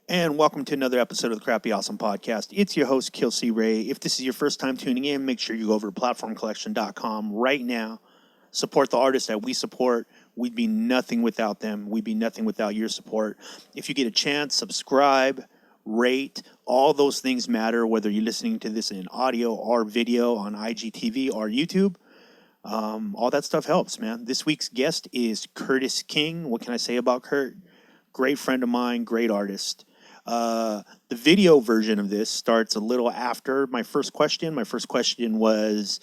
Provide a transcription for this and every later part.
And welcome to another episode of the Crappy Awesome Podcast. It's your host, Kelsey Ray. If this is your first time tuning in, make sure you go over to platformcollection.com right now. Support the artists that we support. We'd be nothing without them. We'd be nothing without your support. If you get a chance, subscribe, rate. All those things matter, whether you're listening to this in audio or video on IGTV or YouTube. All that stuff helps, man. This week's guest is Curtis King. What can I say about Curt? Great friend of mine, great artist. The video version of this starts a little after my first question. My first question was,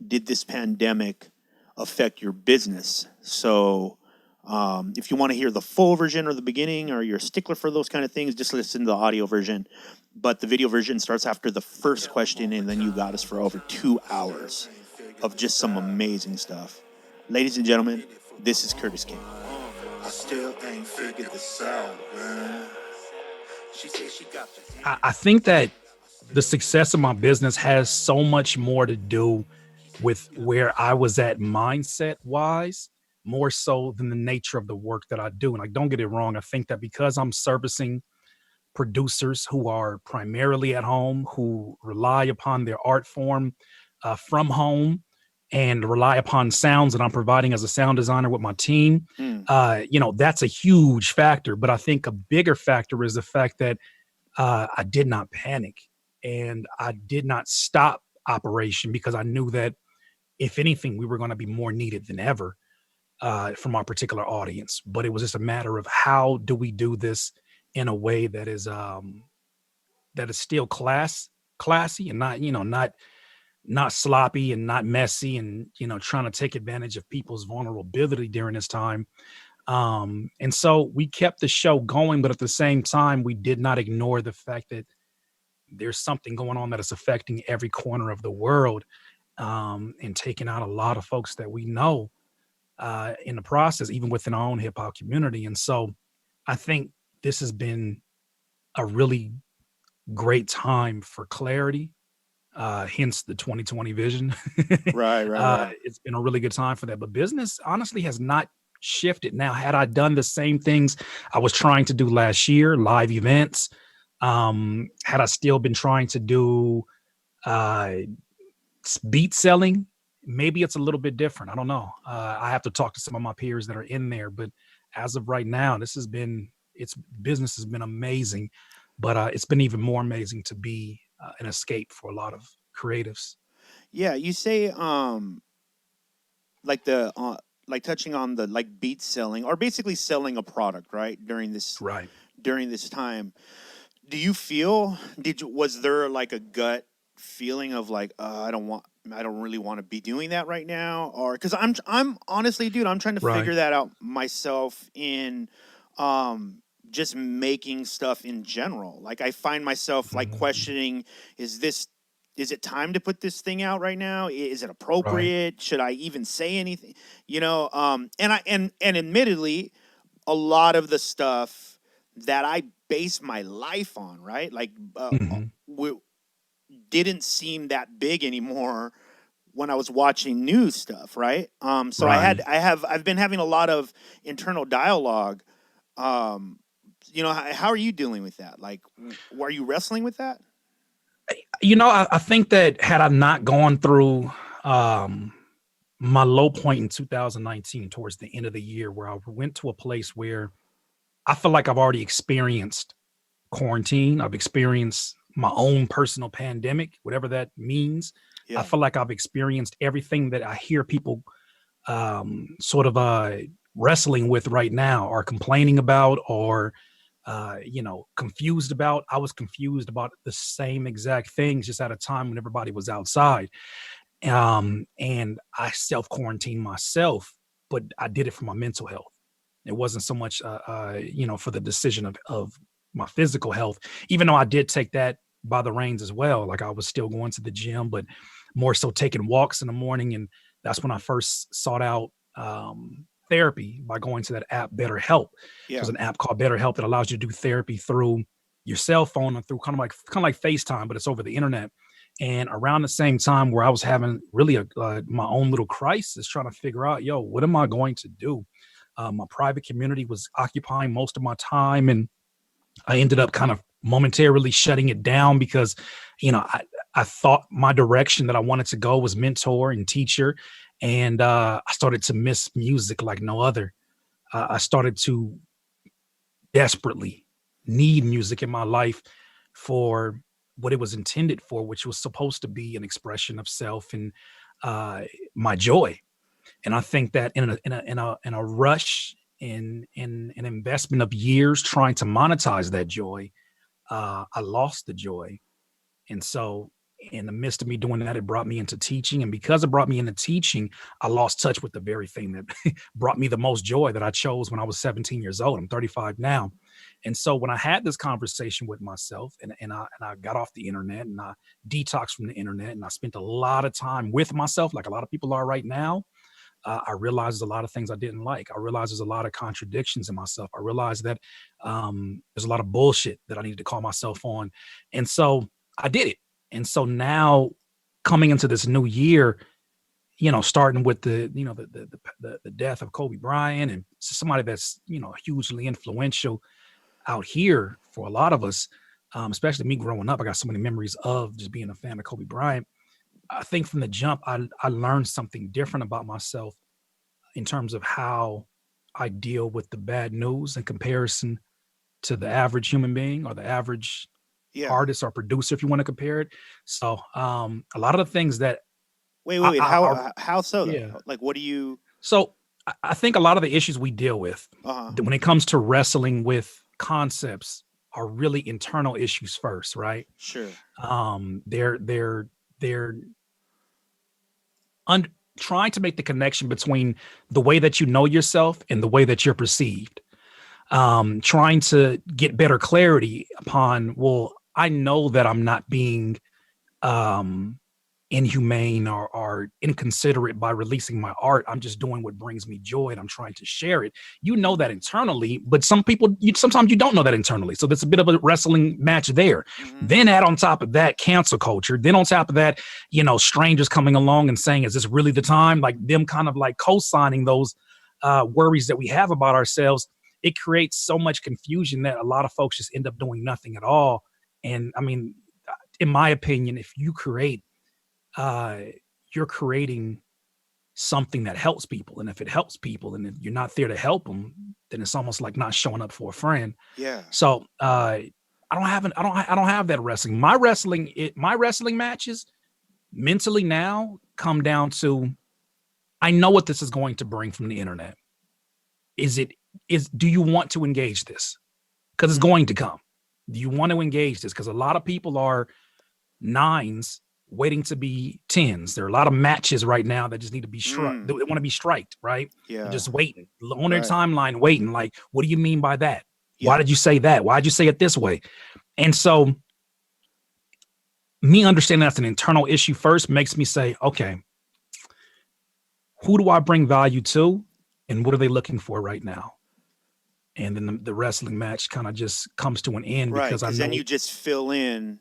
did this pandemic affect your business? So if you want to hear the full version or the beginning, or you're a stickler for those kind of things, just listen to the audio version. But the video version starts after the first question, and then you got us for over 2 hours of just some amazing stuff. Ladies and gentlemen, this is Curtis King. I still ain't figured this out, man. I think that the success of my business has so much more to do with where I was at mindset wise, more so than the nature of the work that I do. And like, don't get it wrong. I think that because I'm servicing producers who are primarily at home, who rely upon their art form from home, and rely upon sounds that I'm providing as a sound designer with my team, that's a huge factor. But I think a bigger factor is the fact that I did not panic and I did not stop operation, because I knew that if anything, we were going to be more needed than ever from our particular audience. But it was just a matter of how do we do this in a way that is still classy and not sloppy and not messy, and trying to take advantage of people's vulnerability during this time. And so we kept the show going, but at the same time, we did not ignore the fact that there's something going on that is affecting every corner of the world, and taking out a lot of folks that we know in the process, even within our own hip hop community. And so I think this has been a really great time for clarity. Hence the 2020 vision. Right. It's been a really good time for that. But business honestly has not shifted. Now, had I done the same things I was trying to do last year, live events, had I still been trying to do beat selling, maybe it's a little bit different. I don't know. I have to talk to some of my peers that are in there. But as of right now, business has been amazing. But it's been even more amazing to be an escape for a lot of creatives. Yeah, you say like touching on the like beat selling, or basically selling a product, right? During this time. Do you feel was there like a gut feeling of like I don't really want to be doing that right now? Or cuz I'm honestly, dude, I'm trying to figure that out myself in just making stuff in general. Like I find myself like questioning, is it time to put this thing out right now? Is it appropriate? Should I even say anything? And admittedly, a lot of the stuff that I base my life on, right? Like didn't seem that big anymore when I was watching news stuff, right? So I've been having a lot of internal dialogue. How are you dealing with that? Like, are you wrestling with that? I think that had I not gone through my low point in 2019 towards the end of the year, where I went to a place where I feel like I've already experienced quarantine. I've experienced my own personal pandemic, whatever that means. Yeah. I feel like I've experienced everything that I hear people wrestling with right now, or complaining about, or confused about. I was confused about the same exact things, just at a time when everybody was outside. And I self-quarantined myself, but I did it for my mental health. It wasn't so much, for the decision of my physical health, even though I did take that by the reins as well. Like I was still going to the gym, but more so taking walks in the morning. And that's when I first sought out therapy by going to that app, BetterHelp. Yeah. There's an app called BetterHelp that allows you to do therapy through your cell phone, or through kind of like FaceTime, but it's over the internet. And around the same time where I was having really my own little crisis, trying to figure out, what am I going to do? My private community was occupying most of my time, and I ended up kind of momentarily shutting it down because, I thought my direction that I wanted to go was mentor and teacher. And I started to miss music like no other. I started to desperately need music in my life for what it was intended for, which was supposed to be an expression of self and uh, my joy. And I think that in a rush, in an investment of years trying to monetize that joy, I lost the joy. And so, in the midst of me doing that, it brought me into teaching. And because it brought me into teaching, I lost touch with the very thing that brought me the most joy that I chose when I was 17 years old. I'm 35 now. And so, when I had this conversation with myself and I got off the internet and I detoxed from the internet and I spent a lot of time with myself, like a lot of people are right now, I realized there's a lot of things I didn't like. I realized there's a lot of contradictions in myself. I realized that there's a lot of bullshit that I needed to call myself on. And so I did it. And so now coming into this new year, starting with the death of Kobe Bryant and somebody that's, hugely influential out here for a lot of us, especially me growing up, I got so many memories of just being a fan of Kobe Bryant. I think from the jump, I learned something different about myself in terms of how I deal with the bad news in comparison to the average human being or the average Yeah. artist or producer, if you want to compare it. So a lot of the things that Wait. I How so yeah. though? Like, what do you? So I think a lot of the issues we deal with Uh huh. when it comes to wrestling with concepts are really internal issues first, right? Sure. They're un- trying to make the connection between the way that you know yourself and the way that you're perceived. Trying to get better clarity upon, well, I know that I'm not being um, inhumane or inconsiderate by releasing my art. I'm just doing what brings me joy and I'm trying to share it. You know that internally, but some people, sometimes you don't know that internally. So there's a bit of a wrestling match there. Mm-hmm. Then add on top of that cancel culture. Then on top of that, strangers coming along and saying, is this really the time? Like them kind of like co-signing those worries that we have about ourselves. It creates so much confusion that a lot of folks just end up doing nothing at all. And I mean, in my opinion, if you create uh, you're creating something that helps people. And if it helps people and if you're not there to help them, then it's almost like not showing up for a friend. Yeah. So I don't have that wrestling. My wrestling matches mentally now come down to, I know what this is going to bring from the internet. Do you want to engage this? Because it's Mm-hmm. going to come. Do you want to engage this? Because a lot of people are nines waiting to be tens. There are a lot of matches right now that just need to be struck. They want to be striked, right? They're Yeah. just waiting on their Right. timeline, waiting. Like, what do you mean by that? Why Yeah. did you say that? Why did you say it this way? And so, me understanding that's an internal issue first makes me say, okay, who do I bring value to, and what are they looking for right now? And then the wrestling match kind of just comes to an end Right. because I Because then know, you just fill in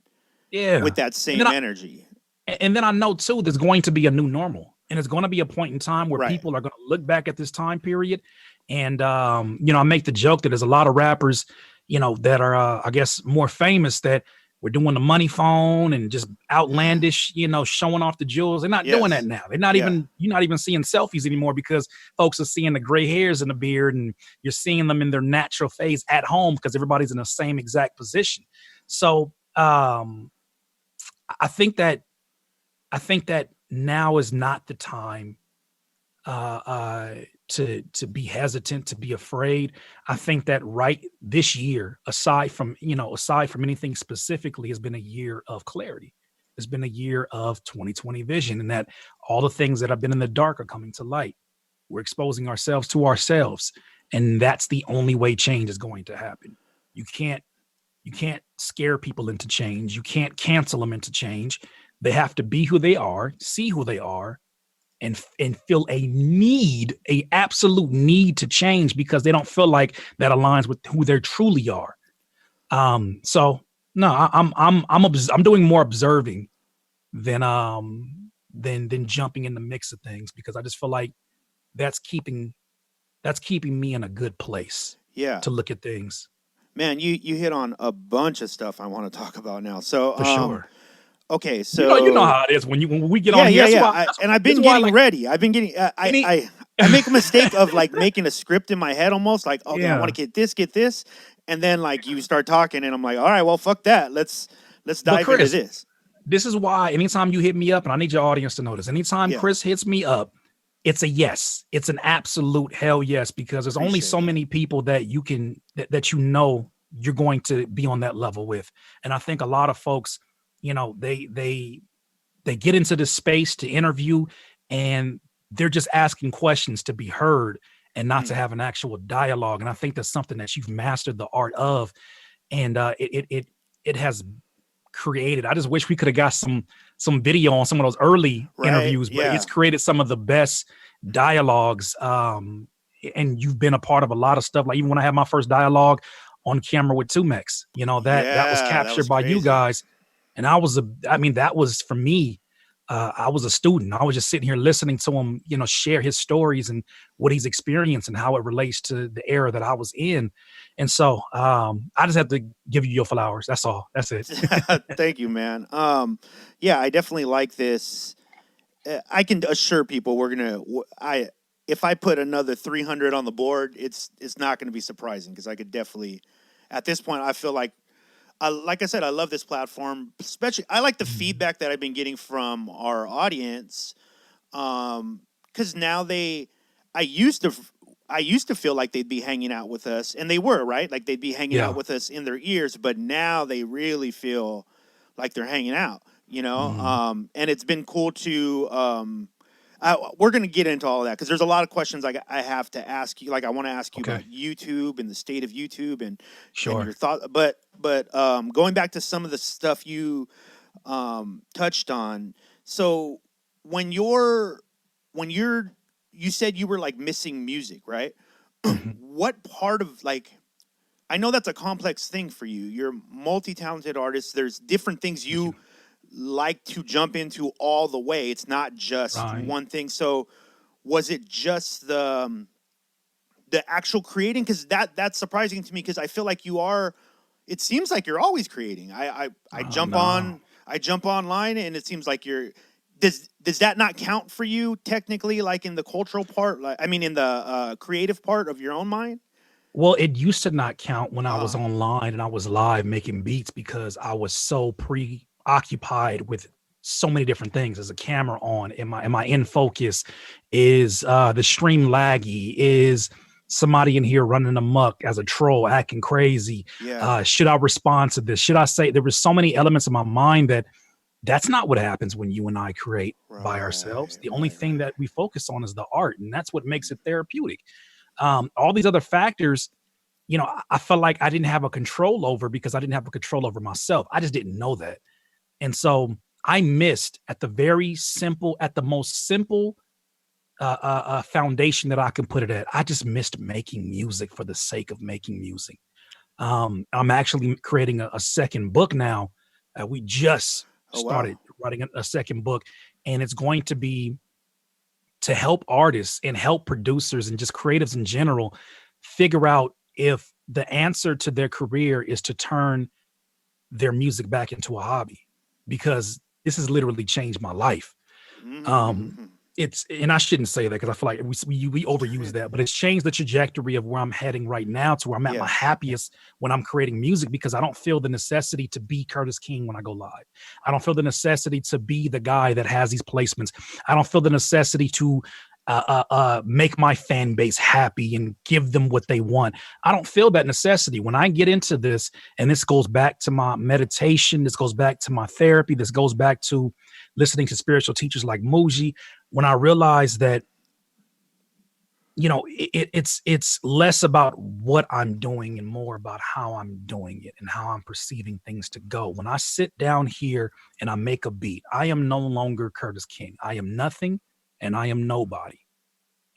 with yeah. that And then same energy. I know too, there's going to be a new normal, and it's going to be a point in time where Right. people are going to look back at this time period, and I make the joke that there's a lot of rappers, that are I guess more famous that we're doing the money phone and just outlandish, showing off the jewels. They're not doing that Yes. now. They're not Yeah. even you're not even seeing selfies anymore because folks are seeing the gray hairs in the beard, and you're seeing them in their natural phase at home because everybody's in the same exact position. So I think that I think that now is not the time uh, uh, to be hesitant, to be afraid. I think that right this year, aside from anything specifically, has been a year of clarity. It's been a year of 2020 vision, and that all the things that have been in the dark are coming to light. We're exposing ourselves to ourselves, and that's the only way change is going to happen. You can't you can't scare people into change. You can't cancel them into change. They have to be who they are, see who they are, and feel a absolute need to change because they don't feel like that aligns with who they truly are. So no, I'm doing more observing than jumping in the mix of things because I just feel like that's keeping that's keeping me in a good place Yeah. to look at things. Man, you hit on a bunch of stuff I want to talk about now. So, For sure. okay, You know so how it is when we get yeah, on here. yeah, That's yeah. why And I've that's been why getting like ready. I've been getting. any I make a mistake of like making a script in my head, almost like, okay, I want yeah. to get this, and then like you start talking, and I'm like, all right, well, fuck that. Let's But dive into Chris, this. this is why anytime you hit me up, and I need your audience to know this, anytime Yeah, Chris hits me up, it's a yes. It's an absolute hell yes, because there's only appreciate so that. many people that you can that you know you're going to be on that level with. And I think a lot of folks, they get into this space to interview, and they're just asking questions to be heard and not to Mm, have an actual dialogue. And I think that's something that you've mastered the art of, and it has created. I just wish we could have got some video on some of those early right? interviews, but it's Yeah. created some of the best dialogues. And you've been a part of a lot of stuff. Like even when I had my first dialogue on camera with Tumex, that was Yeah, that captured was by you crazy. guys. And I mean, that was for me. I was a student. I was just sitting here listening to him, share his stories and what he's experienced and how it relates to the era that I was in. And so I just have to give you your flowers. That's all. That's it. Thank you, man. Yeah, I definitely like this. I can assure people we're gonna. I if I put another 300 on the board, it's not gonna be surprising because I could definitely. At this point, I feel like I said, I love this platform. Especially, I like the Mhm. feedback that I've been getting from our audience. Because now I used to, I used to feel like they'd be hanging out with us, and they were right. Like they'd be hanging out Yeah. with us in their ears, but now they really feel like they're hanging out. Mhm. And it's been cool to. We're gonna get into all of that because there's a lot of questions I have to ask you. Like I want to ask you Okay. about YouTube and the state of YouTube and Sure. your thought. But going back to some of the stuff you touched on. So when you're you said you were like missing music, right? Mhm. What part of like I know that's a complex thing for you. You're a multi-talented artist. There's different things Thank you you. like to jump into all the way. It's not just Right. one thing. So was it just the actual creating? Because that's surprising to me because I feel like you are. It seems like you're always creating. I Oh jump no. on I jump online and it seems like you're. Does that not count for you technically, like in the cultural part? Like I mean, in the creative part of your own mind? Well, it used to not count when I was Uh online and I was live making beats because I was so preoccupied with so many different things. As a camera on? Am I in focus? Is the stream laggy? Is somebody in here running amok as a troll, acting crazy? yeah. Should I respond to this? Should I say there were so many elements of my mind that that's not what happens when you and I create by ourselves. Right, The only right, thing right. that we focus on is the art, and that's what makes it therapeutic. All these other factors, I felt like I didn't have a control over because I didn't have a control over myself. I just didn't know that. And so I missed at the most simple foundation that I can put it at. I just missed making music for the sake of making music. I'm actually creating a second book now. We just Oh wow. started writing a second book, and it's going to be to help artists and help producers and just creatives in general figure out if the answer to their career is to turn their music back into a hobby, because this has literally changed my life. Um, Mm-hmm. it's and I shouldn't say that because I feel like we overuse that, but it's changed the trajectory of where I'm heading right now to where I'm at my Yeah. happiest when I'm creating music, because I don't feel the necessity to be Curtis King when I go live. I don't feel the necessity to be the guy that has these placements. I don't feel the necessity to make my fan base happy and give them what they want. I don't feel that necessity when I get into this. And this goes back to my meditation. This goes back to my therapy. This goes back to listening to spiritual teachers like Muji. When I realized that, it's less about what I'm doing and more about how I'm doing it and how I'm perceiving things to go. When I sit down here and I make a beat, I am no longer Curtis King. I am nothing and I am nobody.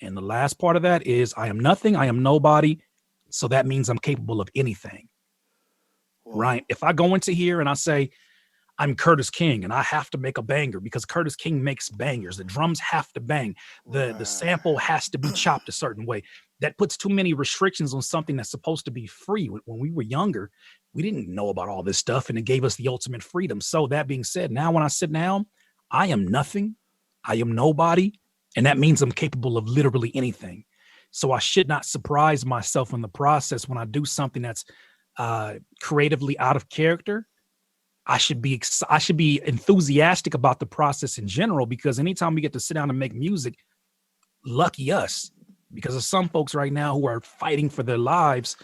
And the last part of that is I am nothing, I am nobody. So that means I'm capable of anything, Whoa. right? If I go into here and I say, I'm Curtis King and I have to make a banger because Curtis King makes bangers. The drums have to bang. The sample Right. has to be chopped a certain way. that puts too many restrictions on something that's supposed to be free. When we were younger, we didn't know about all this stuff, and it gave us the ultimate freedom. So that being said, now when I sit down, I am nothing, I am nobody, and that means I'm capable of literally anything. So I should not surprise myself in the process when I do something that's creatively out of character. I should be enthusiastic about the process in general, because anytime we get to sit down and make music, lucky us, because there's some folks right now who are fighting for their lives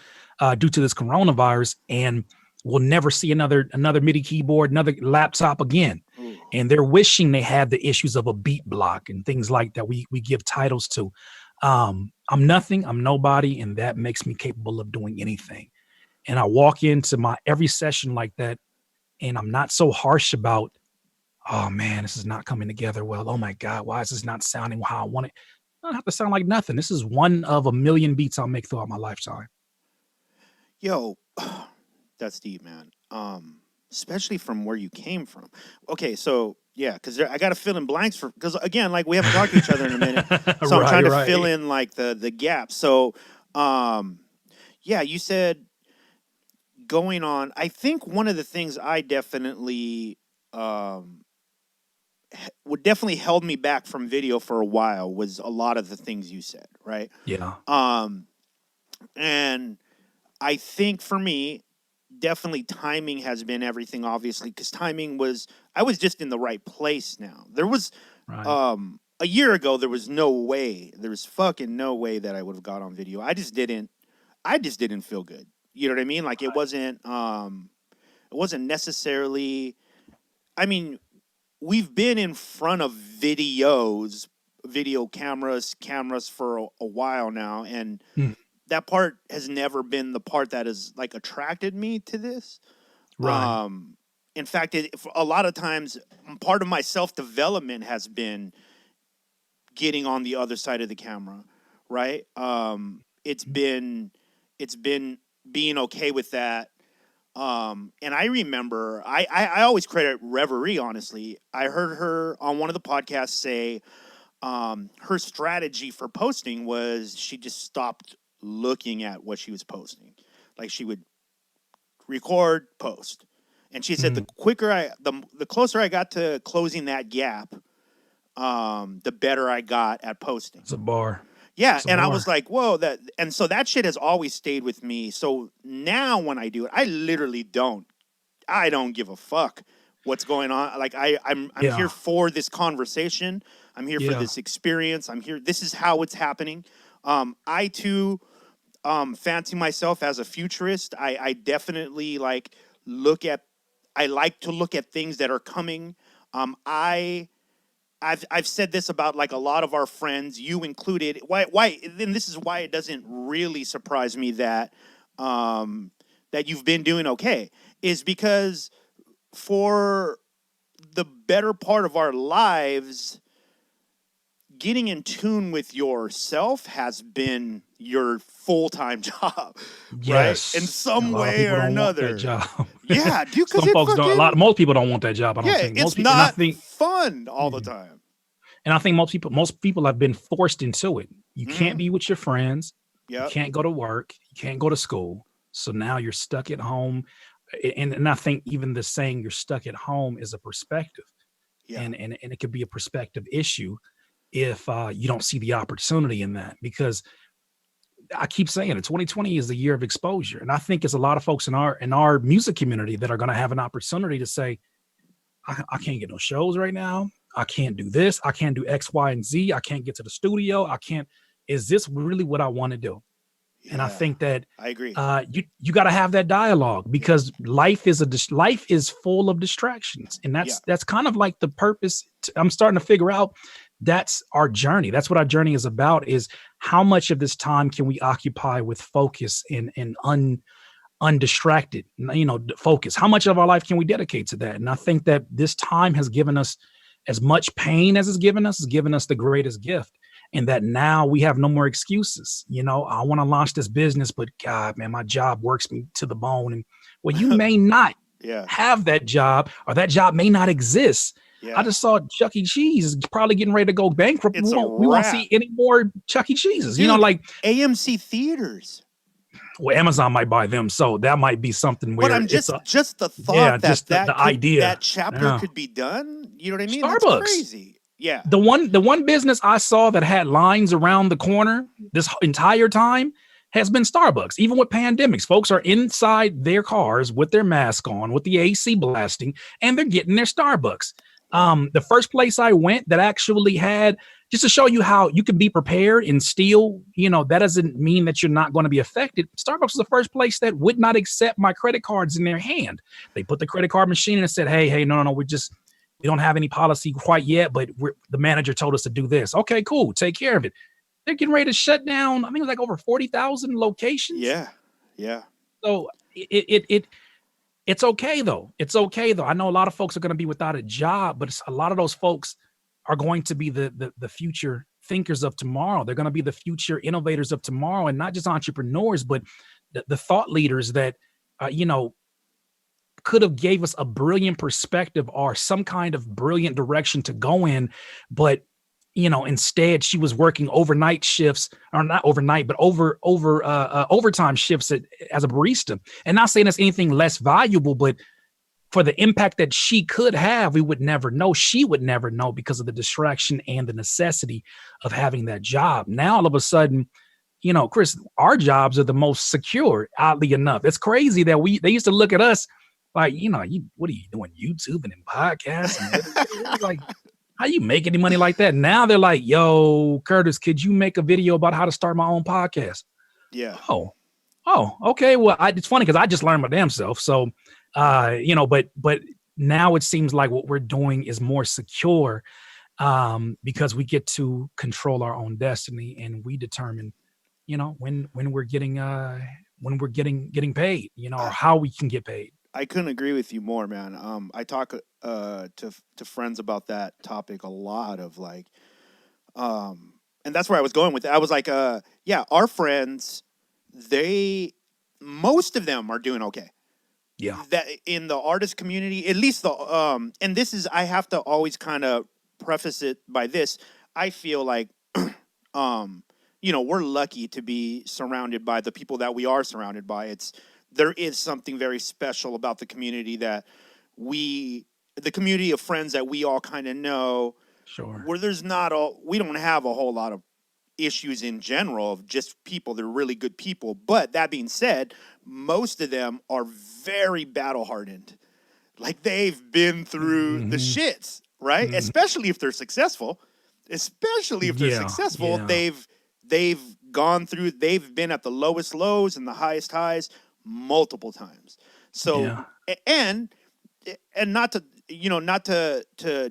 due to this coronavirus, and will never see another MIDI keyboard, another laptop again. Ooh. And they're wishing they had the issues of a beat block and things like that we give titles to. I'm nothing, I'm nobody, and that makes me capable of doing anything. And I walk into my every session like that, and I'm not so harsh about, oh man, this is not coming together well. Oh my God, why is this not sounding how I want it? I don't have to sound like nothing. This is one of a million beats I'll make throughout my lifetime. Yo, that's deep, man. Especially from where you came from. Okay, so yeah, because I got to fill in blanks because again, like we haven't talked to each other in a minute, so I'm trying to fill in like the gaps. So, yeah, you said going on. I think one of the things I definitely would definitely held me back from video for a while was a lot of the things you said, right? Yeah. And I think for me, definitely timing has been everything, obviously, because I was just in the right place now. There was, a year ago, there was fucking no way that I would have got on video. I just didn't feel good. You know what I mean? Like it wasn't necessarily, I mean, we've been in front of video cameras for a while now. And that part has never been the part that has like attracted me to this. Right. In fact, a lot of times part of my self-development has been getting on the other side of the camera, right? It's been being okay with that. And I remember I always credit Reverie, honestly. I heard her on one of the podcasts say her strategy for posting was she just stopped looking at what she was posting. Like she would record, post. And she said the closer I got to closing that gap, the better I got at posting. It's a bar. Yeah, and I was like, whoa, and so that shit has always stayed with me. So now when I do it, I literally don't give a fuck what's going on. Like I'm here for this conversation. I'm here for this experience. I'm here. This is how it's happening. I too fancy myself as a futurist. I definitely like I like to look at things that are coming. I've said this about like a lot of our friends, you included. Why? Then this is why it doesn't really surprise me that that you've been doing okay, is because for the better part of our lives, getting in tune with yourself has been your full-time job, yes, right? In some way or another. Job. Yeah, dude. Some folks don't. Most people don't want that job. I don't think. It's not fun all the time. And I think most people have been forced into it. You can't be with your friends. You can't go to work. You can't go to school. So now you're stuck at home. And I think even the saying you're stuck at home is a perspective. Yeah. And it could be a perspective issue if you don't see the opportunity in that. Because I keep saying it, 2020 is the year of exposure. And I think it's a lot of folks in our music community that are going to have an opportunity to say, I can't get no shows right now. I can't do this. I can't do X, Y, and Z. I can't get to the studio. Is this really what I want to do? Yeah, and I think that I agree. You got to have that dialogue, because life is full of distractions. And that's kind of like the purpose. I'm starting to figure out that's our journey. That's what our journey is about, is how much of this time can we occupy with focus and undistracted, focus. How much of our life can we dedicate to that? And I think that this time has given us as much pain as it's given us the greatest gift. And that now we have no more excuses. I want to launch this business, but God, man, my job works me to the bone. And well, you may not have that job, or that job may not exist. I Yeah. just saw Chuck E. Cheese is probably getting ready to go bankrupt. It's a We won't wrap. see any more Chuck E. Cheeses. You know, Dude, like, AMC theaters. well, Amazon might buy them, so that might be something But where I'm it's a just the yeah, thought that just the idea. that chapter Yeah, could be done. You know what I mean? That's Starbucks. crazy. Yeah. The one business I saw that had lines around the corner this entire time has been Starbucks. Even with pandemics, folks are inside their cars with their mask on, with the AC blasting, and they're getting their Starbucks. Yeah. The first place I went that actually had, just to show you how you can be prepared and still, that doesn't mean that you're not going to be affected. Starbucks was the first place that would not accept my credit cards in their hand. They put the credit card machine in and said, hey, no, we don't have any policy quite yet, but the manager told us to do this. Okay, cool. Take care of it. They're getting ready to shut down. I think it was like over 40,000 locations. Yeah. Yeah. So it's okay though. It's okay though. I know a lot of folks are going to be without a job, but a lot of those folks are going to be the future thinkers of tomorrow. They're going to be the future innovators of tomorrow, and not just entrepreneurs, but the thought leaders that could have gave us a brilliant perspective or some kind of brilliant direction to go in, but instead she was working overnight shifts, or not overnight, but overtime shifts as a barista. And not saying it's anything less valuable, but for the impact that she could have, we would never know. She would never know because of the distraction and the necessity of having that job. Now all of a sudden, Chris, our jobs are the most secure, oddly enough. It's crazy that they used to look at us like, what are you doing, YouTube and podcasts? And like, how you make any money like that? Now they're like, yo, Curtis, could you make a video about how to start my own podcast? Yeah. Oh, okay. Well, it's funny because I just learned my damn self. So, but now it seems like what we're doing is more secure because we get to control our own destiny, and we determine, when we're getting paid, or I, how we can get paid. I couldn't agree with you more, man. I talk to friends about that topic a lot of like, and that's where I was going with it. I was like, yeah, our friends, they, most of them are doing okay. Yeah. That in the artist community, at least and this is, I have to always kind of preface it by this. I feel like, we're lucky to be surrounded by the people that we are surrounded by. There is something very special about the community that the community of friends that we all kind of know, Sure. where we don't have a whole lot of issues in general of just people. They're really good people. But that being said, most of them are very battle hardened. Like they've been through the Mm-hmm. shits, right? Mm-hmm. Especially if they're successful. Especially if they're Yeah. successful, Yeah. they've gone through, they've been at the lowest lows and the highest highs multiple times. So Yeah. and not to not to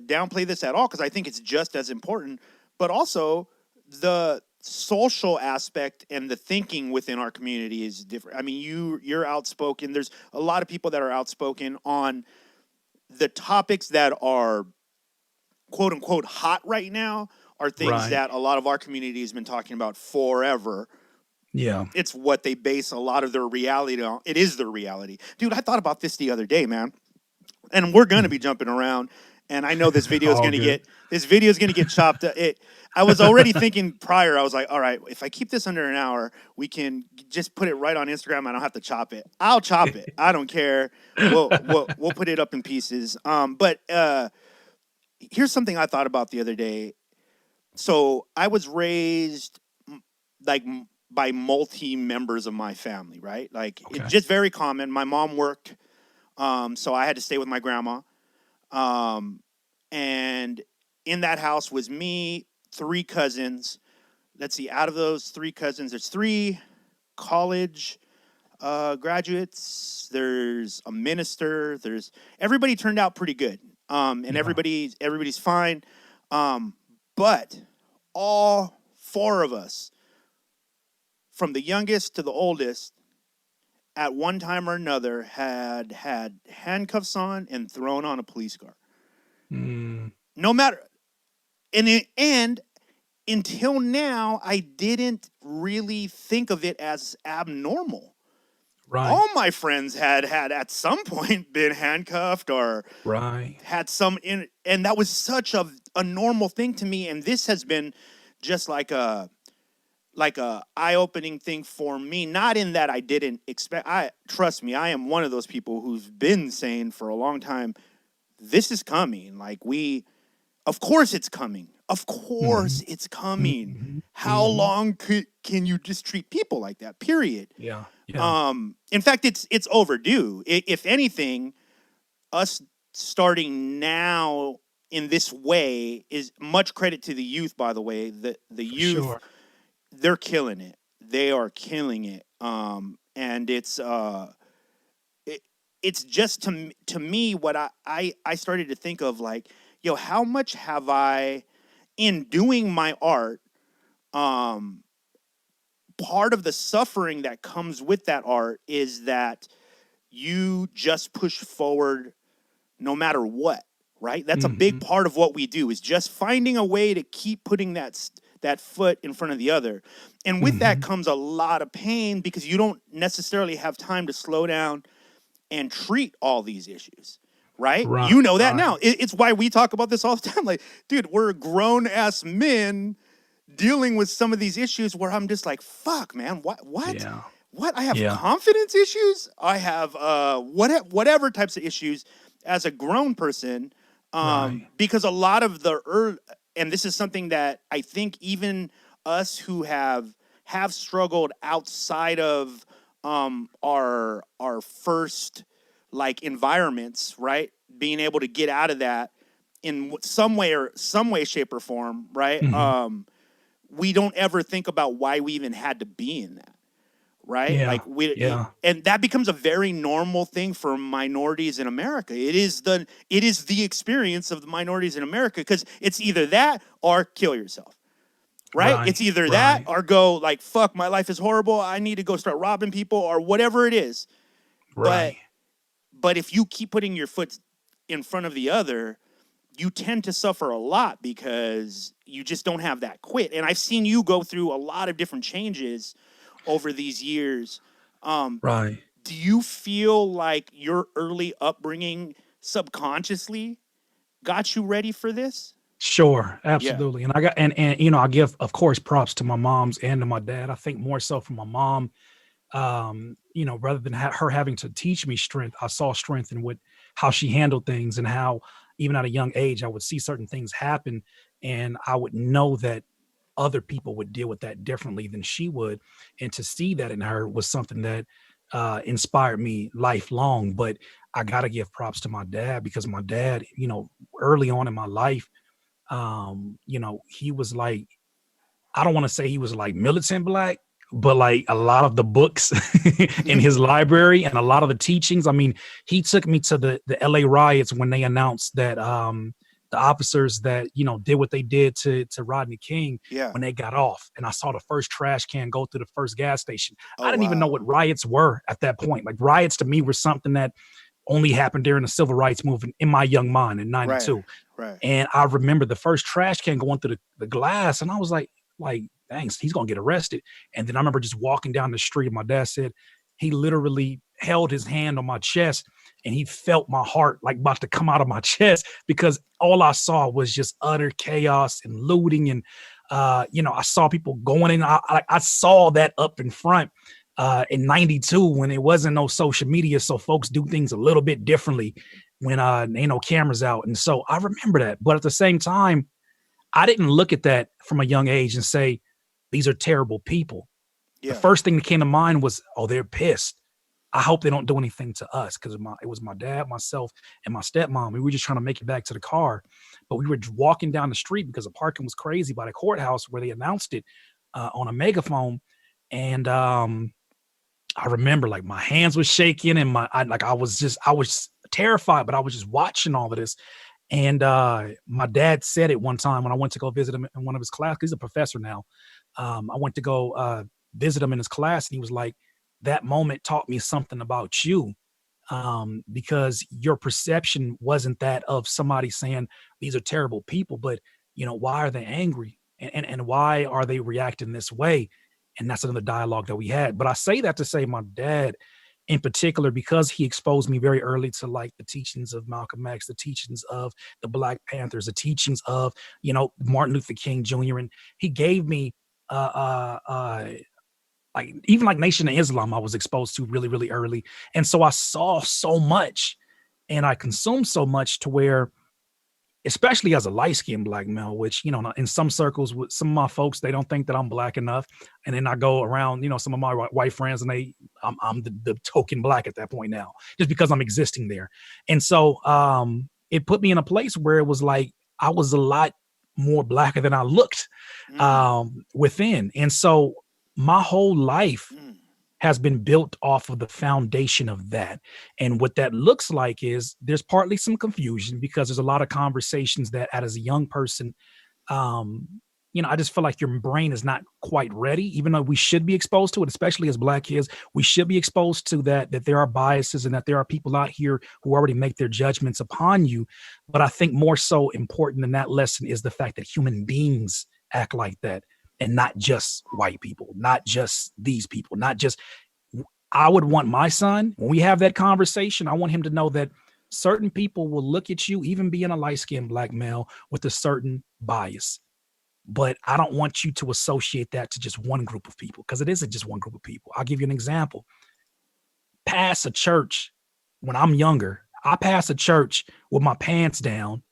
downplay this at all, because I think it's just as important, but also the social aspect and the thinking within our community is different. I mean, you're outspoken. There's a lot of people that are outspoken on the topics that are quote unquote hot right now, are things Right. that a lot of our community has been talking about forever. Yeah. It's what they base a lot of their reality on. It is their reality. Dude, I thought about this the other day, man. And we're going to be jumping around, and I know this video is All going to good. get chopped. I was already thinking prior. I was like, all right, if I keep this under an hour, we can just put it right on Instagram. I don't have to chop it. I'll chop it. I don't care. We'll put it up in pieces. But here's something I thought about the other day. So I was raised like by multi members of my family, right? Like Okay. it's just very common. My mom worked, so I had to stay with my grandma. And in that house was me, three cousins. Let's see, out of those three cousins, there's three college graduates. There's a minister. Everybody turned out pretty good. And Yeah. everybody's fine. But all four of us, from the youngest to the oldest, at one time or another had handcuffs on and thrown on a police car. Mm, No matter, and until now, I didn't really think of it as abnormal. Right. all my friends had at some point been handcuffed or Right. had some in, and that was such a normal thing to me. And this has been just like a eye-opening thing for me, not in that I didn't expect. I trust me, I am one of those people who's been saying for a long time, this is coming. Like, we, of course it's coming, of course Mhm. it's coming. Mhm. How Mhm. long can you just treat people like that, period? Yeah. Yeah. In fact, it's overdue. If anything, us starting now in this way is much credit to the youth. By the way, the For youth, sure. they're killing it. They are killing it. And it, it's just to me what I started to think of, like, yo, how much have I, in doing my art, um, part of the suffering that comes with that art is that you just push forward no matter what, right? That's a big Mhm. part of what we do, is just finding a way to keep putting that foot in front of the other. And with that Mhm. comes a lot of pain, because you don't necessarily have time to slow down and treat all these issues, right? Right. You know that Right. now. It's why we talk about this all the time. Like, dude, we're grown ass men dealing with some of these issues where I'm just like, fuck, man, Yeah. what? I have Yeah. confidence issues. I have whatever types of issues as a grown person, Right. because a lot of the and this is something that I think even us who have struggled outside of our first, like, environments, right? Being able to get out of that in some way, shape, or form, right? Mhm. We don't ever think about why we even had to be in that, right? Yeah. Like, Yeah. and that becomes a very normal thing for minorities in America. It is the experience of the minorities in America, because it's either that or kill yourself, right? Right. It's either that Right. or go, like, fuck, my life is horrible, I need to go start robbing people, or whatever it is. But Right. if you keep putting your foot in front of the other, you tend to suffer a lot, because you just don't have that quit. And I've seen you go through a lot of different changes over these years. Um, Right. do you feel like your early upbringing subconsciously got you ready for this? Sure, Yeah. absolutely. And I got and I give, of course, props to my moms and to my dad. I think more so from my mom, rather than her having to teach me strength, I saw strength in what how she handled things, and how even at a young age I would see certain things happen, and I would know that other people would deal with that differently than she would. And to see that in her was something that inspired me lifelong. But I got to give props to my dad, because my dad, early on in my life, he was like, I don't want to say he was like militant black, but like a lot of the books in his library and a lot of the teachings. I mean, he took me to the LA riots when they announced that the officers that did what they did to Rodney King, Yeah. when they got off, and I saw the first trash can go through the first gas station. I Oh, didn't even know wow. what riots were at that point. Like, riots to me were something that only happened during the civil rights movement in my young mind in Right. 92. Right. And I remember the first trash can going through the glass, and I was like, dang, he's gonna get arrested. And then I remember just walking down the street, and my dad said he literally held his hand on my chest, and he felt my heart like about to come out of my chest, because all I saw was just utter chaos and looting. And I saw people going in. I saw that up in front in 92, when it wasn't no social media. So folks do things a little bit differently when ain't no cameras out. And so I remember that. But at the same time, I didn't look at that from a young age and say, these are terrible people. The Yeah. first thing that came to mind was, oh, they're pissed. I hope they don't do anything to us, because it was my dad, myself, and my stepmom. We were just trying to make it back to the car, but we were walking down the street because the parking was crazy by the courthouse where they announced it on a megaphone. And I remember, like, my hands were shaking, and I was terrified, but I was just watching all of this. And my dad said it one time when I went to go visit him in one of his classes. He's a professor now. I went to go visit him in his class, and he was like, that moment taught me something about you, because your perception wasn't that of somebody saying these are terrible people, but why are they angry, and why are they reacting this way? And that's another dialogue that we had. But I say that to say my dad, in particular, because he exposed me very early to like the teachings of Malcolm X, the teachings of the Black Panthers, the teachings of, Martin Luther King Jr. And he gave me, like even like Nation of Islam, I was exposed to really, really early. And so I saw so much and I consumed so much to where, especially as a light-skinned Black male, which, in some circles with some of my folks, they don't think that I'm Black enough. And then I go around, some of my white friends, and I'm the token Black at that point now, just because I'm existing there. And so it put me in a place where it was like I was a lot more Blacker than I looked within. And so my whole life has been built off of the foundation of that. And what that looks like is there's partly some confusion because there's a lot of conversations that as a young person, I just feel like your brain is not quite ready, even though we should be exposed to it, especially as Black kids. We should be exposed to that there are biases and that there are people out here who already make their judgments upon you. But I think more so important than that lesson is the fact that human beings act like that. And not just white people, not just these people, not just. I would want my son, when we have that conversation, I want him to know that certain people will look at you, even being a light-skinned Black male, with a certain bias. But I don't want you to associate that to just one group of people, because it isn't just one group of people. I'll give you an example. Pass a church when I'm younger. I pass a church with my pants down.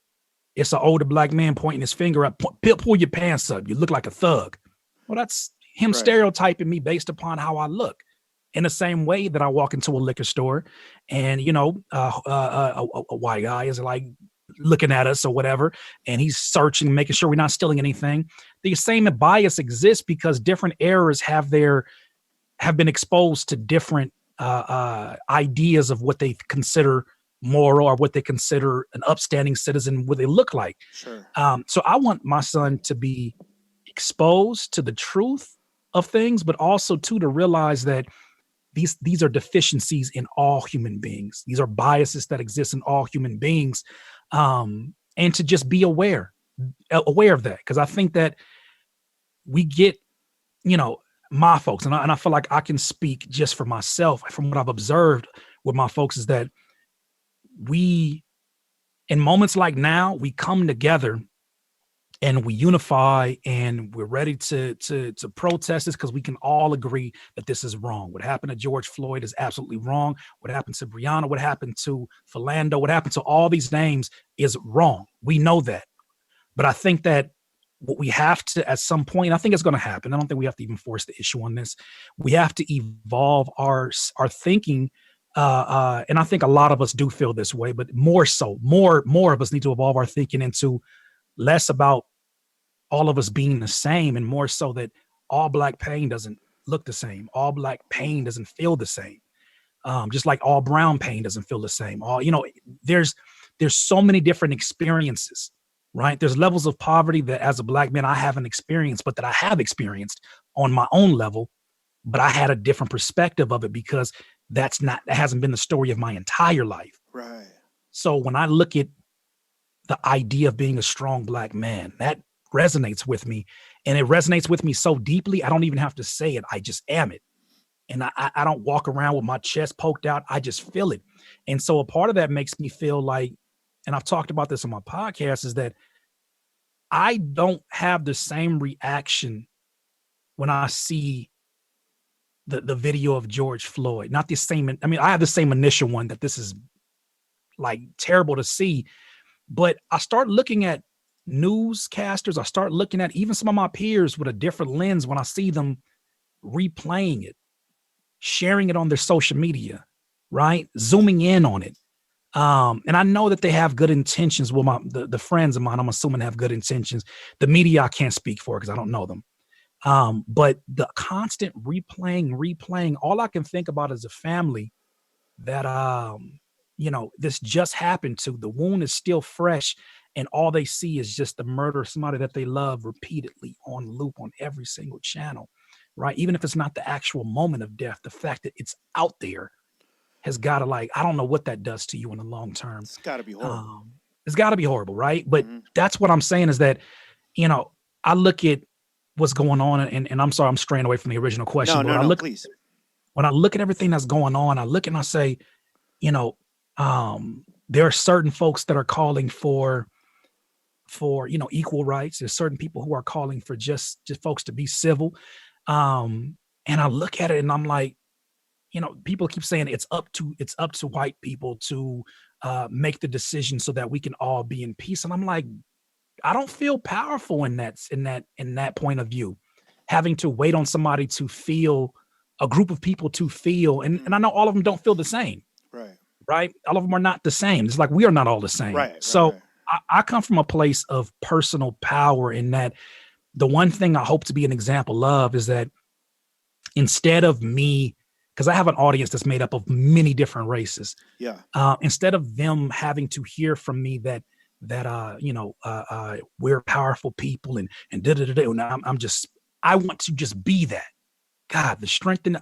It's an older Black man pointing his finger up. Pull your pants up. You look like a thug. Well, that's him stereotyping me based upon how I look. In the same way that I walk into a liquor store and, a white guy is like looking at us or whatever, and he's searching, making sure we're not stealing anything. The same bias exists because different eras have been exposed to different ideas of what they consider moral or what they consider an upstanding citizen, what they look like. Sure. So I want my son to be exposed to the truth of things, but also to realize that these are deficiencies in all human beings. These are biases that exist in all human beings. And to just be aware of that. Because I think that we get, my folks, and I feel like I can speak just for myself from what I've observed with my folks, is that we, in moments like now, we come together and we unify and we're ready to protest this because we can all agree that this is wrong. What happened to George Floyd is absolutely wrong. What happened to Breonna, what happened to Philando, what happened to all these names is wrong. We know that. But I think that what we have to, at some point, I think it's going to happen. I don't think we have to even force the issue on this. We have to evolve our thinking. And I think a lot of us do feel this way, but more of us need to evolve our thinking into less about all of us being the same and more so that all Black pain doesn't look the same. All Black pain doesn't feel the same. Just like all brown pain doesn't feel the same. There's so many different experiences, right? There's levels of poverty that as a Black man, I haven't experienced, but that I have experienced on my own level, but I had a different perspective of it because that hasn't been the story of my entire life. Right. So when I look at the idea of being a strong Black man, that resonates with me, and it resonates with me so deeply, I don't even have to say it. I just am it. And I don't walk around with my chest poked out. I just feel it. And so a part of that makes me feel like, and I've talked about this on my podcast, is that I don't have the same reaction when I see the video of George Floyd. Not the same. I mean, I have the same initial one that this is like terrible to see. But I start looking at newscasters. I start looking at even some of my peers with a different lens when I see them replaying it, sharing it on their social media, right? Zooming in on it. And I know that they have good intentions. Well, the friends of mine, I'm assuming, have good intentions. The media I can't speak for because I don't know them. But the constant replaying, all I can think about is a family that this just happened to. The wound is still fresh, and all they see is just the murder of somebody that they love repeatedly on loop on every single channel, right? Even if it's not the actual moment of death, the fact that it's out there has got to, I don't know what that does to you in the long term. It's got to be horrible. It's got to be horrible, right? But that's what I'm saying is that, I look at what's going on, and I'm sorry, I'm straying away from the original question. No, please. when I look at everything that's going on, I look and I say, you know, there are certain folks that are calling for equal rights. There's certain people who are calling for just folks to be civil. And I look at it and I'm like, people keep saying it's up to white people to make the decision so that we can all be in peace. And I'm like, I don't feel powerful in that point of view, having to wait on somebody to feel, a group of people to feel, and I know all of them don't feel the same, Right. right? All of them are not the same. It's like we are not all the same. Right. So Right. I come from a place of personal power in that the one thing I hope to be an example of is that instead of me, because I have an audience that's made up of many different races, Yeah. instead of them having to hear from me that we're powerful people and da da da da, and I want to just be that. God, the strength in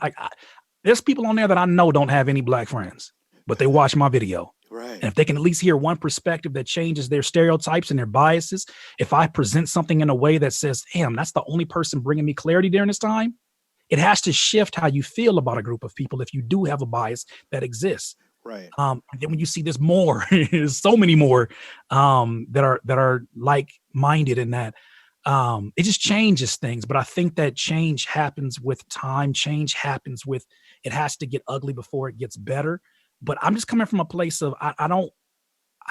there's people on there that I know don't have any black friends, but they watch my video. Right. And if they can at least hear one perspective that changes their stereotypes and their biases, if I present something in a way that says, damn, that's the only person bringing me clarity during this time, it has to shift how you feel about a group of people if you do have a bias that exists. Right. And then when you see there's more, there's so many more that are like-minded in that, it just changes things. But I think that change happens with time. Change happens with, it has to get ugly before it gets better. But I'm just coming from a place of I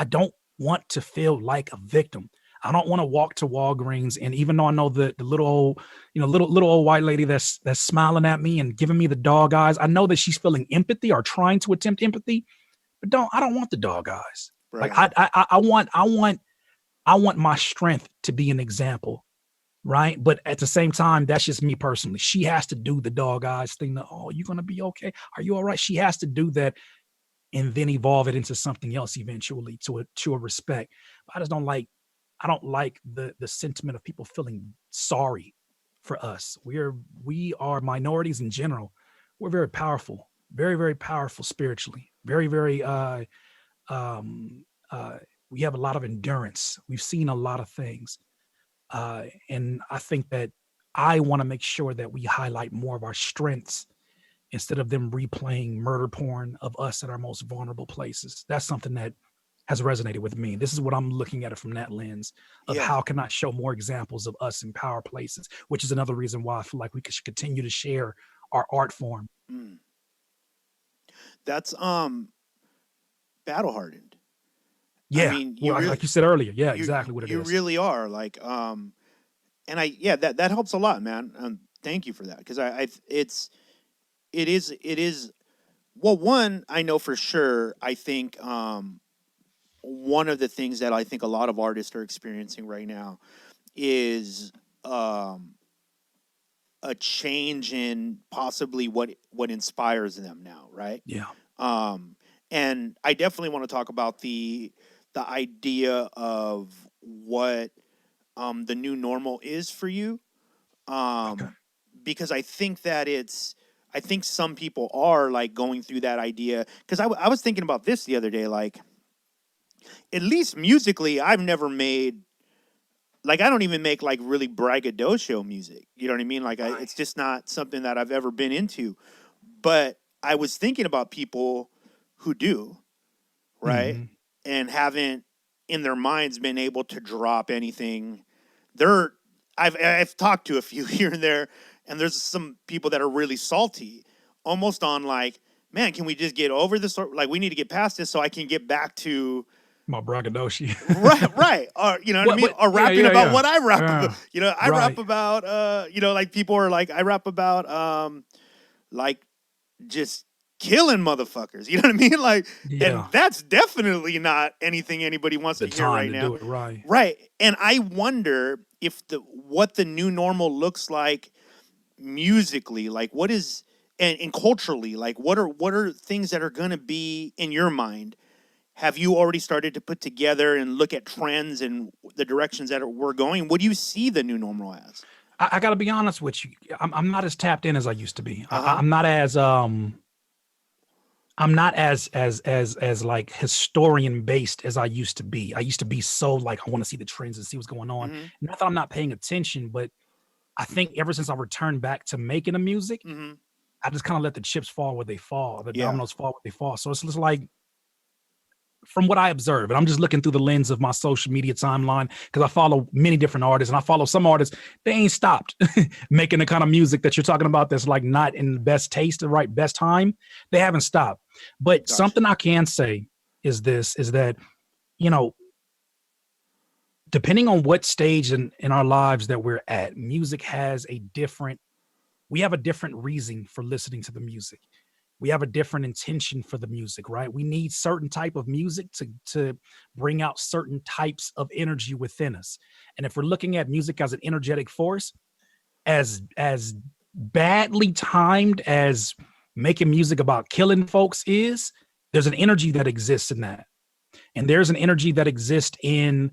don't want to feel like a victim. I don't want to walk to Walgreens, and even though I know the little old, little old white lady that's smiling at me and giving me the dog eyes, I know that she's feeling empathy or trying to attempt empathy, but I don't want the dog eyes. Right. Like I want my strength to be an example, right? But at the same time, that's just me personally. She has to do the dog eyes thing. Oh, you're gonna be okay? Are you all right? She has to do that and then evolve it into something else eventually to a respect. But I don't like the sentiment of people feeling sorry for us. We are minorities in general. We're very powerful, very, very powerful spiritually, very, very um we have a lot of endurance. We've seen a lot of things. And I think that I want to make sure that we highlight more of our strengths instead of them replaying murder porn of us at our most vulnerable places. That's something that has resonated with me. This is what I'm looking at it from that lens of Yeah. how can I show more examples of us in power places, which is another reason why I feel like we should continue to share our art form. Mm. That's battle hardened. I Yeah. mean, you Well, really like you said earlier. Yeah, you exactly what it you is. really are like and that helps a lot, man. Thank you for that because it is well, one, I know for sure. I think one of the things that I think a lot of artists are experiencing right now is um a change in possibly what inspires them now, right? Yeah. Um, and I definitely want to talk about the idea of what the new normal is for you, Okay. um, because I think some people are like going through that idea because I was thinking about this the other day, like at least musically, I've never made like I don't even make like really braggadocio music. You know what I mean? Like Right. it's just not something that I've ever been into. But I was thinking about people who do, right? Hmm. And haven't in their minds been able to drop anything. They're I've talked to a few here and there, and there's some people that are really salty, almost on like, man, can we just get over this? Like we need to get past this so I can get back to My braggadocio. right, right, or you know what I What? mean, What? or Yeah. rapping Yeah. about Yeah. what I rap about. Yeah. You know, I rap Right. about like people are like I rap about like just killing motherfuckers. You know what I mean? Like, and Yeah. that's definitely not anything anybody wants The to hear time right to now. do it. Right. Right. And I wonder if what the new normal looks like musically, like what is and culturally, like what are things that are gonna be in your mind? Have you already started to put together and look at trends and the directions that we're going? What do you see the new normal as? I got to be honest with you. I'm not as tapped in as I used to be. Uh huh. I'm not as I'm not as like historian based as I used to be. I used to be so like I want to see the trends and see what's going on. Mm Not that I'm not paying attention, but I think ever since I returned back to making the music, hmm. Mm hmm. I just kind of let the chips fall where they fall, the Yeah. dominoes fall where they fall. So it's just like, from what I observe, and I'm just looking through the lens of my social media timeline, because I follow many different artists, and I follow some artists, they ain't stopped making the kind of music that you're talking about that's like not in the best taste, the right best time. They haven't stopped. But Gotcha. something I can say is that, you know, depending on what stage in our lives that we're at, music has we have a different reason for listening to the music. We have a different intention for the music, right? We need certain type of music to bring out certain types of energy within us. And if we're looking at music as an energetic force, as badly timed as making music about killing folks is, there's an energy that exists in that. And there's an energy that exists in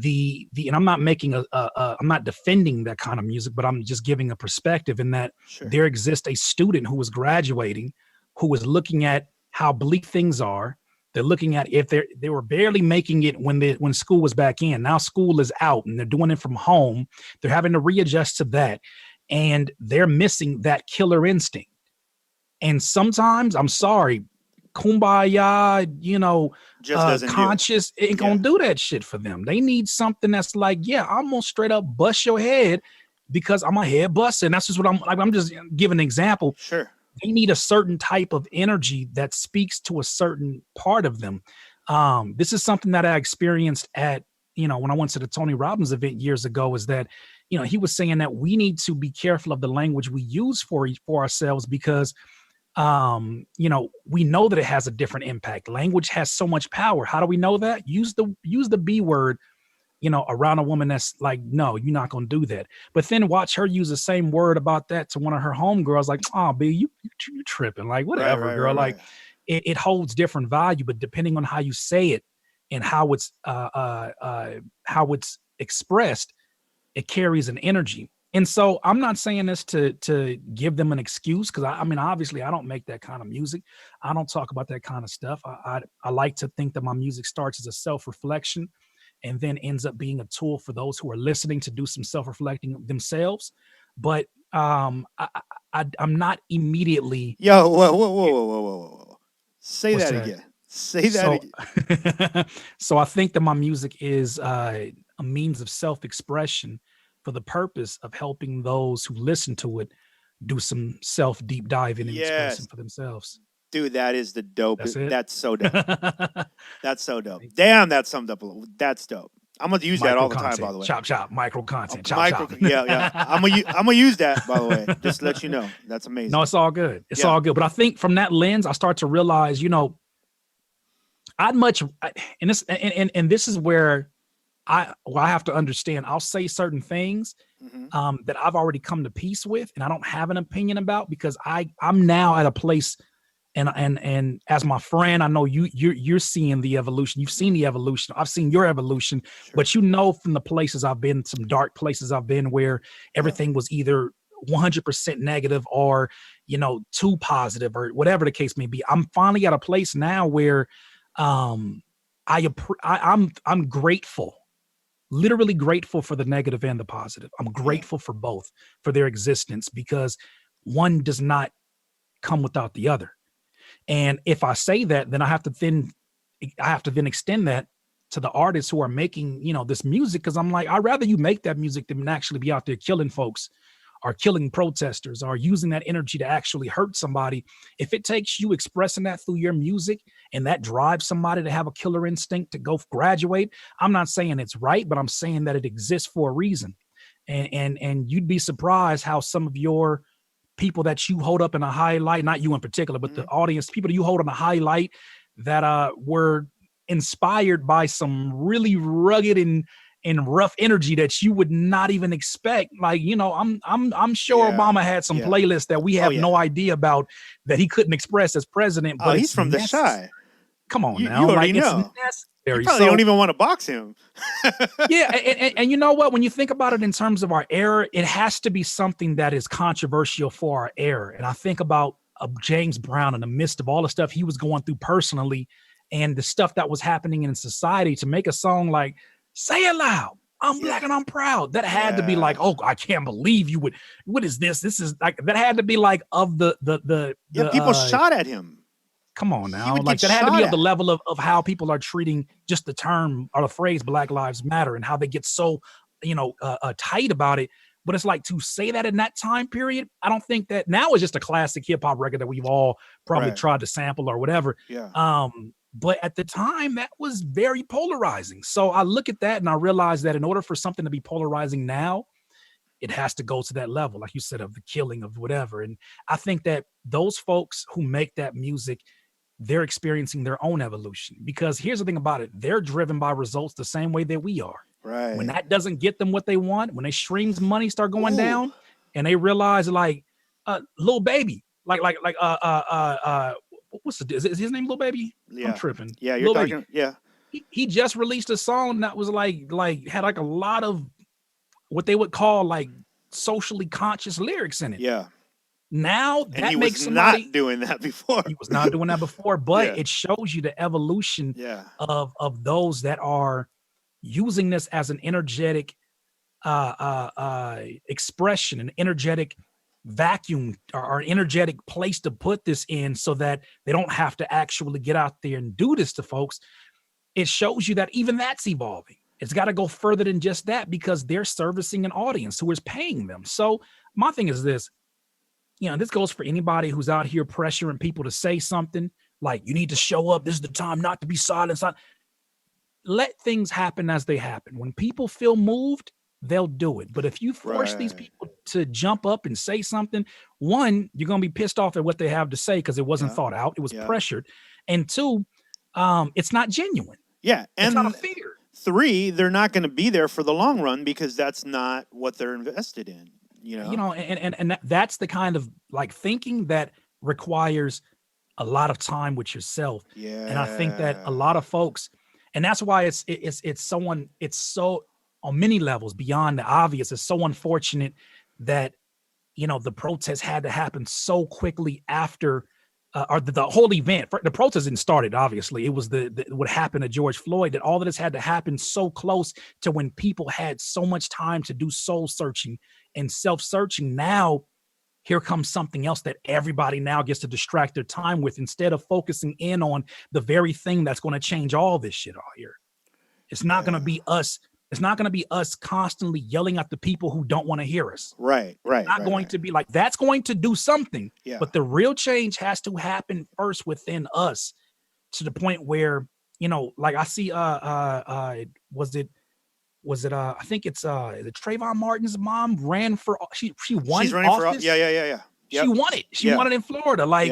and I'm not making I'm not defending that kind of music, but I'm just giving a perspective in that Sure. there exists a student who was graduating, who was looking at how bleak things are. They're looking at if they were barely making it when school was back in. Now school is out and they're doing it from home. They're having to readjust to that, and they're missing that killer instinct. And sometimes, I'm sorry, kumbaya, Just doesn't do it. conscious ain't Yeah. gonna do that shit for them. They need something that's like, yeah, I'm gonna straight up bust your head because I'm a head buster. And that's just what I'm just giving an example. Sure. They need a certain type of energy that speaks to a certain part of them. This is something that I experienced at, when I went to the Tony Robbins event years ago, is that, he was saying that we need to be careful of the language we use for ourselves, because we know that it has a different impact. Language has so much power. How do we know that? Use the B word, around a woman that's like, no, you're not going to do that. But then watch her use the same word about that to one of her homegirls, like, oh, B, you tripping, like, whatever, Right, girl. right. Like, it holds different value, but depending on how you say it and how it's expressed, it carries an energy. And so I'm not saying this to give them an excuse, because I mean, obviously, I don't make that kind of music. I don't talk about that kind of stuff. I like to think that my music starts as a self-reflection and then ends up being a tool for those who are listening to do some self-reflecting themselves. But I'm not immediately. Yo, whoa. Say What's that that? again. Say that again. So I think that my music is a means of self-expression for the purpose of helping those who listen to it do some self deep diving and expressing Yes. for themselves. Dude, that is the dope. That's it. That's so dope. That's so dope. Damn, that summed up a little. That's dope. I'm gonna use that all the time, by the way. Chop, micro content. Chop, Micro, chop. yeah. I'm gonna use that, by the way. Just to let you know. That's amazing. No, it's all good. It's Yeah. all good. But I think from that lens, I start to realize, and this is where I have to understand. I'll say certain things that I've already come to peace with, and I don't have an opinion about, because I'm now at a place, and as my friend, I know you're seeing the evolution. You've seen the evolution. I've seen your evolution, Sure. but from the places I've been, some dark places I've been, where everything was either 100% negative or too positive, or whatever the case may be. I'm finally at a place now where I'm grateful. Literally grateful for the negative and the positive. I'm grateful for both, for their existence, because one does not come without the other. And if I say that, then I have to then extend that to the artists who are making, this music. Cause I'm like, I'd rather you make that music than actually be out there killing folks or killing protesters or using that energy to actually hurt somebody. If it takes you expressing that through your music and that drives somebody to have a killer instinct to go graduate, I'm not saying it's right, but I'm saying that it exists for a reason. And you'd be surprised how some of your people that you hold up in a highlight, not you in particular, but the audience, people that you hold in a highlight that were inspired by some really rugged and rough energy that you would not even expect. Like, I'm sure Obama had some playlists that we have no idea about, that he couldn't express as president. But he's from the Chi. Come on now, you already know. You probably don't even want to box him. Yeah, and you know what? When you think about it in terms of our era, it has to be something that is controversial for our era. And I think about James Brown in the midst of all the stuff he was going through personally and the stuff that was happening in society, to make a song like "Say It Loud." I'm Yeah. black and I'm proud. That had to be like, Yeah. oh, I can't believe you would. What is this? This is like that had to be like of Yeah, people shot at him. come on He now. would get Like that had to shot be of the at. level of how people are treating just the term or the phrase Black Lives Matter and how they get so, tight about it. But it's like to say that in that time period, I don't think that now is just a classic hip hop record that we've all probably Right. tried to sample or whatever. Yeah. But at the time, that was very polarizing. So I look at that and I realize that in order for something to be polarizing now, it has to go to that level, like you said, of the killing of whatever. And I think that those folks who make that music, they're experiencing their own evolution. Because here's the thing about it, they're driven by results the same way that we are. When Right. that doesn't get them what they want, when their streams money start going Ooh. down, and they realize like little baby, what's is his name Little Baby? I'm Yeah. tripping. Yeah, you're Little Baby. talking. Yeah. He just released a song that was had like a lot of what they would call like socially conscious lyrics in it. Yeah. Now And he that was makes somebody, not doing that before. he was not doing that before, but Yeah. it shows you the evolution Yeah. of those that are using this as an energetic expression, an energetic vacuum or an energetic place to put this in so that they don't have to actually get out there and do this to folks. It shows you that even that's evolving. It's got to go further than just that because they're servicing an audience who is paying them. So my thing is this, this goes for anybody who's out here pressuring people to say something like, you need to show up. This is the time not to be silent. Let things happen as they happen. When people feel moved, they'll do it. But if you force these Right. people to jump up and say something, one, you're going to be pissed off at what they have to say because it wasn't Yeah. thought out. It was Yeah. pressured. And two, it's not genuine. Yeah. It's not a And fear. 3, they're not going to be there for the long run because that's not what they're invested in. And that's the kind of like thinking that requires a lot of time with yourself. Yeah. And I think that a lot of folks, and that's why it's so on many levels beyond the obvious. It's so unfortunate that the protest had to happen so quickly after or the whole event. The protest didn't start it, obviously. It was the what happened to George Floyd, that all of this had to happen so close to when people had so much time to do soul searching and self-searching. Now, here comes something else that everybody now gets to distract their time with instead of focusing in on the very thing that's going to change all this shit out here. It's not going to be us. It's not going to be us constantly yelling at the people who don't want to hear us. Right. Not going to be like that's going to do something. Yeah. But the real change has to happen first within us to the point where, like I see I think it's the Trayvon Martin's mom ran for she won. She's running office. for yeah. Yep. She won it. She won it in Florida. Like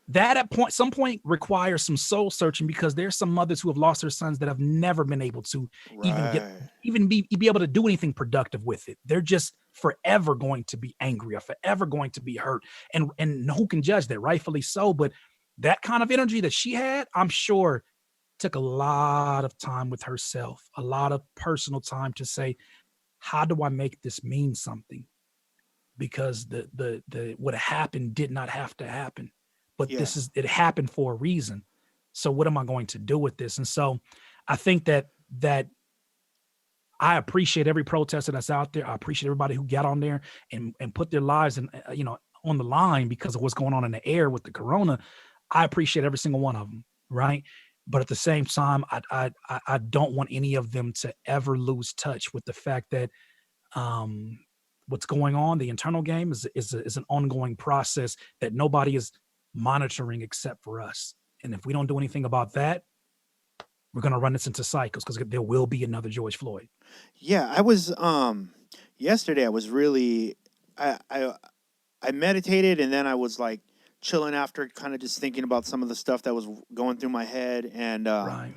that at some point requires some soul searching because there's some mothers who have lost their sons that have never been able to even be able to do anything productive with it. They're just forever going to be angry or forever going to be hurt. And who can judge that? Rightfully so. But that kind of energy that she had, I'm sure took a lot of time with herself, a lot of personal time to say, how do I make this mean something? Because the what happened did not have to happen. But it happened for a reason. So what am I going to do with this? And so I think that I appreciate every protester that's out there. I appreciate everybody who got on there and put their lives in, on the line because of what's going on in the air with the corona. I appreciate every single one of them. Right. But at the same time, I don't want any of them to ever lose touch with the fact that what's going on, the internal game is an ongoing process that nobody is monitoring except for us. And if we don't do anything about that, we're going to run this into cycles because there will be another George Floyd. Yeah, I was yesterday I was really I meditated and then I was like chilling after, kind of just thinking about some of the stuff that was going through my head, and Right.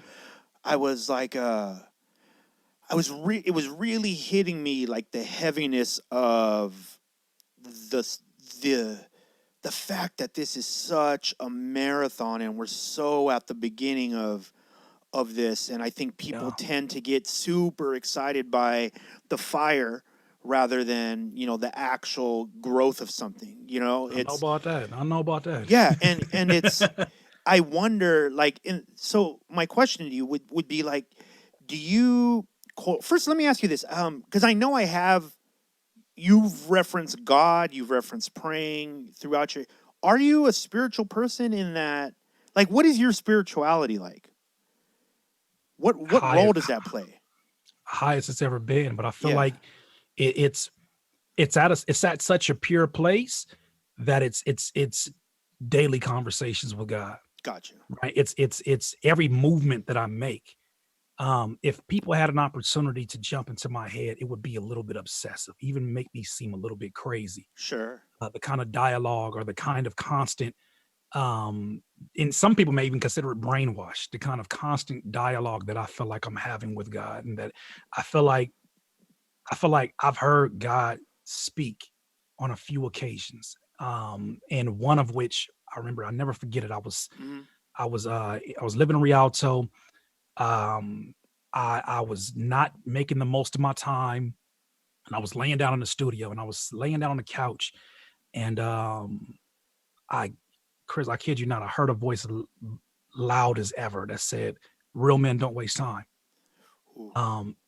I was like it was really hitting me, like the heaviness of the the fact that this is such a marathon and we're so at the beginning of this, and I think people tend to get super excited by the fire rather than the actual growth of something. I know about that. Yeah, and it's I wonder, like, so my question to you would be like, do you Cool. First, let me ask you this, because I know you've referenced God, you've referenced praying throughout your. Are you a spiritual person in that? Like, what is your spirituality like? What high, role does that play? highest it's ever been. But I feel Yeah, like it, it's at such a pure place that it's daily conversations with God, got you. right? It's every movement that I make. If people had an opportunity to jump into my head, it would be a little bit obsessive, even make me seem a little bit crazy. Sure. The kind of dialogue or the kind of constant, um, and some people may even consider it brainwash, the kind of constant dialogue that I feel like I'm having with God, and that I feel like I feel like I've heard God speak on a few occasions. And one of which I remember, I never forget it. Hmm. I was living in Rialto. Um, I was not making the most of my time, and I was laying down in the studio, and I was laying down on the couch, and I, Chris, I kid you not, I heard a voice loud as ever that said, "Real men don't waste time." Ooh.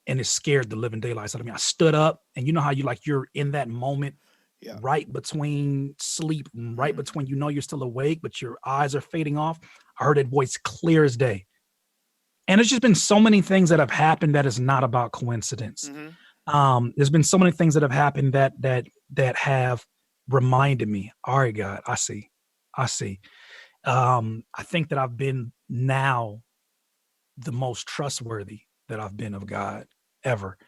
And it scared the living daylights out of me. I stood up, and you know how you're in that moment Yeah. right between sleep, right Hmm. between you're still awake, but your eyes are fading off. I heard that voice clear as day. And it's just been so many things that have happened that is not about coincidence. Hmm. There's been so many things that have happened that have reminded me, all right, God, I see. I see. I think that I've been now the most trustworthy that I've been of God ever.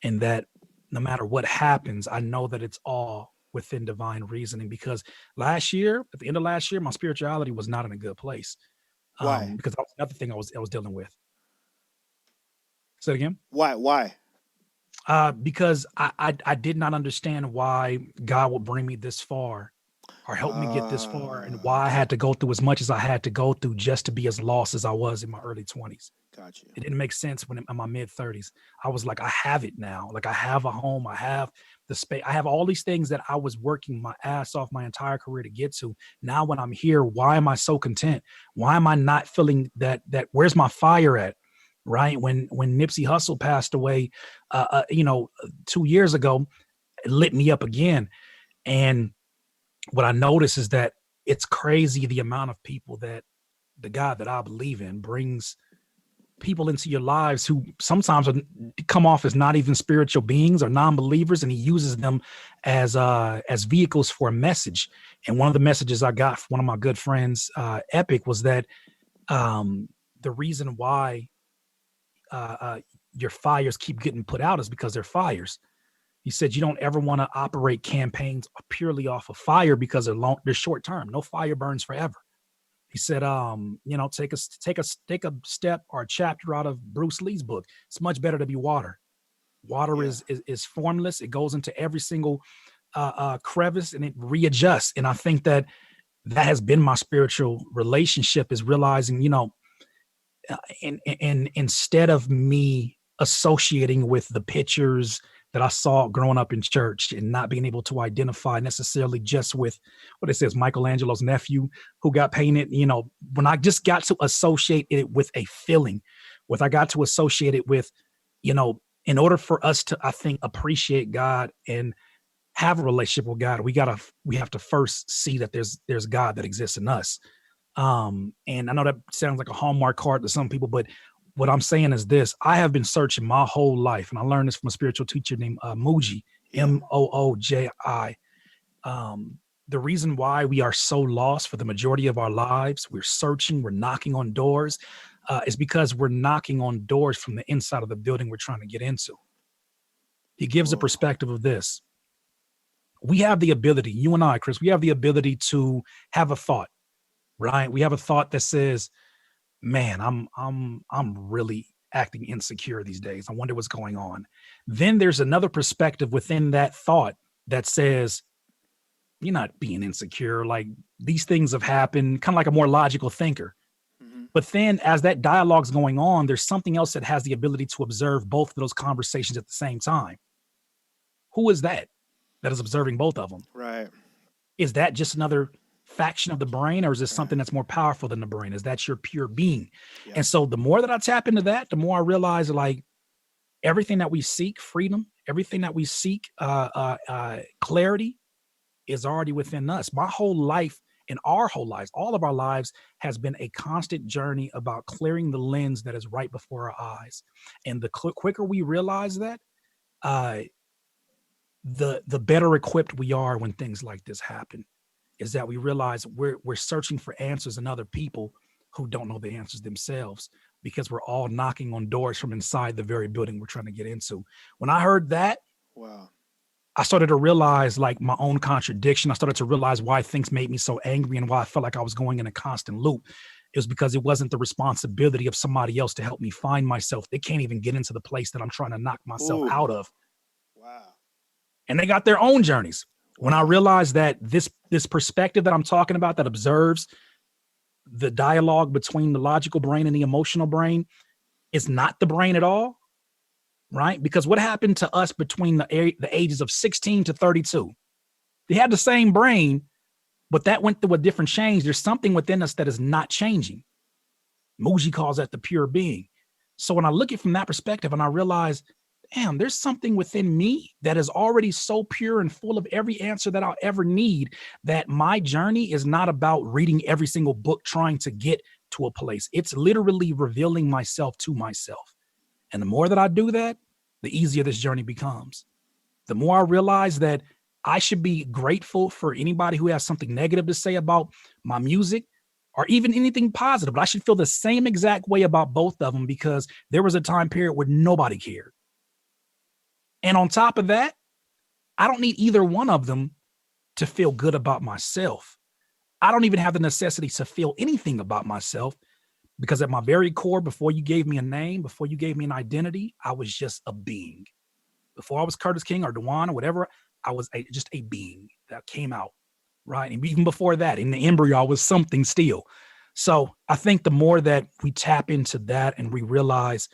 And that no matter what happens, I know that it's all within divine reasoning, because last year, at the end of last year, my spirituality was not in a good place. Why? Because that was another thing I was dealing with. Say it again. Why? Because I did not understand why God would bring me this far or help me get this far, and why I had to go through as much as I had to go through just to be as lost as I was in my early 20s. Got you. It didn't make sense when in my mid 30s. I was like, I have it now. Like, I have a home, I have the space, I have all these things that I was working my ass off my entire career to get to. Now, when I'm here, why am I so content? Why am I not feeling where's my fire at? Right. When Nipsey Hussle passed away, 2 years ago, it lit me up again. And what I notice is that it's crazy the amount of people that the God that I believe in brings people into your lives who sometimes come off as not even spiritual beings or non-believers, and he uses them as vehicles for a message. And one of the messages I got from one of my good friends, Epic, was that the reason why your fires keep getting put out is because they're fires. He said you don't ever want to operate campaigns purely off of fire, because they're short term. No fire burns forever. He said, take a step or a chapter out of Bruce Lee's book. It's much better to be water. Water Yeah. is formless. It goes into every single crevice, and it readjusts. And I think that has been my spiritual relationship, is realizing, and instead of me associating with the pictures that I saw growing up in church, and not being able to identify necessarily just with what it says, Michelangelo's nephew who got painted, when I just got to associate it with a feeling, with I got to associate it with, in order for us to, I think, appreciate God and have a relationship with God, we have to first see that there's God that exists in us. And I know that sounds like a Hallmark card to some people, but what I'm saying is this: I have been searching my whole life, and I learned this from a spiritual teacher named Mooji, Yeah. Mooji. The reason why we are so lost for the majority of our lives, we're searching, we're knocking on doors, is because we're knocking on doors from the inside of the building we're trying to get into. He gives a Whoa. perspective of this. We have the ability, you and I, Chris, we have the ability to have a thought, right? We have a thought that says, man, I'm really acting insecure these days. I wonder what's going on. Then there's another perspective within that thought that says, you're not being insecure. Like, these things have happened, kind of like a more logical thinker. Hmm. But then as that dialogue's going on, there's something else that has the ability to observe both of those conversations at the same time. Who is that is observing both of them? Right. Is that just another faction of the brain, or is this Right. something that's more powerful than the brain? Is that your pure being? Yeah. And so the more that I tap into that, the more I realize, like, Everything that we seek, freedom, everything that we seek, clarity, is already within us. My whole life and our whole lives, all of our lives, has been a constant journey about clearing the lens that is right before our eyes. And the quicker we realize that, uh, the better equipped we are when things like this happen. Is that we realize we're searching for answers in other people who don't know the answers themselves, because we're all knocking on doors from inside the very building we're trying to get into. When I heard that, Wow. I started to realize like my own contradiction. I started to realize why things made me so angry and why I felt like I was going in a constant loop. It was because it wasn't the responsibility of somebody else to help me find myself. They can't even get into the place that I'm trying to knock myself Ooh. out of. Wow. And they got their own journeys. When I Wow. realized that this perspective that I'm talking about, that observes the dialogue between the logical brain and the emotional brain, is not the brain at all, right? Because what happened to us between the ages of 16 to 32? They had the same brain, but that went through a different change. There's something within us that is not changing. Muji calls that the pure being. So when I look at it from that perspective and I realize, damn, there's something within me that is already so pure and full of every answer that I'll ever need, that my journey is not about reading every single book trying to get to a place. It's literally revealing myself to myself. And the more that I do that, the easier this journey becomes. The more I realize that I should be grateful for anybody who has something negative to say about my music, or even anything positive, but I should feel the same exact way about both of them, because there was a time period where nobody cared. And on top of that, I don't need either one of them to feel good about myself. I don't even have the necessity to feel anything about myself, because at my very core, before you gave me a name, before you gave me an identity, I was just a being. Before I was Curtis King or Dewan or whatever, I was just a being that came out, right? And even before that, in the embryo, I was something still. So I think the more that we tap into that and we realize,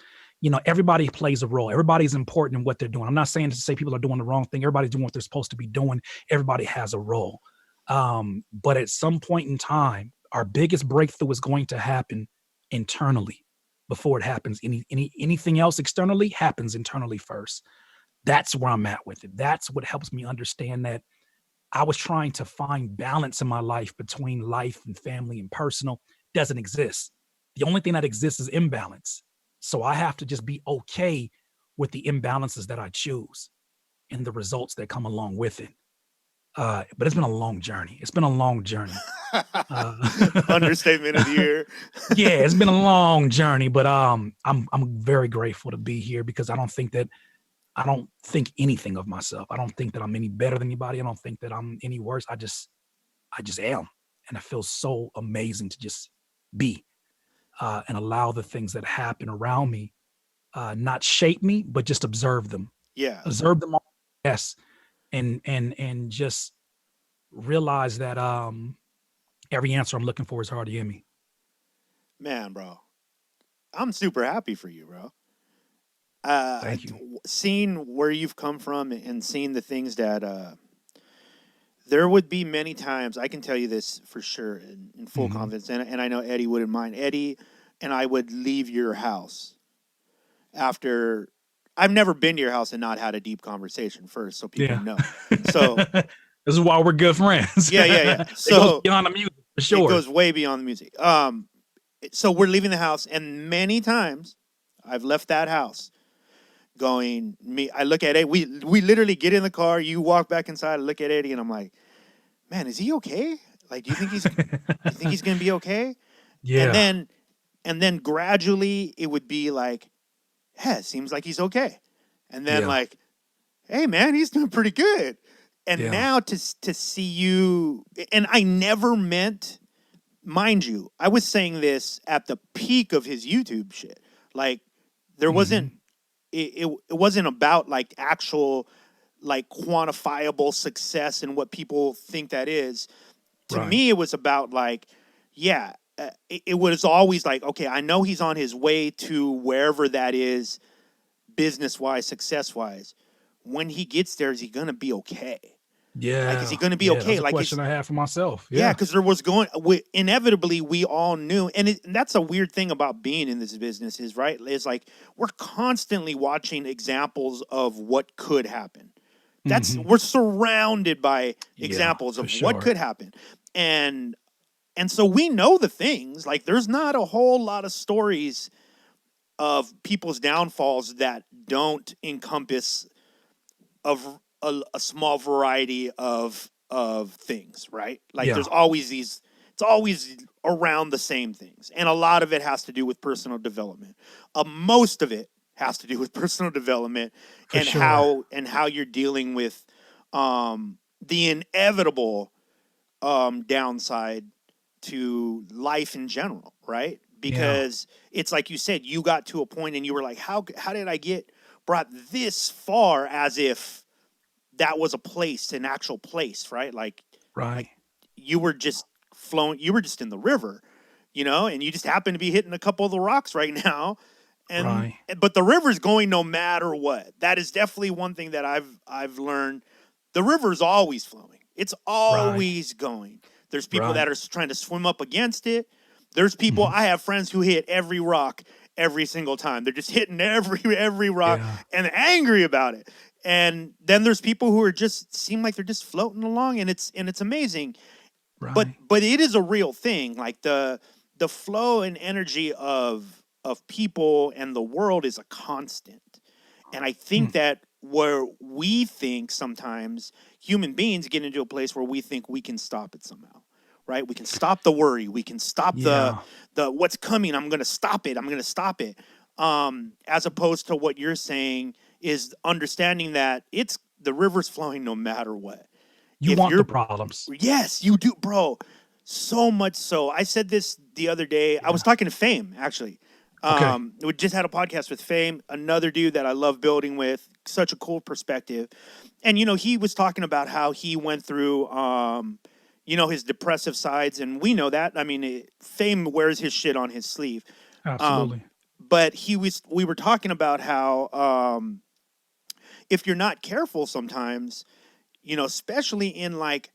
everybody plays a role. Everybody's important in what they're doing. I'm not saying to say people are doing the wrong thing. Everybody's doing what they're supposed to be doing. Everybody has a role. But at some point in time, our biggest breakthrough is going to happen internally before it happens. Anything else externally happens internally first. That's where I'm at with it. That's what helps me understand that I was trying to find balance in my life between life and family and personal. Doesn't exist. The only thing that exists is imbalance. So I have to just be okay with the imbalances that I choose and the results that come along with it. But it's been a long journey. It's been a long journey. Understatement of the year. Yeah, it's been a long journey, but I'm very grateful to be here, because I don't think anything of myself. I don't think that I'm any better than anybody. I don't think that I'm any worse. I just am. And it feels so amazing to just be, and allow the things that happen around me, not shape me, but just observe them. Yeah. Observe them all. Yes. And just realize that every answer I'm looking for is already in me. Man, bro. I'm super happy for you, bro. Thank you. Seeing where you've come from and seeing the things that there would be many times, I can tell you this for sure in full confidence, and I know Eddie wouldn't mind. Eddie and I would leave your house after. I've never been to your house and not had a deep conversation first, so people know. So this is why we're good friends. yeah. It So goes beyond the music for sure. It goes way beyond the music. So we're leaving the house, and many times I've left that house going. I look at it. We literally get in the car. You walk back inside. I look at Eddie, and I'm like, man, is he okay? Like, do you think he's gonna be okay? Yeah. And then gradually it would be like, yeah, it seems like he's okay. And then like, hey man, he's doing pretty good. And now to see you, and I never meant, mind you, I was saying this at the peak of his YouTube shit. Like, there wasn't, it wasn't about like actual, like quantifiable success and what people think that is. To me, it was about like, it was always like, okay, I know he's on his way to wherever that is, business wise, success wise. When he gets there, is he gonna be okay? Like, is he Yeah. going to be Yeah. okay? That's a Like, question I have for myself. yeah, Yeah. because there was inevitably we all knew, and that's a weird thing about being in this business is right. Is like we're constantly watching examples of what could happen. Hmm. We're surrounded by Yeah, examples for of what sure. could happen, and so we know the things. Like, there's not a whole lot of stories of people's downfalls that don't encompass of a small variety of things, right? Like, Yeah. there's always these. It's always around the same things, and a lot of it has to do with personal development. Most of it has to do with personal development For sure. and how you're dealing with the inevitable downside to life in general, right? Yeah. Because it's like you said, you got to a point and you were like, how did I get brought this far, as if that was a place, an actual place, right? Like Right. you were just flowing, you were just in the river, and you just happen to be hitting a couple of the rocks right now. And Right. but the river's going no matter what. That is definitely one thing that I've learned. The river's always flowing. It's Right. always going. There's people Right. that are trying to swim up against it. There's people, Hmm. I have friends who hit every rock every single time. They're just hitting every rock Yeah. and angry about it. And then there's people who are just seem like they're just floating along, and it's amazing. But Right. it is a real thing. Like, the flow and energy of people and the world is a constant. And I think Mm. that where we think sometimes human beings get into a place where we think we can stop it somehow, right? We can stop the worry. We can stop Yeah. the what's coming. I'm going to stop it. I'm going to stop it. As opposed to what you're saying is understanding that it's the river's flowing no matter what. You If want the you're problems. Yes, you do, bro. So much so. I said this the other day. I Yeah. was talking to Fame, actually. Okay. We just had a podcast with Fame, another dude that I love building with. Such a cool perspective. And, he was talking about how he went through, his depressive sides. And we know that. I mean, Fame wears his shit on his sleeve. Um, Absolutely. but we were talking about how, if you're not careful sometimes, especially in like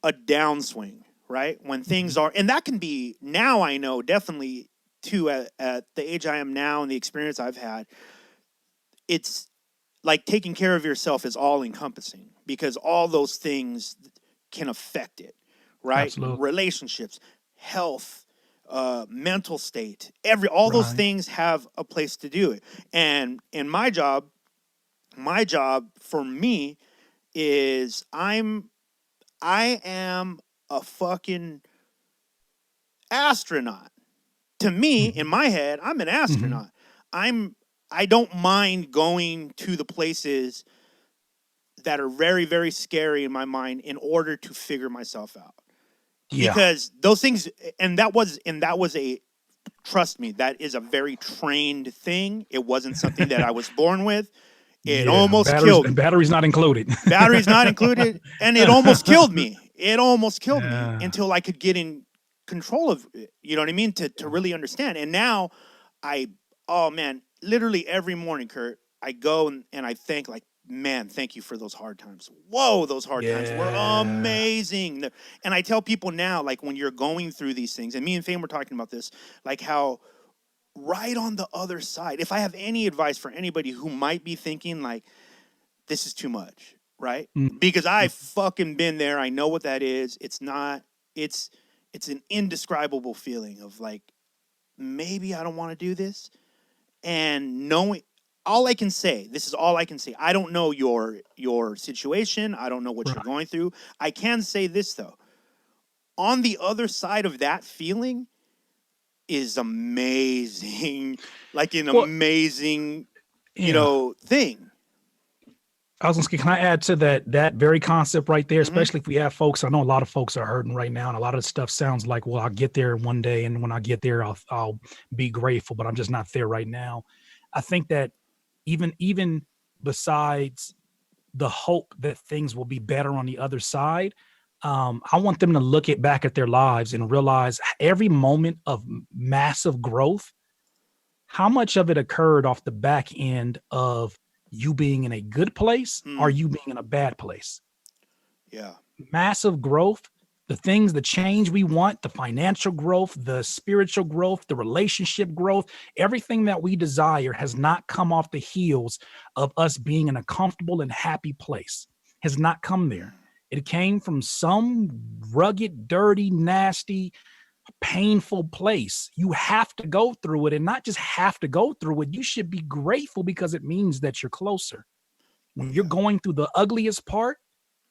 a downswing, right? When things Hmm. are, and that can be now, I know definitely too, at the age I am now and the experience I've had, it's like taking care of yourself is all encompassing because all those things can affect it, right? Absolutely. Relationships, health, mental state, all those Right. things have a place to do it. And in my job for me is I am a fucking astronaut. To me, in Hmm. my head, I'm an Hmm. astronaut. I'm I don't mind going to the places that are very, very scary in my mind in order to figure myself out. Yeah. Because those things, and that was a, trust me, that is a very trained thing. It wasn't something that I was born with. It Yeah. almost killed me. Batteries not included. Batteries not included, and it almost killed me. It almost killed me Yeah. until I could get in control of it. You know what I mean? To really understand. And now I, oh man, literally every morning, Curt, I go and I think like, man, thank you for those hard times. Whoa, those hard times were Yeah. amazing. And I tell people now, like, when you're going through these things, and me and Fame were talking about this, like how right on the other side, if I have any advice for anybody who might be thinking like, this is too much, right? Mm. Because I Mm. fucking been there. I know what that is. It's not. It's it's an indescribable feeling of like, maybe I don't want to do this, and knowing, all I can say, this is all I can say. I don't know your situation. I don't know what you're Right. going through. I can say this though. On the other side of that feeling is amazing, like an Well, amazing, yeah. thing. I was gonna say, can I add to that very concept right there? Mm-hmm. Especially if we have folks, I know a lot of folks are hurting right now, and a lot of the stuff sounds like, well, I'll get there one day, and when I get there, I'll be grateful, but I'm just not there right now. I think that even besides the hope that things will be better on the other side, I want them to look at back at their lives and realize every moment of massive growth, how much of it occurred off the back end of you being in a good place or Mm. you being in a bad place? Yeah. Massive growth, the things, the change we want, the financial growth, the spiritual growth, the relationship growth, everything that we desire has not come off the heels of us being in a comfortable and happy place, has not come there. It came from some rugged, dirty, nasty, painful place. You have to go through it, and not just have to go through it. You should be grateful because it means that you're closer. When you're Yeah. going through the ugliest part,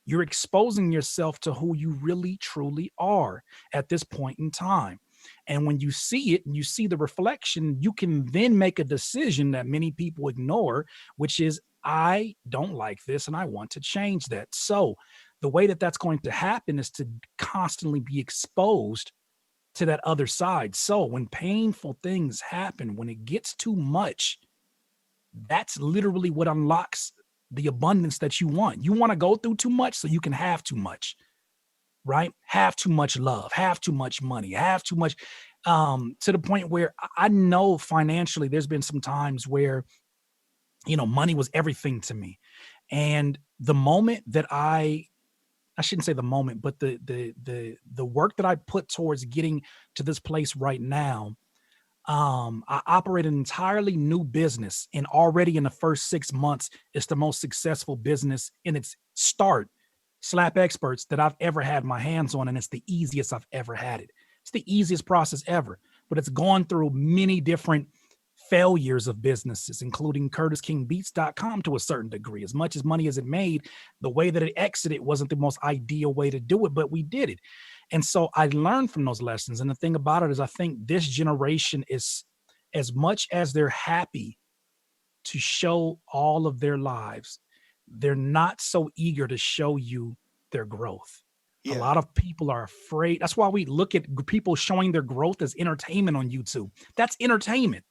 you're exposing yourself to who you really truly are at this point in time. And when you see it and you see the reflection, you can then make a decision that many people ignore, which is, I don't like this and I want to change that. So, the way that that's going to happen is to constantly be exposed to that other side. So, when painful things happen, when it gets too much, that's literally what unlocks the abundance that you want. You want to go through too much so you can have too much, right? Have too much love, have too much money, have too much, to the point where I know financially there's been some times where, money was everything to me. And the moment that I shouldn't say the moment, but the work that I put towards getting to this place right now, I operate an entirely new business, and already in the first 6 months, it's the most successful business in its start, slap experts, that I've ever had my hands on, and it's the easiest I've ever had it. It's the easiest process ever, but it's gone through many different failures of businesses, including CurtisKingBeats.com to a certain degree. As much as money as it made, the way that it exited wasn't the most ideal way to do it, but we did it. And so I learned from those lessons. And the thing about it is, I think this generation is, as much as they're happy to show all of their lives, they're not so eager to show you their growth. A Yeah. lot of people are afraid. That's why we look at people showing their growth as entertainment on YouTube. That's entertainment,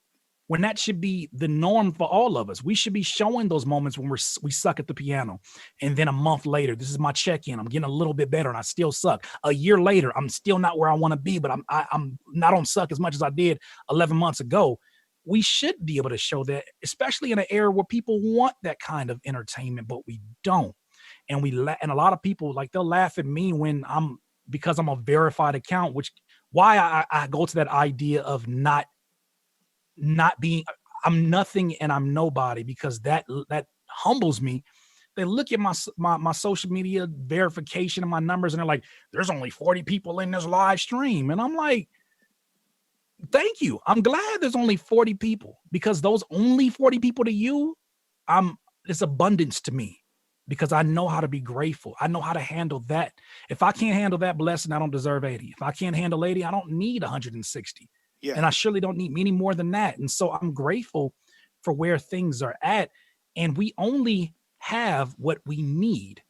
when that should be the norm for all of us. We should be showing those moments when we suck at the piano, and then a month later, this is my check-in. I'm getting a little bit better, and I still suck. A year later, I'm still not where I want to be, but I'm not on suck as much as I did 11 months ago. We should be able to show that, especially in an era where people want that kind of entertainment, but we don't. And and a lot of people, like, they'll laugh at me when because I'm a verified account, which why I go to that idea of not being, I'm nothing and I'm nobody, because that humbles me. They look at my social media verification and my numbers, and they're like, there's only 40 people in this live stream. And I'm like, thank you. I'm glad there's only 40 people, because those only 40 people to you, I'm it's abundance to me, because I know how to be grateful. I know how to handle that. If I can't handle that blessing, I don't deserve 80. If I can't handle 80, I don't need 160. Yeah. And I surely don't need many more than that. And so I'm grateful for where things are at. And we only have what we need.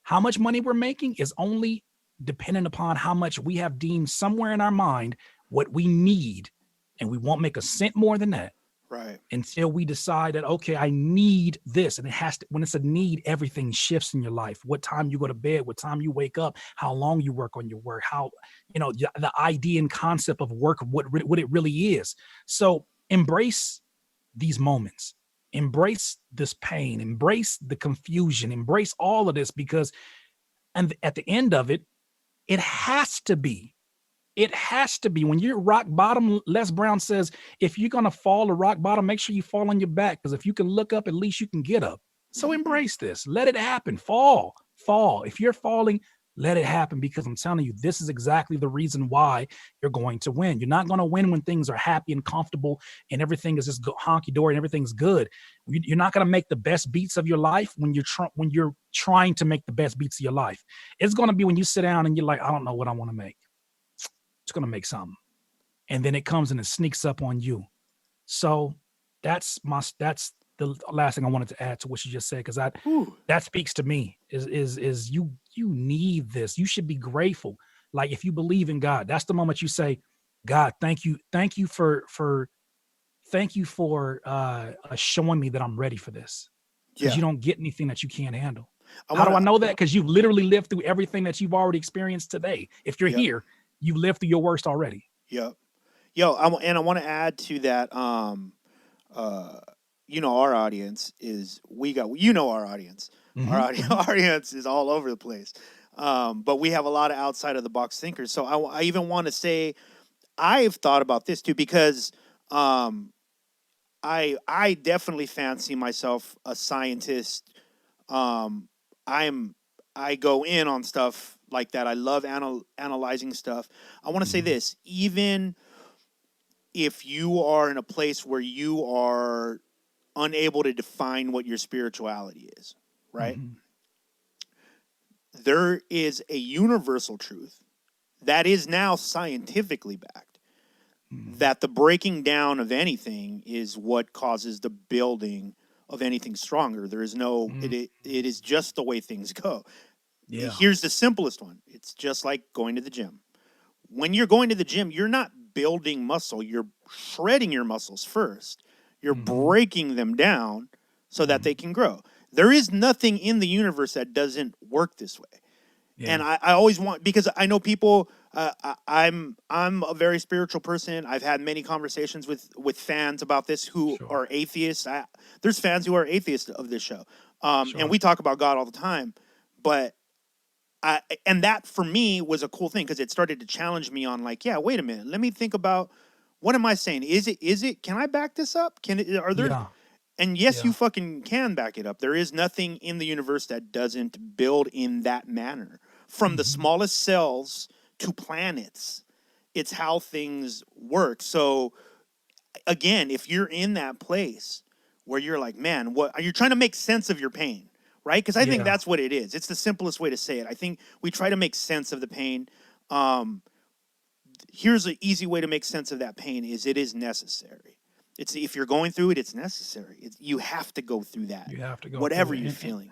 How much money we're making is only dependent upon how much we have deemed somewhere in our mind what we need. And we won't make a cent more than that Right. until we decide that, okay, I need this. And it has to, when it's a need, everything shifts in your life. What time you go to bed, what time you wake up, how long you work on your work, how, the idea and concept of work, what it really is. So embrace these moments, embrace this pain, embrace the confusion, embrace all of this, because, and at the end of it, it has to be when you're rock bottom. Les Brown says, if you're going to fall to rock bottom, make sure you fall on your back, because if you can look up, at least you can get up. So embrace this. Let it happen. Fall. If you're falling, let it happen, because I'm telling you, this is exactly the reason why you're going to win. You're not going to win when things are happy and comfortable and everything is just honky dory and everything's good. You're not going to make the best beats of your life when you're trying to make the best beats of your life. It's going to be when you sit down and you're like, I don't know what I want to make. It's going to make something. And then it comes and it sneaks up on you. So that's the last thing I wanted to add to what you just said, because that speaks to me, is you need this. You should be grateful. Like, if you believe in God, that's the moment you say, God, thank you for showing me that I'm ready for this, because Yeah. you don't get anything that you can't handle. I How want do I to. know that? Because you've literally lived through everything that you've already experienced today. If you're Yep. here, you've lived through your worst already. Yep. Yo, and I want to add to that. Uh, our audience is our audience. Our Hmm. audience is all over the place. But we have a lot of outside of the box thinkers. So I even want to say I've thought about this too because um, I definitely fancy myself a scientist. Um, I'm I go in on stuff like that. I love analyzing stuff. I want to say Hmm. this: even if you are in a place where you are unable to define what your spirituality is, right? Hmm. There is a universal truth that is now scientifically backed Hmm. that the breaking down of anything is what causes the building of anything stronger. There is no it is just the way things go. Yeah. Here's the simplest one. It's just like going to the gym. When you're going to the gym, you're not building muscle, you're shredding your muscles first. You're Hmm. breaking them down so that they Hmm. can grow. There is nothing in the universe that doesn't work this way. And Yeah. I always want because I know people. I'm a very spiritual person. I've had many conversations with fans about this who Sure. are atheists. There's fans who are atheists of this show, and Sure. we talk about God all the time. But and that for me was a cool thing because it started to challenge me on like, yeah, wait a minute, let me think about what am I saying? Is it? Can I back this up? Are there? Yeah. And yes, you Yeah. fucking can back it up. There is nothing in the universe that doesn't build in that manner. From the Hmm. smallest cells to planets, it's how things work. So again, if you're in that place where you're like, man, what are you trying to make sense of your pain, right? Because I think Yeah. that's what it is. It's the simplest way to say it. I think we try to make sense of the pain. Um, Here's an easy way to make sense of that pain: is it is necessary. It's if you're going through it, it's necessary. You have to go through that, You have to go through whatever it, you're feeling.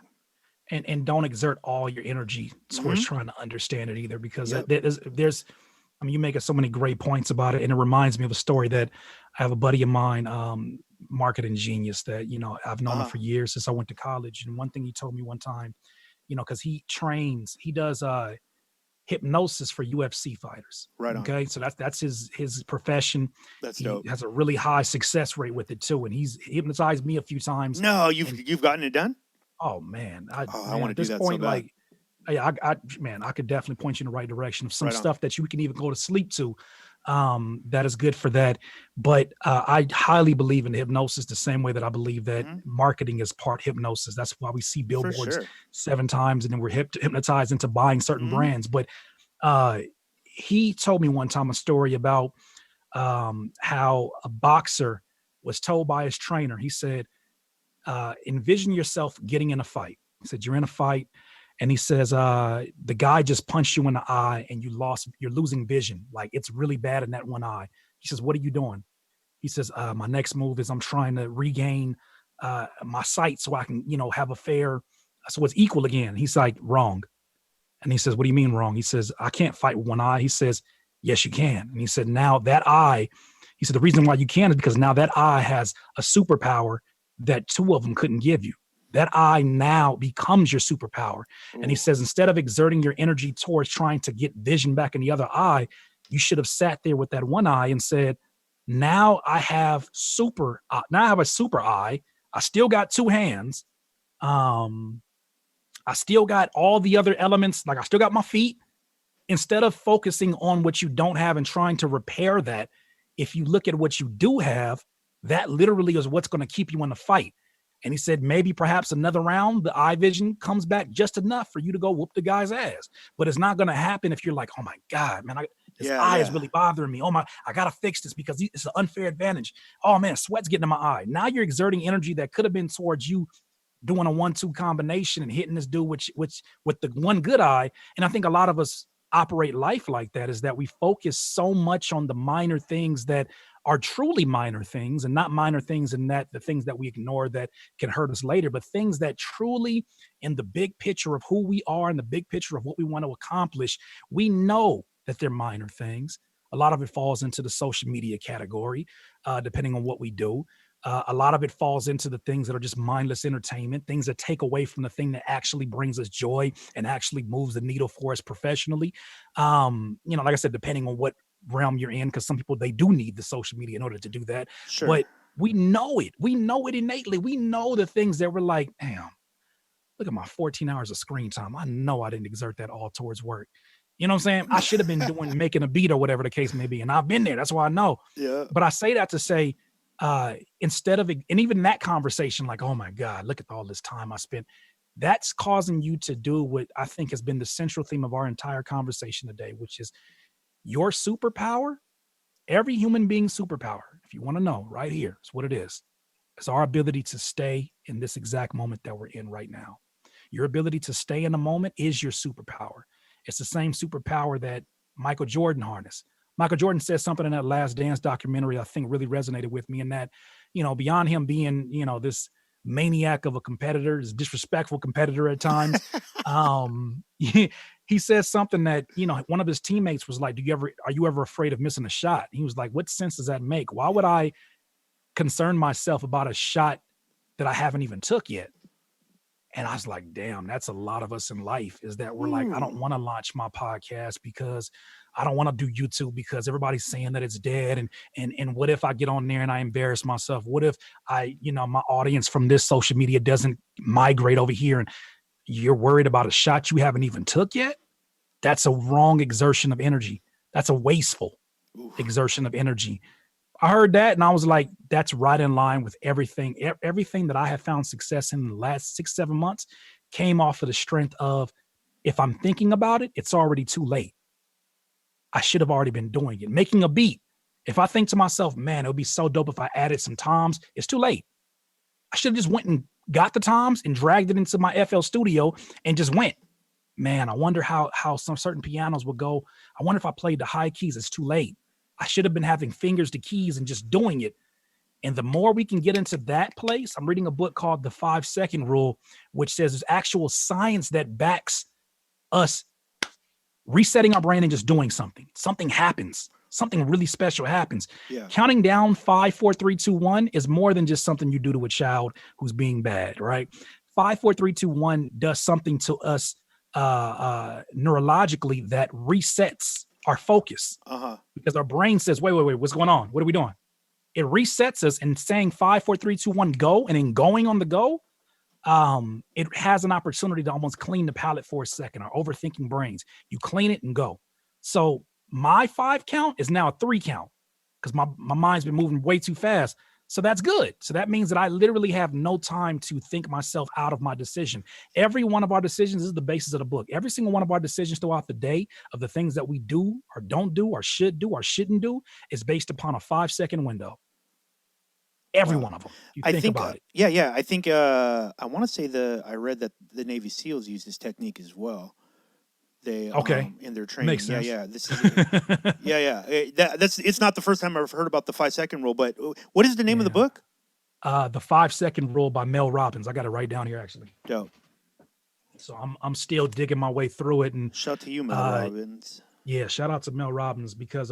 and don't exert all your energy towards Mm-hmm. trying to understand it either, because Yep. there's I mean, you make so many great points about it, and it reminds me of a story that I have a buddy of mine, marketing genius that I've known him Uh-huh. for years since I went to college. And one thing he told me one time, because he does hypnosis for UFC fighters. Right on. Okay, so that's his profession. That's He dope. has a really high success rate with it too, and he's hypnotized me a few times. No, you've And you've gotten it done. oh man, Oh, I man, want to at do this that so point, bad. like, man, I could definitely point you in the right direction of some Right on. stuff that you can even go to sleep to. That is good for that. But I highly believe in hypnosis the same way that I believe that Mm-hmm. marketing is part hypnosis. That's why we see For billboards sure. 7 times and then we're hypnotized into buying certain Mm-hmm. brands. But uh, he told me one time a story about how a boxer was told by his trainer. He said, envision yourself getting in a fight. He said, you're in a fight. And he says, the guy just punched you in the eye and you're losing vision. Like it's really bad in that one eye. He says, what are you doing? He says, my next move is I'm trying to regain my sight so I can, have a fair, so it's equal again. He's like, wrong. And he says, what do you mean wrong? He says, I can't fight with one eye. He says, yes, you can. And he said, now that eye, he said, the reason why you can is because now that eye has a superpower that two of them couldn't give you. That eye now becomes your superpower. And he Ooh. says, instead of exerting your energy towards trying to get vision back in the other eye, you should have sat there with that one eye and said, now I have a super eye. I still got two hands. Um, I still got all the other elements. Like I still got my feet. Instead of focusing on what you don't have and trying to repair that, if you look at what you do have, that literally is what's going to keep you in the fight. And he said, maybe perhaps another round, the eye vision comes back just enough for you to go whoop the guy's ass. But it's not going to happen if you're like, oh my God, man, this Yeah. eye is Yeah. really bothering me. Oh my, I got to fix this because it's an unfair advantage. Oh man, sweat's getting in my eye. Now you're exerting energy that could have been towards you doing a 1-2 combination and hitting this dude which with the one good eye. And I think a lot of us operate life like that, is that we focus so much on the minor things that are truly minor things, and not minor things in that the things that we ignore that can hurt us later, but things that truly in the big picture of who we are and the big picture of what we want to accomplish, we know that they're minor things. A lot of it falls into the social media category, depending on what we do. A lot of it falls into the things that are just mindless entertainment, things that take away from the thing that actually brings us joy and actually moves the needle for us professionally. Like I said, depending on what realm you're in, because some people, they do need the social media in order to do that. Sure. But we know it. We know it innately. We know the things that we're like, damn, look at my 14 hours of screen time. I know I didn't exert that all towards work. You know what I'm saying? I should have been making a beat or whatever the case may be. And I've been there. That's why I know. Yeah. But I say that to say, instead of, and even that conversation, like, oh my God, look at all this time I spent. That's causing you to do what I think has been the central theme of our entire conversation today, which is your superpower. Every human being's superpower, if you want to know, right here, is what it is. It's our ability to stay in this exact moment that we're in right now. Your ability to stay in the moment is your superpower. It's the same superpower that Michael Jordan harnessed. Michael Jordan said something in that Last Dance documentary I think really resonated with me, in that, beyond him being, this maniac of a competitor, this disrespectful competitor at times, he says something that, one of his teammates was like, are you ever afraid of missing a shot? He was like, what sense does that make? Why would I concern myself about a shot that I haven't even took yet? And I was like, damn, that's a lot of us in life, is that we're like, I don't want to launch my podcast because I don't want to do YouTube because everybody's saying that it's dead. And what if I get on there and I embarrass myself? What if my audience from this social media doesn't migrate over here, and you're worried about a shot you haven't even took yet? That's a wrong exertion of energy. That's a wasteful exertion of energy. I heard that and I was like, that's right in line with everything. Everything that I have found success in the last 6-7 months came off of the strength of, if I'm thinking about it, it's already too late. I should have already been doing it. Making a beat. If I think to myself, man, it would be so dope if I added some toms, it's too late. I should have just went and got the toms and dragged it into my FL Studio and just went. Man, I wonder how some certain pianos would go. I wonder if I played the high keys. It's too late. I should have been having fingers to keys and just doing it. And the more we can get into that place, I'm reading a book called The 5-Second Rule, which says there's actual science that backs us resetting our brain and just doing something. Something happens. Something really special happens. Yeah. Counting down 5, 4, 3, 2, 1 is more than just something you do to a child who's being bad, right? 5, 4, 3, 2, 1 does something to us neurologically that resets our focus, because our brain says, wait, what's going on? What are we doing? It resets us, and saying 5, 4, 3, 2, 1, go, and then going on the go, it has an opportunity to almost clean the palate for a second. Our overthinking brains, you clean it and go. So my 5 count is now a 3 count because my mind's been moving way too fast. So that's good. So that means that I literally have no time to think myself out of my decision. Every one of our decisions is the basis of the book. Every single one of our decisions throughout the day, of the things that we do or don't do or should do or shouldn't do, is based upon a 5-second window. Every one of them. I think about it. Yeah. I think I want to say I read that the Navy SEALs use this technique as well. They in their training. Makes sense. Yeah. This is That's it's not the first time I've heard about the 5-second rule, but what is the name of the book? The 5-Second Rule by Mel Robbins. I got it right down here actually. Dope. So I'm still digging my way through it. And shout out to you, Mel Robbins. Yeah, shout out to Mel Robbins, because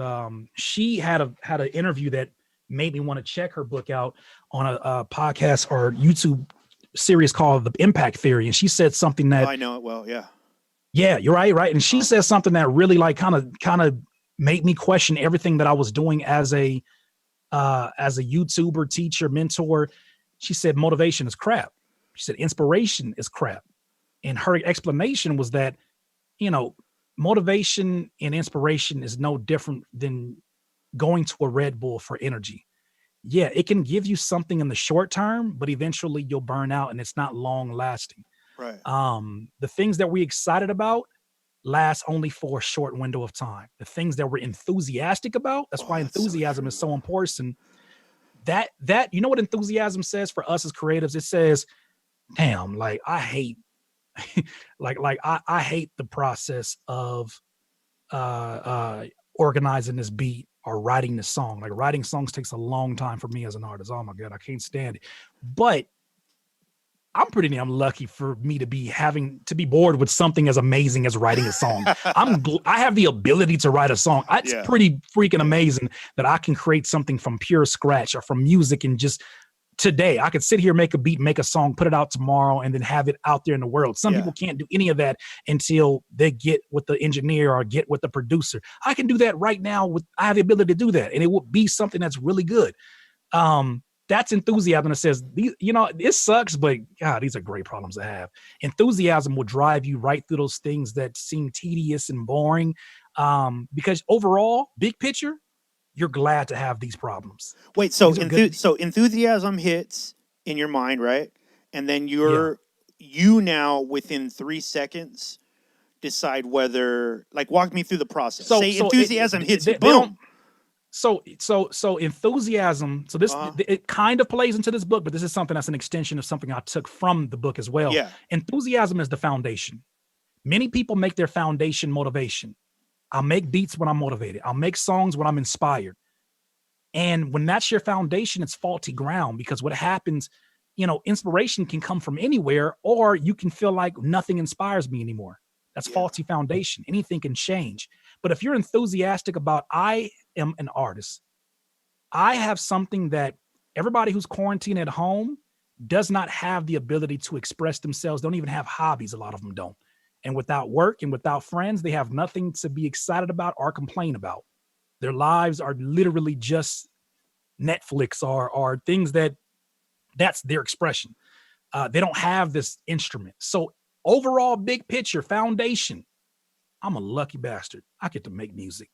she had an interview that made me want to check her book out on a podcast or YouTube series called The Impact Theory. And she said something that I know it well. Yeah. Yeah, you're right. And she says something that really like kind of made me question everything that I was doing as a YouTuber, teacher, mentor. She said motivation is crap. She said inspiration is crap. And her explanation was that, motivation and inspiration is no different than going to a Red Bull for energy. Yeah, it can give you something in the short term, but eventually you'll burn out and it's not long lasting. Right. The things that we're excited about last only for a short window of time. The things that we're enthusiastic about, that's why enthusiasm is so important. That you know what enthusiasm says for us as creatives? It says, damn, like I hate I hate the process of organizing this beat or writing this song. Like writing songs takes a long time for me as an artist. Oh my God, I can't stand it. But I'm pretty damn lucky for me to be having to be bored with something as amazing as writing a song. I have the ability to write a song. It's pretty freaking amazing that I can create something from pure scratch or from music, and just today I could sit here, make a beat, make a song, put it out tomorrow, and then have it out there in the world. Some people can't do any of that until they get with the engineer or get with the producer. I can do that right now. I have the ability to do that, and it will be something that's really good. That's enthusiasm that says, it sucks, but God, these are great problems to have. Enthusiasm will drive you right through those things that seem tedious and boring. Because overall, big picture, you're glad to have these problems. Wait, These are good. so enthusiasm hits in your mind, right? And then Yeah. you now within 3 seconds decide whether, like, walk me through the process. So, Say so enthusiasm hits you, they don't, boom. so enthusiasm. So this, Uh huh. it kind of plays into this book, but this is something that's an extension of something I took from the book as well. Yeah. Enthusiasm is the foundation. Many people make their foundation motivation. I'll make beats when I'm motivated. I'll make songs when I'm inspired. And when that's your foundation, it's faulty ground, because what happens, inspiration can come from anywhere, or you can feel like nothing inspires me anymore. That's Yeah. faulty foundation. Anything can change. But if you're enthusiastic about, I am an artist, I have something that everybody who's quarantined at home does not have the ability to express themselves, don't even have hobbies. A lot of them don't. And without work and without friends, they have nothing to be excited about or complain about. Their lives are literally just Netflix or things that's their expression. They don't have this instrument. So overall, big picture, foundation, I'm a lucky bastard. I get to make music,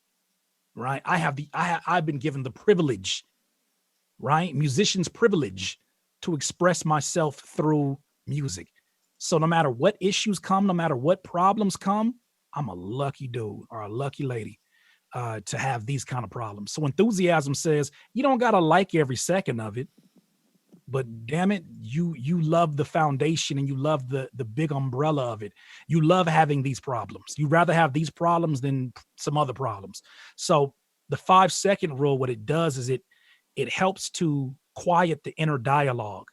right? I've been given the privilege, right? Musician's privilege to express myself through music. So no matter what issues come, no matter what problems come, I'm a lucky dude or a lucky lady to have these kind of problems. So enthusiasm says you don't gotta like every second of it, but damn it, you love the foundation and you love the big umbrella of it. You love having these problems. You rather have these problems than some other problems. So the 5-second rule, what it does is it helps to quiet the inner dialogue,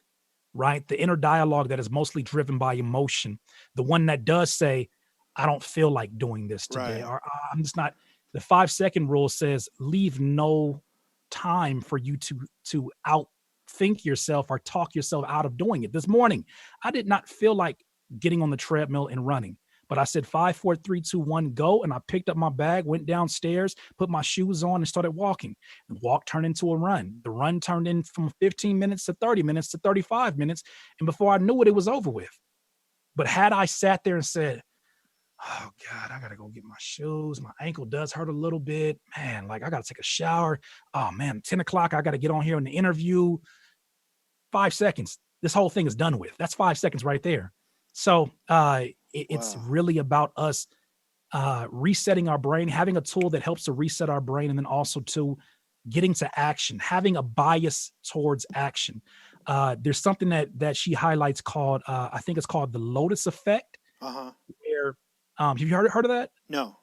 right? The inner dialogue that is mostly driven by emotion, the one that does say, I don't feel like doing this today, Right. or I'm just not. The 5-second rule says leave no time for you to outthink yourself or talk yourself out of doing it. This morning, I did not feel like getting on the treadmill and running. But I said 5, 4, 3, 2, 1, go. And I picked up my bag, went downstairs, put my shoes on, and started walking. The walk turned into a run. The run turned in from 15 minutes to 30 minutes to 35 minutes. And before I knew it, it was over with. But had I sat there and said, oh God, I gotta go get my shoes. My ankle does hurt a little bit. Man, like I gotta take a shower. Oh man, 10 o'clock, I gotta get on here in the interview. 5 seconds. This whole thing is done with. That's 5 seconds right there. So it's Wow. really about us resetting our brain, having a tool that helps to reset our brain, and then also to getting to action, having a bias towards action. There's something that she highlights called, I think it's called the lotus effect, Uh huh. where have you heard of that? No.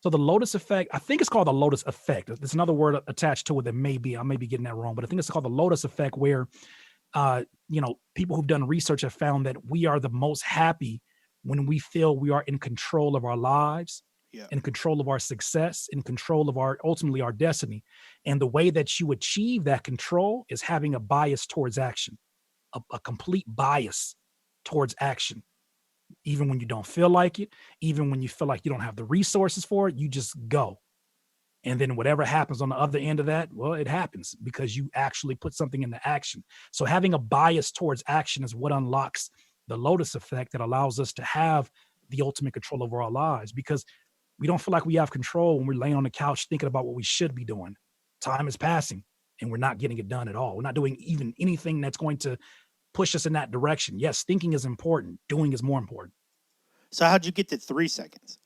So the lotus effect, I think it's called the lotus effect. There's another word attached to it that I may be getting that wrong, but I think it's called the lotus effect, where people who've done research have found that we are the most happy when we feel we are in control of our lives, Yeah. in control of our success, in control of ultimately our destiny. And the way that you achieve that control is having a bias towards action, a complete bias towards action. Even when you don't feel like it, even when you feel like you don't have the resources for it, you just go. And then whatever happens on the other end of that, well, it happens because you actually put something into action. So having a bias towards action is what unlocks the lotus effect that allows us to have the ultimate control over our lives, because we don't feel like we have control when we're laying on the couch thinking about what we should be doing. Time is passing and we're not getting it done at all. We're not doing even anything that's going to push us in that direction. Yes, thinking is important. Doing is more important. So how'd you get to 3 seconds?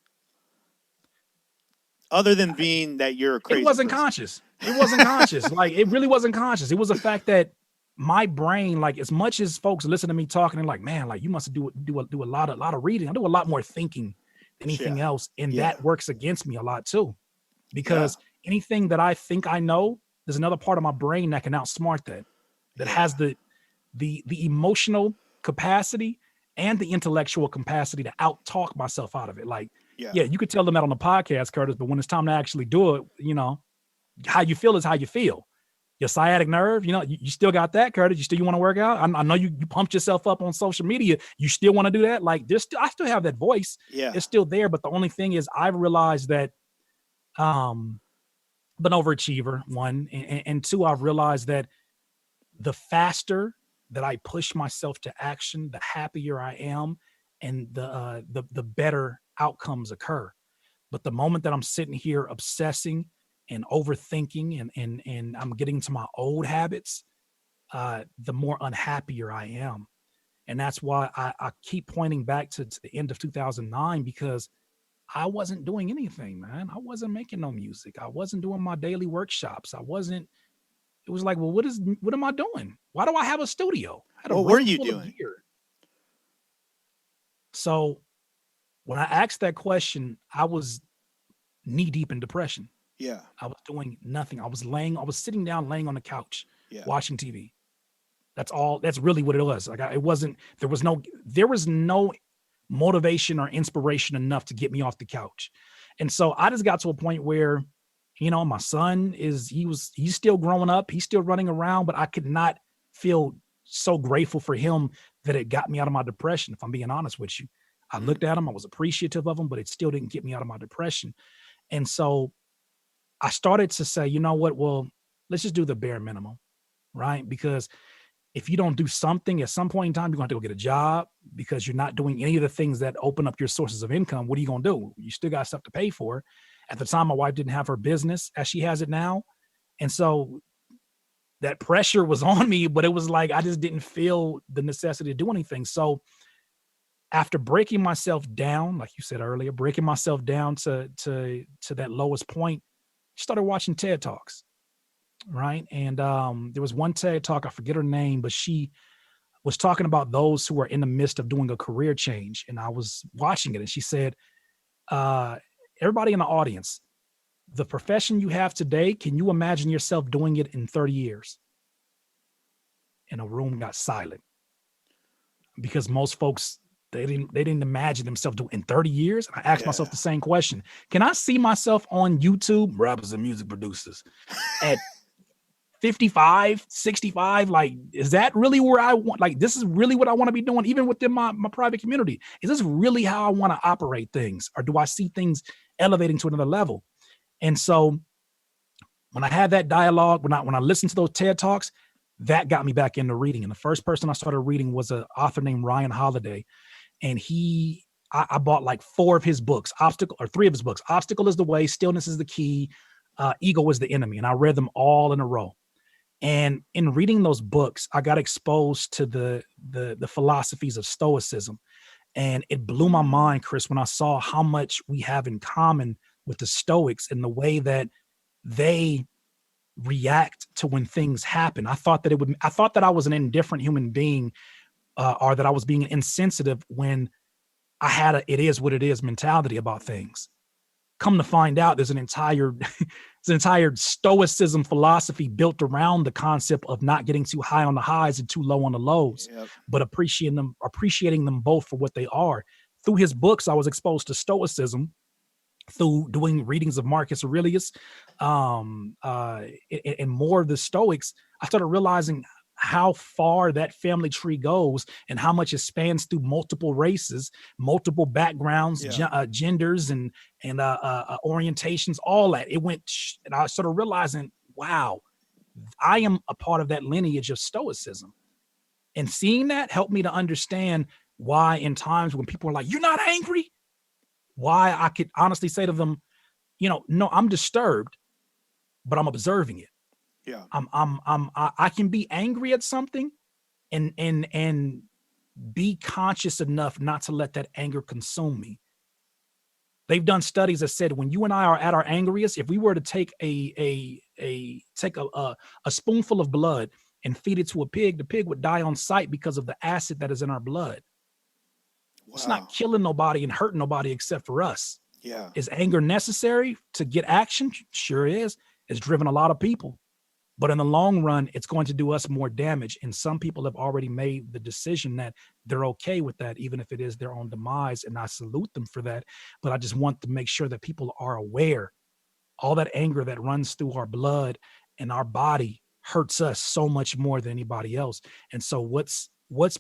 Other than being that you're a It crazy wasn't person. conscious. It wasn't conscious. Like, it really wasn't conscious. It was the fact that my brain, like, as much as folks listen to me talking and like, man, like you must do a lot of reading. I do a lot more thinking than anything Yeah. else, and Yeah. that works against me a lot too, Yeah. because anything that I think I know, there's another part of my brain that can outsmart that Yeah. has the emotional capacity and the intellectual capacity to out talk myself out of it. Like, Yeah. yeah, you could tell them that on the podcast, Curtis, but when it's time to actually do it, how you feel is how you feel. Your sciatic nerve, you still got that, Curtis. You want to work out. I know you pumped yourself up on social media. You still want to do that. Like, I still have that voice. Yeah. It's still there. But the only thing is, I've realized that, I'm an overachiever, one, and two, I've realized that the faster that I push myself to action, the happier I am, and the better outcomes occur. But the moment that I'm sitting here obsessing and overthinking and I'm getting to my old habits, the more unhappier I am. And that's why I keep pointing back to the end of 2009, because I wasn't doing anything, man. I wasn't making no music. I wasn't doing my daily workshops. I wasn't. It was like, well, what am I doing? Why do I have a studio? I had a What were room you full of doing? gear. So when I asked that question, I was knee deep in depression. Yeah. I was doing nothing. I was sitting down, laying on the couch, Yeah. watching TV. That's all. That's really what it was. Like it wasn't. There was no motivation or inspiration enough to get me off the couch. And so I just got to a point where, my son he's still growing up. He's still running around, but I could not feel so grateful for him that it got me out of my depression. If I'm being honest with you, I looked at him. I was appreciative of him, but it still didn't get me out of my depression. And so I started to say, you know what? Well, let's just do the bare minimum, right? Because if you don't do something at some point in time, you're going to have to go get a job because you're not doing any of the things that open up your sources of income. What are you going to do? You still got stuff to pay for. At the time, my wife didn't have her business as she has it now. And so that pressure was on me, but it was like I just didn't feel the necessity to do anything. So after breaking myself down, like you said earlier, breaking myself down to that lowest point, started watching TED Talks, right? And there was one TED Talk, I forget her name, but she was talking about those who are in the midst of doing a career change. And I was watching it, and she said, everybody in the audience, the profession you have today, can you imagine yourself doing it in 30 years? And a room got silent because most folks, they didn't imagine themselves doing in 30 years. And I asked myself the same question. Can I see myself on YouTube, rappers and music producers, at 55, 65? Like, is that really where I want? Like, this is really what I want to be doing, even within my private community. Is this really how I want to operate things? Or do I see things elevating to another level? And so when I had that dialogue, when I listened to those TED Talks, that got me back into reading. And the first person I started reading was an author named Ryan Holiday. And I bought like 4 of his books, 3 of his books. Obstacle is the Way, Stillness is the Key, Ego is the Enemy. And I read them all in a row. And in reading those books, I got exposed to the philosophies of stoicism. And it blew my mind, Chris, when I saw how much we have in common with the Stoics and the way that they react to when things happen. I thought that I was an indifferent human being, or that I was being insensitive when I had it is what it is mentality about things. Come to find out, there's an entire stoicism philosophy built around the concept of not getting too high on the highs and too low on the lows, but appreciating them both for what they are. Through his books, I was exposed to stoicism through doing readings of Marcus Aurelius, and more of the Stoics. I started realizing how far that family tree goes and how much it spans through multiple races, multiple backgrounds, genders, and orientations. All that it went, and I started realizing, wow, I am a part of that lineage of Stoicism. And seeing that helped me to understand why, in times when people are like, "You're not angry," why I could honestly say to them, no, I'm disturbed, but I'm observing it. Yeah. I can be angry at something and be conscious enough not to let that anger consume me. They've done studies that said when you and I are at our angriest, if we were to take a spoonful of blood and feed it to a pig, the pig would die on sight because of the acid that is in our blood. Wow. It's not killing nobody and hurting nobody except for us. Yeah. Is anger necessary to get action? Sure is. It's driven a lot of people. But in the long run, it's going to do us more damage. And some people have already made the decision that they're okay with that, even if it is their own demise. And I salute them for that. But I just want to make sure that people are aware. All that anger that runs through our blood and our body hurts us so much more than anybody else. And so what's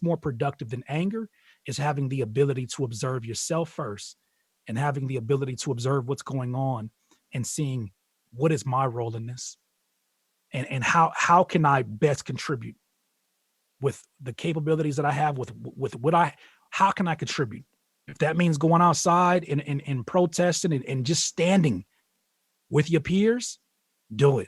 more productive than anger is having the ability to observe yourself first and having the ability to observe what's going on and seeing what is my role in this. And how can I best contribute? with the capabilities that I have, with what how can I contribute? If that means going outside and protesting and just standing with your peers, do it,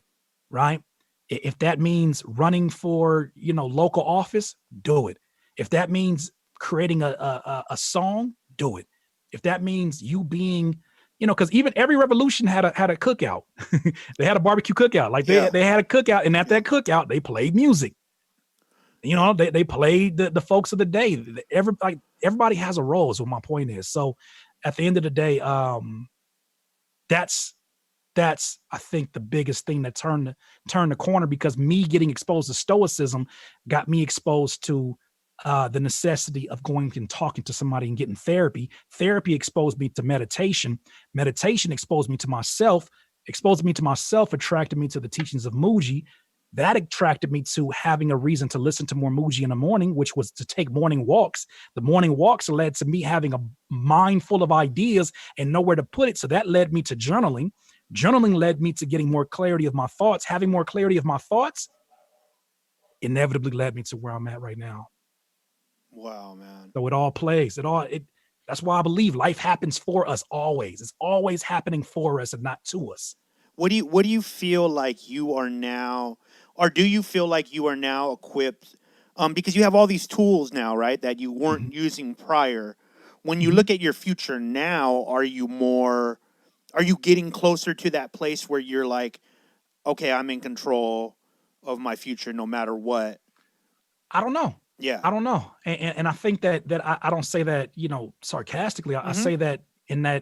right? If that means running for, local office, do it. If that means creating a song, do it. If that means you being, because even every revolution had a cookout. They had a barbecue cookout. Like Yeah. they had a cookout, and at that cookout, they played music. They played the folks of the day. Everybody has a role, is what my point is. So at the end of the day, that's I think the biggest thing that turned the corner, because me getting exposed to stoicism got me exposed to the necessity of going and talking to somebody and getting therapy. Therapy exposed me to meditation. Meditation exposed me to myself. Exposed me to myself attracted me to the teachings of Muji. That attracted me to having a reason to listen to more Muji in the morning, which was to take morning walks. The morning walks led to me having a mind full of ideas and nowhere to put it. So that led me to journaling. Journaling led me to getting more clarity of my thoughts. Having more clarity of my thoughts inevitably led me to where I'm at right now. Wow, man. So it all plays. That's why I believe life happens for us always. It's always happening for us and not to us. What do you feel like you are now, or do you feel like you are now equipped? Because you have all these tools now, right, that you weren't using prior. When you look at your future now, are you getting closer to that place where you're like, okay, I'm in control of my future no matter what? I don't know. Yeah. I don't know. And I think that I don't say that, sarcastically. I say that in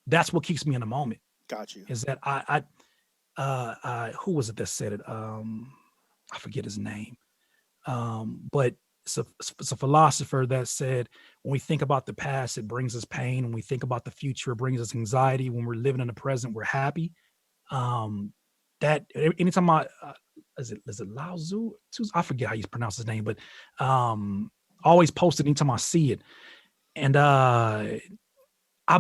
that's what keeps me in the moment. Got you. Is that who was it that said it? I forget his name. But it's a philosopher that said, when we think about the past, it brings us pain. When we think about the future, it brings us anxiety. When we're living in the present, we're happy. That anytime is it Lao Tzu? I forget how you pronounce his name, but always post it anytime I see it. And I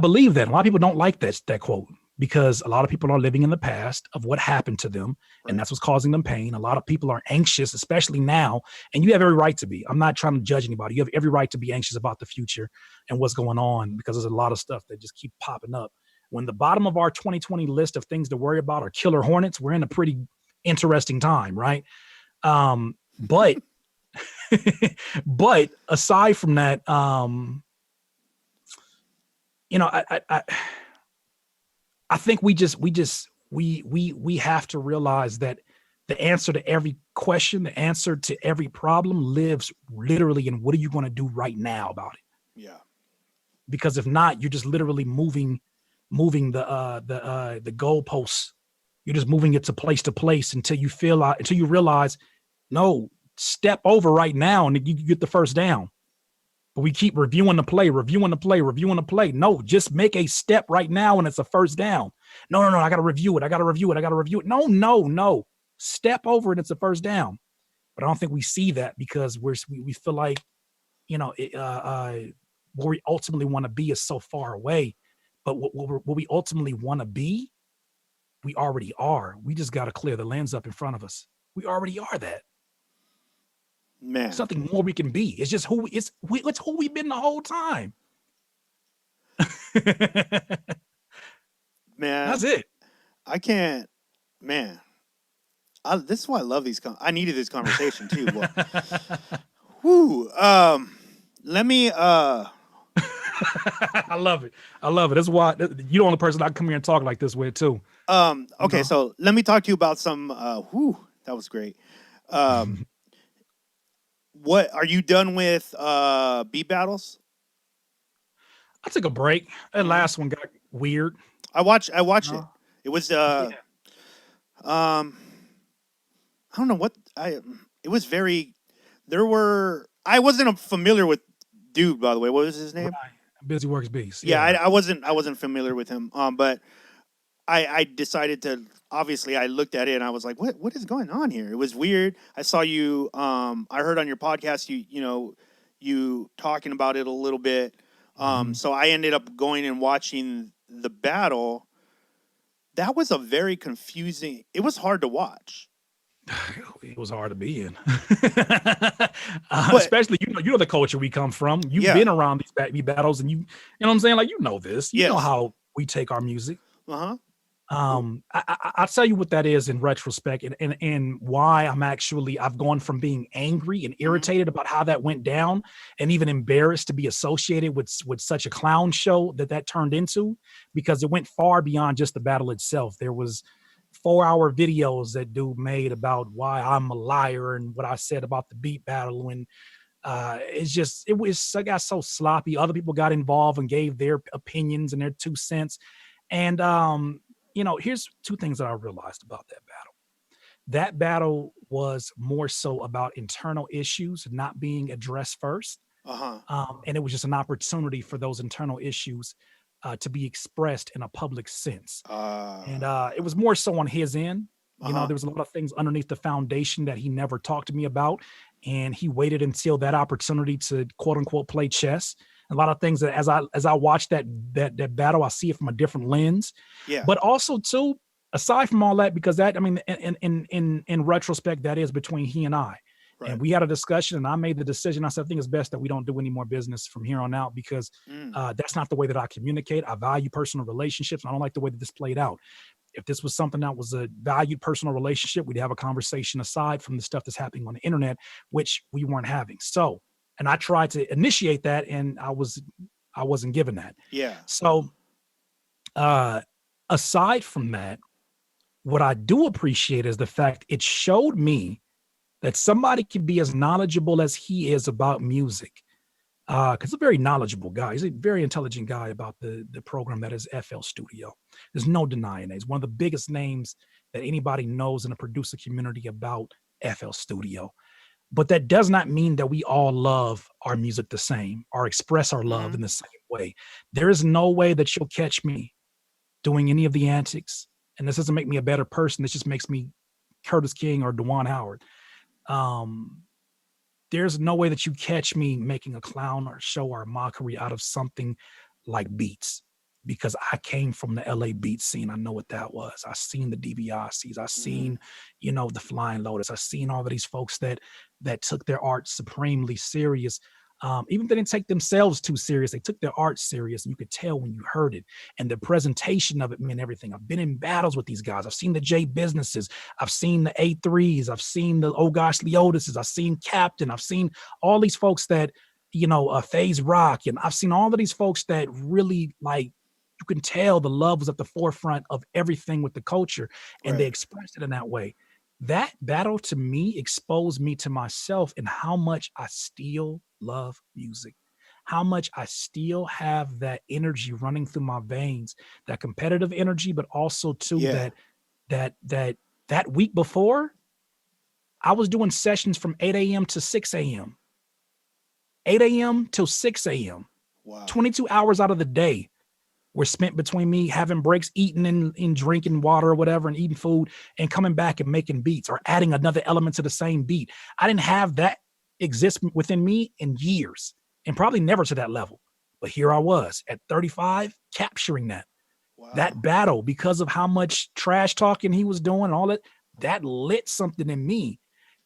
believe that a lot of people don't like that quote, because a lot of people are living in the past of what happened to them, and that's what's causing them pain. A lot of people are anxious, especially now, and you have every right to be. I'm not trying to judge anybody. You have every right to be anxious about the future and what's going on, because there's a lot of stuff that just keep popping up. When the bottom of our 2020 list of things to worry about are killer hornets, we're in a pretty interesting time, right? But but aside from that, I think we have to realize that the answer to every question, the answer to every problem lives literally in what are you going to do right now about it? Yeah. Because if not, you're just literally moving the goalposts. You're just moving it to place until you realize, no, step over right now and you get the first down. But we keep reviewing the play. No, just make a step right now and it's a first down. No, I got to review it. No. Step over and it's a first down. But I don't think we see that, because we feel like, where we ultimately want to be is so far away. But what we ultimately want to be, we already are. We just got to clear the lens up in front of us. We already are that. Man. There's nothing more we can be. It's just it's who we've been the whole time. Man. That's it. I can't, man. This is why I love these. I needed this conversation too. Whoo. Let me. I love it. That's why you're the only person I can come here and talk like this with too. Okay, so let me talk to you about some. That was great. What are you done with? Beat battles. I took a break. That last one got weird. I watched it. It was I don't know what it was very. I wasn't familiar with dude, by the way. What was his name? Right. Busy Works Beast. Yeah, I wasn't familiar with him. But I decided to, obviously I looked at it and I was like, what is going on here? It was weird. I saw you I heard on your podcast you talking about it a little bit. So I ended up going and watching the battle. That was a very confusing. It was hard to watch. It was hard to be in. But Especially, you know the culture we come from. You've yeah, been around these beat battles, and you know what I'm saying? Like, you know this. You know yes, how we take our music. uh huh, I'll tell you what that is in retrospect, and why I've gone from being angry and hmm, irritated about how that went down, and even embarrassed to be associated with such a clown show that turned into, because it went far beyond just the battle itself. There was 4-hour videos that dude made about why I'm a liar and what I said about the beat battle, and it got so sloppy. Other people got involved and gave their opinions and their 2 cents. And here's two things that I realized about that battle. That battle was more so about internal issues not being addressed first. uh huh, And it was just an opportunity for those internal issues to be expressed in a public sense. And it was more so on his end. uh There huh, was a lot of things underneath the foundation that he never talked to me about. And he waited until that opportunity to quote unquote play chess. A lot of things that as I watch that battle, I see it from a different lens. yeah, But also too, aside from all that, because that, I mean, in retrospect, that is between he and I. right, And we had a discussion, and I made the decision. I said, I think it's best that we don't do any more business from here on out, because mm, that's not the way that I communicate. I value personal relationships. I don't like the way that this played out. If this was something that was a valued personal relationship, we'd have a conversation aside from the stuff that's happening on the internet, which we weren't having. So, and I tried to initiate that, and I wasn't given that. yeah, So, uh, aside from that, what I do appreciate is the fact it showed me that somebody can be as knowledgeable as he is about music. Because he's a very knowledgeable guy. He's a very intelligent guy about the program that is FL Studio. There's no denying it. He's one of the biggest names that anybody knows in the producer community about FL Studio. But that does not mean that we all love our music the same or express our love hmm, in the same way. There is no way that you'll catch me doing any of the antics. And this doesn't make me a better person. This just makes me Curtis King or Dewan Howard. Um, there's no way that you catch me making a clown or show or a mockery out of something like beats, because I came from the LA beat scene. I know what that was. I seen the DiBiase's. I hmm, seen, the Flying Lotus. I seen all of these folks that took their art supremely serious. Even if they didn't take themselves too serious, they took their art serious, and you could tell when you heard it. And the presentation of it meant everything. I've been in battles with these guys. I've seen the J Businesses. I've seen the A3s. I've seen the Oh Gosh Leotises. I've seen Captain. I've seen all these folks that, Phase Rock. And I've seen all of these folks that really, like, you can tell the love was at the forefront of everything with the culture, and they right, expressed it in that way. That battle to me exposed me to myself and how much I still love music, how much I still have that energy running through my veins, that competitive energy, but also too yeah, that week before, I was doing sessions from 8 a.m. to 6 a.m., 8 a.m. till 6 a.m., wow, 22 hours out of the day were spent between me having breaks, eating and drinking water or whatever, and eating food, and coming back and making beats or adding another element to the same beat. I didn't have that exist within me in years, and probably never to that level. But here I was at 35, capturing wow, that battle, because of how much trash talking he was doing and all that lit something in me.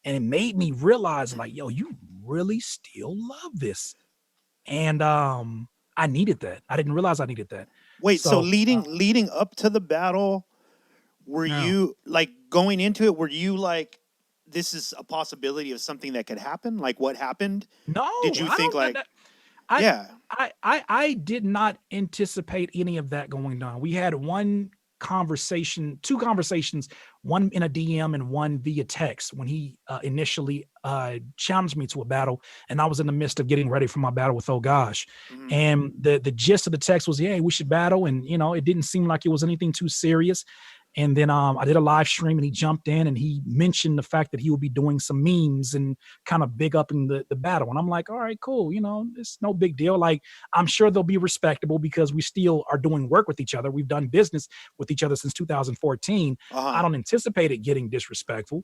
And it made me realize, like, yo, you really still love this. And I needed that. I didn't realize I needed that. wait, so So leading up to the battle, were no, you like going into it? Were you like, this is a possibility of something that could happen? Like what happened? no, Did you I think don't. like, I yeah, I did not anticipate any of that going down. We had one conversation, two conversations, one in a DM and one via text, when he initially challenged me to a battle, and I was in the midst of getting ready for my battle with Oh Gosh. hmm, And the gist of the text was, "Hey, we should battle," and it didn't seem like it was anything too serious. And then I did a live stream, and he jumped in and he mentioned the fact that he would be doing some memes and kind of big up in the battle. And I'm like, all right, cool. It's no big deal. Like, I'm sure they'll be respectable because we still are doing work with each other. We've done business with each other since 2014. I uh-huh, don't anticipate it getting disrespectful,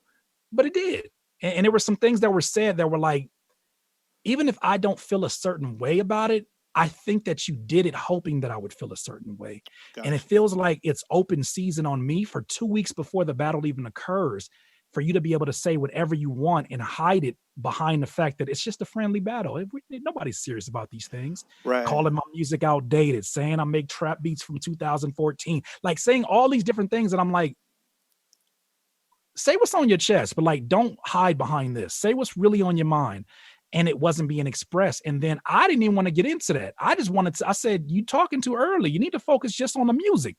but it did. And there were some things that were said that were like, even if I don't feel a certain way about it, I think that you did it hoping that I would feel a certain way. And it gotcha, feels like it's open season on me for 2 weeks before the battle even occurs. for you to be able to say whatever you want and hide it behind the fact that it's just a friendly battle. Nobody's serious about these things. Right. Calling my music outdated, saying I make trap beats from 2014, like saying all these different things. And I'm like, say what's on your chest, but like, don't hide behind this. Say what's really on your mind. And it wasn't being expressed. And then I didn't even want to get into that. I just wanted to, I said, you talking too early. You need to focus just on the music.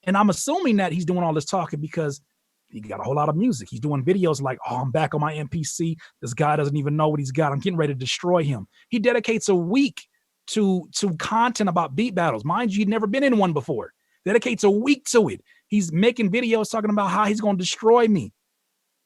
And I'm assuming that he's doing all this talking because he got a whole lot of music. He's doing videos like, oh, I'm back on my MPC. This guy doesn't even know what he's got. I'm getting ready to destroy him. He dedicates a week to content about beat battles. Mind you, he'd never been in one before. Dedicates a week to it. He's making videos talking about how he's going to destroy me.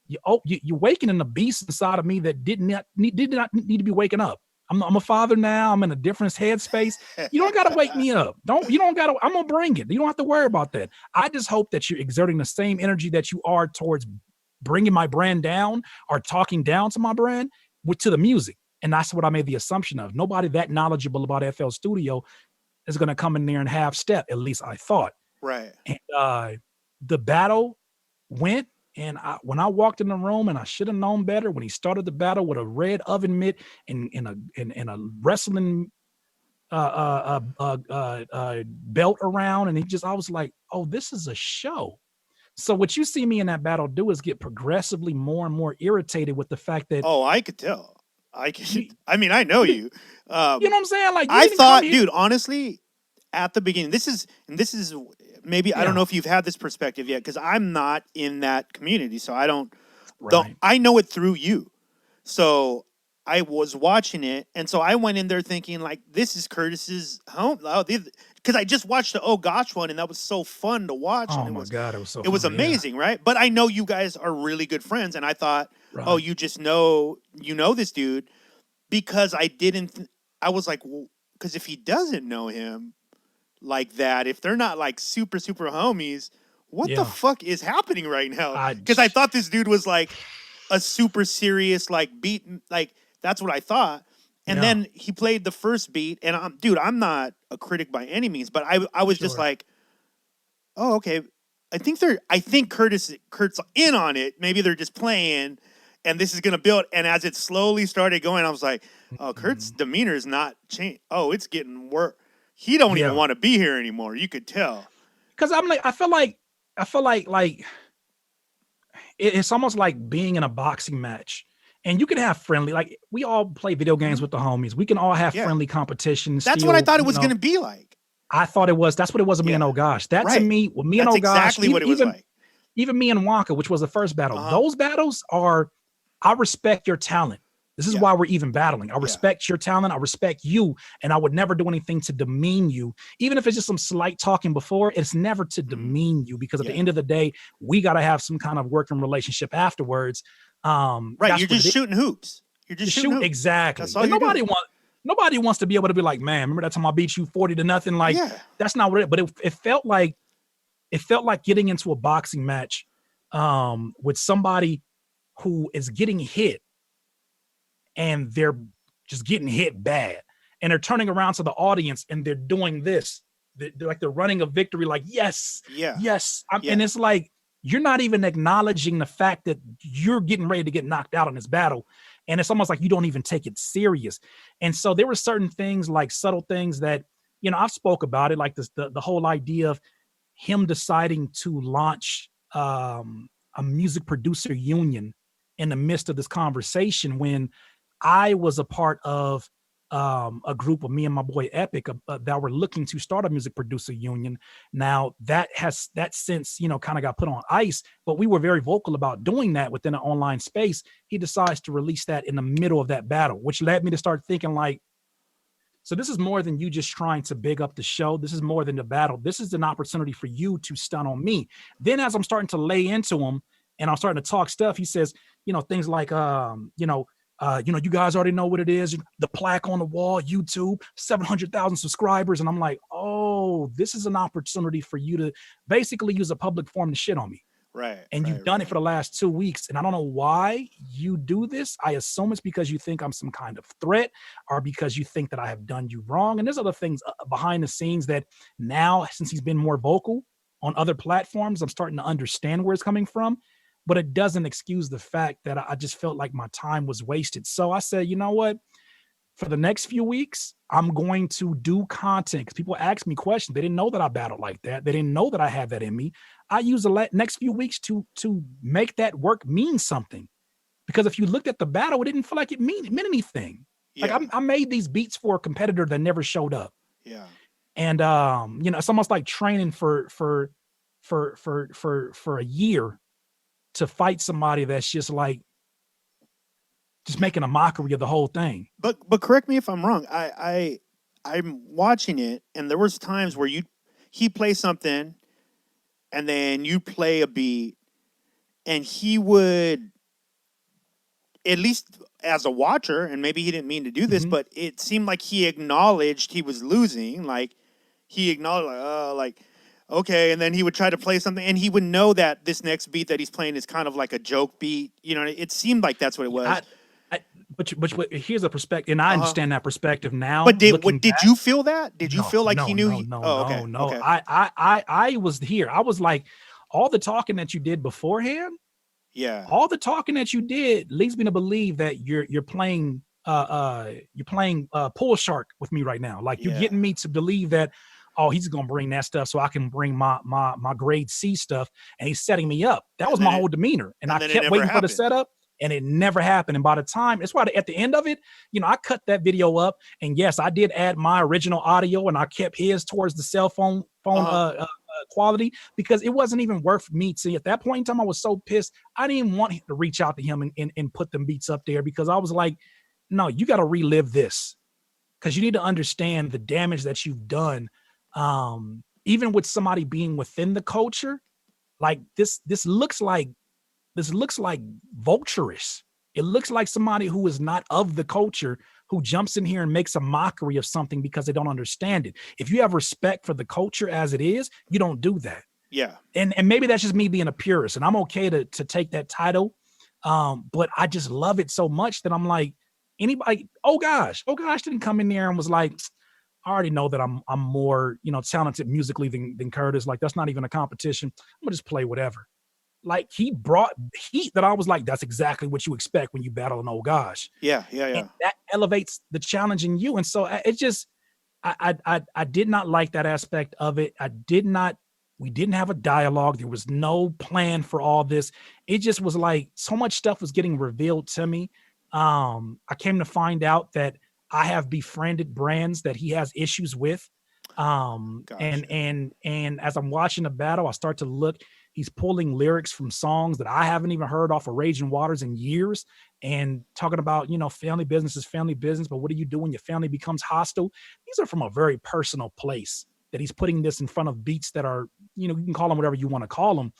You're waking the beast inside of me that did not need to be waking up. I'm a father now. I'm in a different headspace. You don't got to wake me up. You don't got to, I'm going to bring it. You don't have to worry about that. I just hope that you're exerting the same energy that you are towards bringing my brand down or talking down to my brand to the music. And that's what I made the assumption of. Nobody that knowledgeable about FL Studio is going to come in there and half step. At least I thought. Right. And the battle went. And when I walked in the room, and I should have known better, when he started the battle with a red oven mitt and a wrestling belt around, and I was like, oh, this is a show. So what you see me in that battle do is get progressively more and more irritated with the fact that. Oh, I could tell. I mean, I know you. You know what I'm saying? Like, I thought, dude, honestly, at the beginning, this is maybe, I don't know if you've had this perspective yet, because I'm not in that community, so I don't. I know it through you. So I was watching it, and so I went in there thinking, like, this is Curtis's home. Because I just watched the Oh Gosh one, and that was so fun to watch. Oh, and my God, it was so fun. It was amazing, right? But I know you guys are really good friends, and I thought, oh, you just know, this dude, because I was like, well, because if he doesn't know him like that, if they're not like super homies, what the fuck is happening right now? Because I thought this dude was like a super serious, like, beat, like, that's what I thought. And then he played the first beat, and I'm not a critic by any means, but I was just like, oh, okay, I think Curt's in on it. Maybe they're just playing, and this is gonna build. And as it slowly started going, I was like, oh, Curt's demeanor is not changed. Oh, it's getting worse. He don't even want to be here anymore. You could tell. Because I'm like, I feel like it's almost like being in a boxing match, and you can have friendly, like, we all play video games with the homies. We can all have friendly competitions. That's what I thought it was going to be like. I thought it was. That's what it was with me and Oh Gosh. That to me, with me and Oh Gosh, exactly what it was like. Even me and Wonka, which was the first battle. Those battles are, I respect your talent. This is why we're even battling. I respect your talent. I respect you. And I would never do anything to demean you. Even if it's just some slight talking before, it's never to demean you, because at the end of the day, we got to have some kind of working relationship afterwards. Right. You're just shooting hoops. You're just shooting hoops. Exactly. That's all nobody wants to be able to be like, man, remember that time I beat you 40-0? Like, that's not what it, but it felt like getting into a boxing match with somebody who is getting hit, and they're just getting hit bad, and they're turning around to the audience and they're doing this. They're running a victory, like, yes. And it's like, you're not even acknowledging the fact that you're getting ready to get knocked out in this battle. And it's almost like you don't even take it serious. And so there were certain things, like subtle things that, I've spoke about it, like the whole idea of him deciding to launch a music producer union in the midst of this conversation, when I was a part of a group of me and my boy Epic that were looking to start a music producer union. Now that since, kind of got put on ice, but we were very vocal about doing that within an online space. He decides to release that in the middle of that battle, which led me to start thinking, like, so this is more than you just trying to big up the show. This is more than the battle. This is an opportunity for you to stun on me. Then as I'm starting to lay into him and I'm starting to talk stuff, he says, things like, you guys already know what it is. The plaque on the wall, YouTube, 700,000 subscribers. And I'm like, oh, this is an opportunity for you to basically use a public forum to shit on me. Right. And you've done it for the last 2 weeks. And I don't know why you do this. I assume it's because you think I'm some kind of threat, or because you think that I have done you wrong. And there's other things behind the scenes that now, since he's been more vocal on other platforms, I'm starting to understand where it's coming from. but it doesn't excuse the fact that I just felt like my time was wasted. So I said, you know what? For the next few weeks, I'm going to do content because people ask me questions. They didn't know that I battled like that. They didn't know that I had that in me. I use the next few weeks to make that work mean something. Because if you looked at the battle, it didn't feel like it meant anything. Like Yeah. I made these beats for a competitor that never showed up. Yeah. And it's almost like training for a year to fight somebody that's just like just making a mockery of the whole thing. But correct me if I'm wrong. I'm watching it, and there was times where he plays something, and then you play a beat, and he would, at least as a watcher, and maybe he didn't mean to do this, but it seemed like he acknowledged he was losing. Like he acknowledged, like, oh, like, okay, and then he would try to play something, and he would know that this next beat that he's playing is kind of like a joke beat. You know, it seemed like that's what it was. But here's a perspective, and I understand that perspective now. But did you feel that? Did you feel like he knew? No. Okay. I was here. I was like, all the talking that you did beforehand, yeah, all the talking that you did leads me to believe that you're playing pool shark with me right now. Like you're getting me to believe that, oh, he's gonna bring that stuff so I can bring my grade C stuff, and he's setting me up. That was my whole demeanor, and I kept waiting for the setup. And it never happened. And by the time, it's why at the end of it, I cut that video up. And yes, I did add my original audio, and I kept his towards the cell phone quality, because it wasn't even worth me to. At that point in time, I was so pissed. I didn't even want to reach out to him and put them beats up there, because I was like, no, you got to relive this, because you need to understand the damage that you've done. Even with somebody being within the culture, like this looks like vulturish. It looks like somebody who is not of the culture who jumps in here and makes a mockery of something because they don't understand it. If you have respect for the culture as it is, you don't do that. Yeah. And maybe that's just me being a purist, and I'm okay to take that title. But I just love it so much that I'm like, anybody, oh gosh didn't come in there and was like, I already know that I'm more, talented musically than Curtis. Like, that's not even a competition. I'm gonna just play whatever. Like, he brought heat that I was like, that's exactly what you expect when you battle an old gosh. Yeah. And that elevates the challenge in you. And so it just, I did not like that aspect of it. We didn't have a dialogue. There was no plan for all this. It just was like so much stuff was getting revealed to me. I came to find out that I have befriended brands that he has issues with. And as I'm watching the battle, I start to look. He's pulling lyrics from songs that I haven't even heard off of Raging Waters in years, and talking about, family business is family business, but what do you do when your family becomes hostile? These are from a very personal place that he's putting this in front of beats that are, you can call them whatever you want to call them,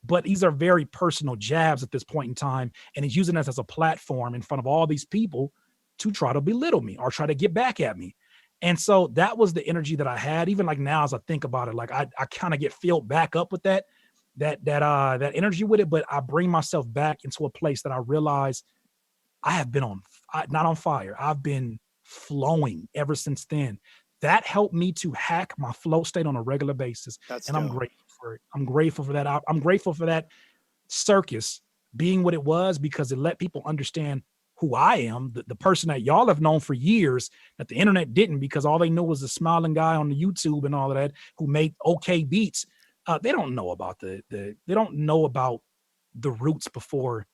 but these are very personal jabs at this point in time. And he's using this as a platform in front of all these people to try to belittle me or try to get back at me. And so that was the energy that I had. Even like now, as I think about it, like I kind of get filled back up with that energy with it, but I bring myself back into a place that I realize I have been not on fire. I've been flowing ever since then. That helped me to hack my flow state on a regular basis. And I'm grateful for it. I'm grateful for that. I'm grateful for that circus being what it was, because it let people understand who I am, the person that y'all have known for years, that the internet didn't, because all they knew was the smiling guy on the YouTube and all of that who made okay beats. They don't know about they don't know about the roots before.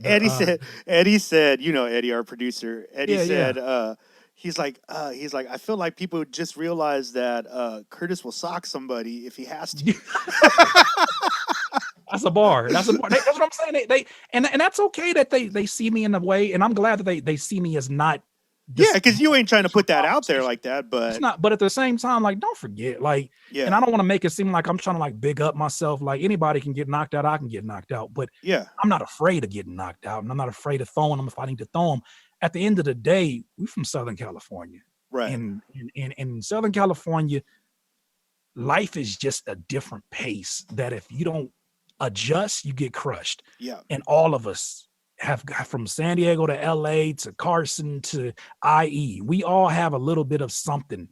Eddie said, Eddie, our producer, Eddie said, he's like, I feel like people just realize that Curtis will sock somebody if he has to. That's a bar. That's what I'm saying. They and that's okay that they see me in a way, and I'm glad that they see me as not. Yeah, because you ain't trying to put that out there like that, but it's not. But at the same time, like, don't forget, like, and I don't want to make it seem like I'm trying to like big up myself. Like, anybody can get knocked out. I can get knocked out, but I'm not afraid of getting knocked out, and I'm not afraid of throwing them if I need to throw them. At the end of the day, we're from Southern California, right? And in Southern California, life is just a different pace. That if you don't adjust, you get crushed. Yeah, and all of us have got from San Diego to LA to Carson to IE. We all have a little bit of something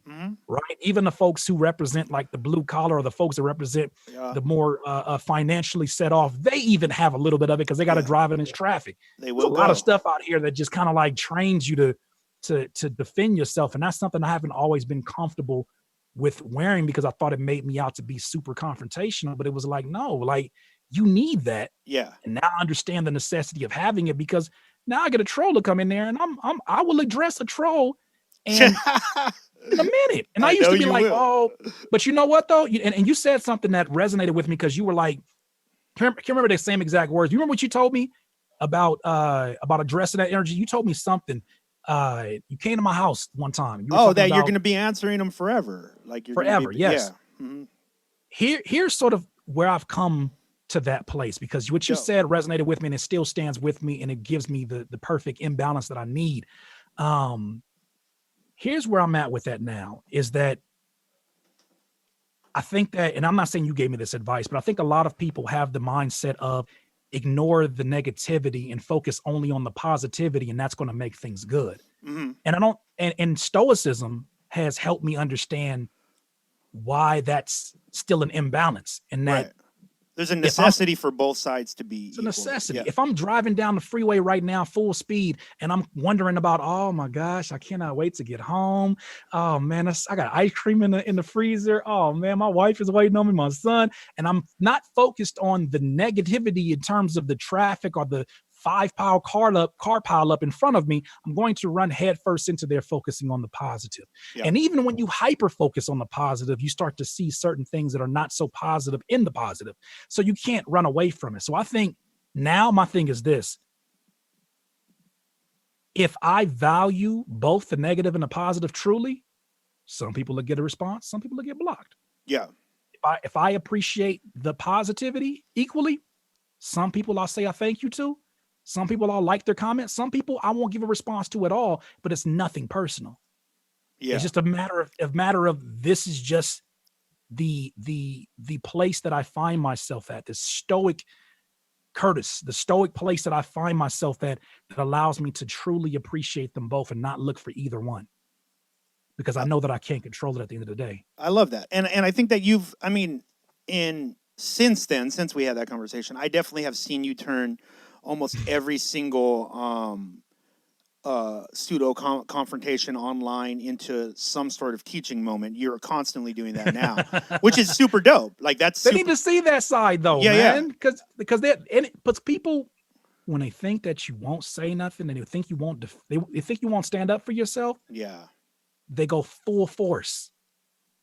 right? Even the folks who represent like the blue collar or the folks that represent Yeah. the more financially set off, they even have a little bit of it because they got to Yeah. drive in this traffic. They There's a will lot of go. stuff out here that just kind of like trains you to defend yourself, and that's something I haven't always been comfortable with wearing because I thought it made me out to be super confrontational. But it was like, no, like you need that, Yeah. and now I understand the necessity of having it because now I get a troll to come in there, and I will address a troll, and in a minute. And I I used know to be you like, will. oh, but you know what though? And you said something that resonated with me because you were like, can't remember the same exact words. You remember what you told me about addressing that energy? You told me something. You came to my house one time. You were Oh, talking that you're about going to be answering them forever. Like you're going to be, forever. yeah. Yes. Mm-hmm. Here's sort of where I've come to that place because what you Go. said resonated with me and it still stands with me and it gives me the perfect imbalance that I need. Here's where I'm at with that now is that I think that, and I'm not saying you gave me this advice, but I think a lot of people have the mindset of ignore the negativity and focus only on the positivity, and that's going to make things good. Mm-hmm. And I don't, and stoicism has helped me understand why that's still an imbalance and that Right. There's a if I'm necessity for both sides to be it's a equal. necessity. Yeah. If I'm driving down the freeway right now, full speed, and I'm wondering about, oh my gosh, I cannot wait to get home. Oh man, I got ice cream in the freezer. Oh man, my wife is waiting on me, my son, and I'm not focused on the negativity in terms of the traffic or the 5 pound car pile up in front of me. I'm going to run headfirst into there, focusing on the positive. Yeah. And even when you hyper focus on the positive, you start to see certain things that are not so positive in the positive. So you can't run away from it. So I think now my thing is this. If I value both the negative and the positive truly, some people will get a response, some people will get blocked. Yeah. If I appreciate the positivity equally, some people I'll say I thank you to. Some people I'll like their comments. Some people I won't give a response to at all, but it's nothing personal. Yeah. It's just a matter of this is just the place that I find myself at, this stoic Curtis, the stoic place that I find myself at that allows me to truly appreciate them both and not look for either one because I know that I can't control it at the end of the day. I love that. And I think that I mean, since then, since we had that conversation, I definitely have seen you turn almost every single pseudo confrontation online into some sort of teaching moment. You're constantly doing that now, which is super dope. Like that's They super. need to see that side though, Yeah, yeah. man. Because that and it puts people when they think that you won't say nothing and they think you won't they think you won't stand up for yourself, Yeah. they go full force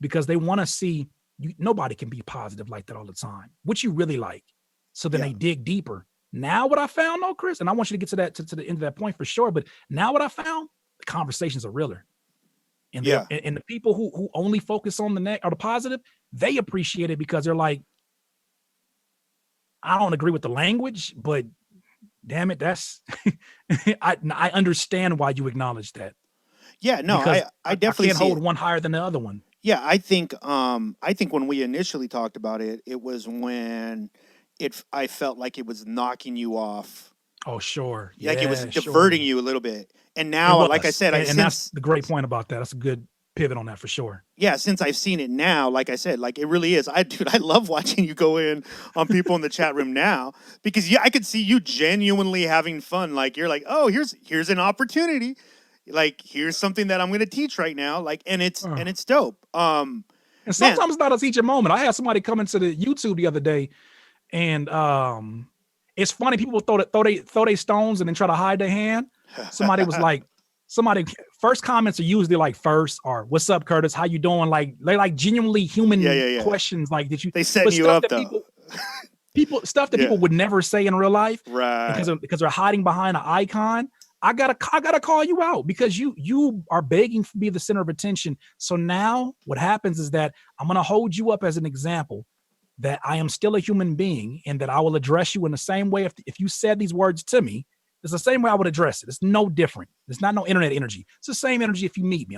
because they want to see you. Nobody can be positive like that all the time. What you really like. So then Yeah. they dig deeper. Now what I found though, Chris, and I want you to get to that to the end of that point for sure. But now what I found, the conversations are realer. And Yeah. and the people who only focus on the or the positive, they appreciate it because they're like, I don't agree with the language, but damn it, that's I understand why you acknowledge that Yeah. No, because I I definitely can't see hold it. one higher than the other one. Yeah, I think when we initially talked about it, it was when I felt like it was knocking you off, Oh, sure. like it was Yeah, sure. diverting you a little bit. And It now, like I was. said, And that's the great point about that. That's a good pivot on that for sure. yeah, since I've seen it now, like I said, like it really is. I love watching you go in on people in the chat room now because yeah, I could see you genuinely having fun. Like you're like, oh, here's an opportunity. Like here's something that I'm going to teach right now. Like and it's dope. And Man, sometimes it's not a teaching moment. I had somebody come into the YouTube the other day, and it's funny. People throw they stones and then try to hide their hand. Somebody was like, first comments are usually like first or what's up, Curtis? How you doing? Like they like genuinely human yeah. questions. Like did you? They setting But you stuff up that though. people stuff that Yeah. people would never say in real life Right. because they're hiding behind an icon. I gotta call you out because you are begging to be the center of attention. So now what happens is that I'm gonna hold you up as an example that I am still a human being and that I will address you in the same way. If you said these words to me, it's the same way I would address it. It's no different. It's not no internet energy. It's the same energy if you meet me.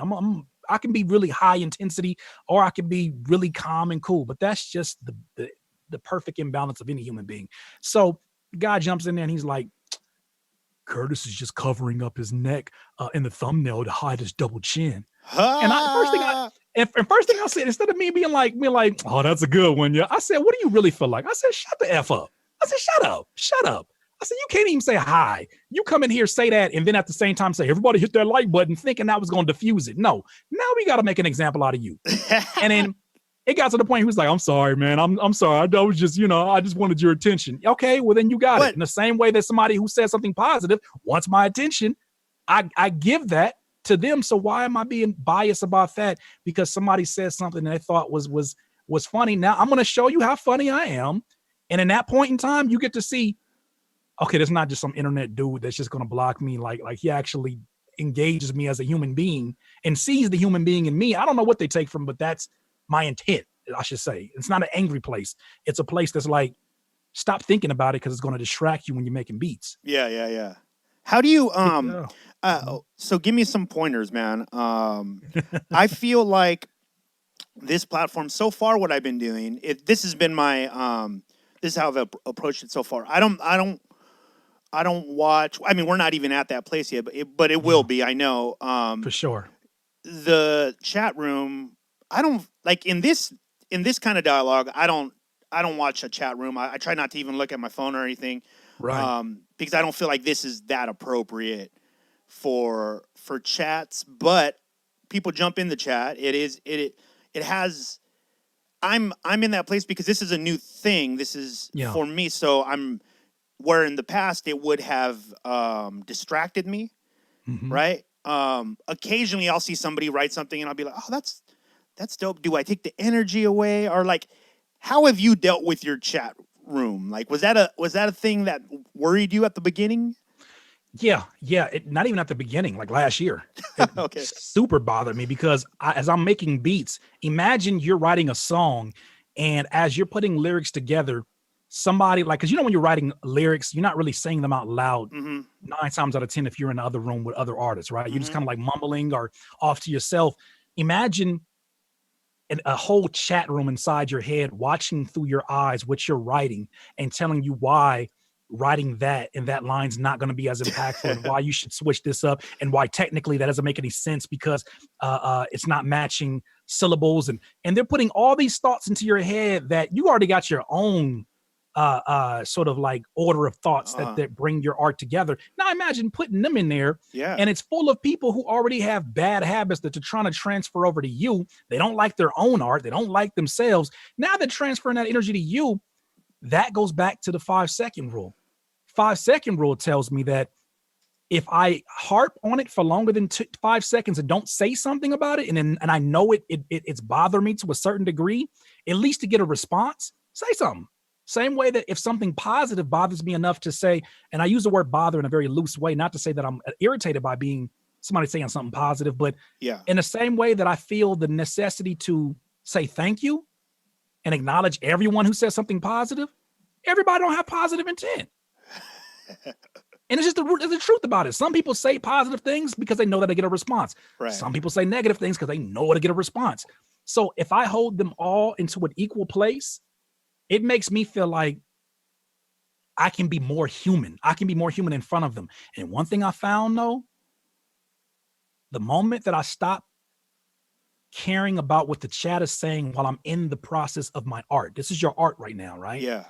I can be really high intensity or I can be really calm and cool, but that's just the perfect imbalance of any human being. So the guy jumps in there and he's like, Curtis is just covering up his neck in the thumbnail to hide his double chin. And Ha! first thing I said, instead of me being like, oh, that's a good one, yeah. I said, what do you really feel like? I said, shut the F up. I said, shut up. I said, you can't even say hi. You come in here, say that, and then at the same time say, everybody hit that like button, thinking that was going to diffuse it. No, now we got to make an example out of you. And then it got to the point he was like, I'm sorry, man. I'm sorry. I was just, I just wanted your attention. Okay, well, then you got it. In the same way that somebody who says something positive wants my attention, I give that to them. So why am I being biased about that? Because somebody said something that they thought was funny. Now I'm going to show you how funny I am. And in that point in time, you get to see, okay, there's not just some internet dude that's just going to block me. Like he actually engages me as a human being and sees the human being in me. I don't know what they take from, but that's my intent, I should say. It's not an angry place. It's a place that's like, stop thinking about it because it's going to distract you when you're making beats. Yeah. How do you, so give me some pointers, man. I feel like this platform so far, what I've been doing, this has been my, this is how I've approached it so far. I don't watch. I mean, we're not even at that place yet, but it will be. I know. For sure. The chat room. I don't like in this kind of dialogue. I don't watch a chat room. I try not to even look at my phone or anything. Right. Because I don't feel like this is that appropriate for chats. But people jump in the chat. It has. I'm in that place because this is a new thing. This is for me. So I'm where in the past it would have distracted me, right? Occasionally I'll see somebody write something and I'll be like, oh, that's dope. Do I take the energy away? Or like, how have you dealt with your chat room? Like, was that a thing that worried you at the beginning? Yeah. Not even at the beginning, like last year. Okay. Super bothered me because as I'm making beats, imagine you're writing a song and as you're putting lyrics together, somebody like, because when you're writing lyrics, you're not really saying them out loud 9 times out of 10 if you're in the other room with other artists, right? You're just kind of like mumbling or off to yourself. Imagine a whole chat room inside your head watching through your eyes what you're writing and telling you why writing that and that line's not going to be as impactful and why you should switch this up and why technically that doesn't make any sense because it's not matching syllables and they're putting all these thoughts into your head that you already got your own sort of like order of thoughts that bring your art together. Now imagine putting them in there and it's full of people who already have bad habits that they're trying to transfer over to you. They don't like their own art. They don't like themselves. Now they're transferring that energy to you. That goes back to the 5-second rule. 5-second rule tells me that if I harp on it for longer than 5 seconds and don't say something about it, and I know it's bothering me to a certain degree, at least to get a response, say something. Same way that if something positive bothers me enough to say, and I use the word bother in a very loose way, not to say that I'm irritated by being somebody saying something positive, but in the same way that I feel the necessity to say thank you and acknowledge everyone who says something positive, everybody don't have positive intent. And it's just the truth about it. Some people say positive things because they know that they get a response. Right. Some people say negative things because they know to get a response. So if I hold them all into an equal place, it makes me feel like I can be more human. I can be more human in front of them. And one thing I found though, the moment that I stop caring about what the chat is saying while I'm in the process of my art, this is your art right now, right? Yeah.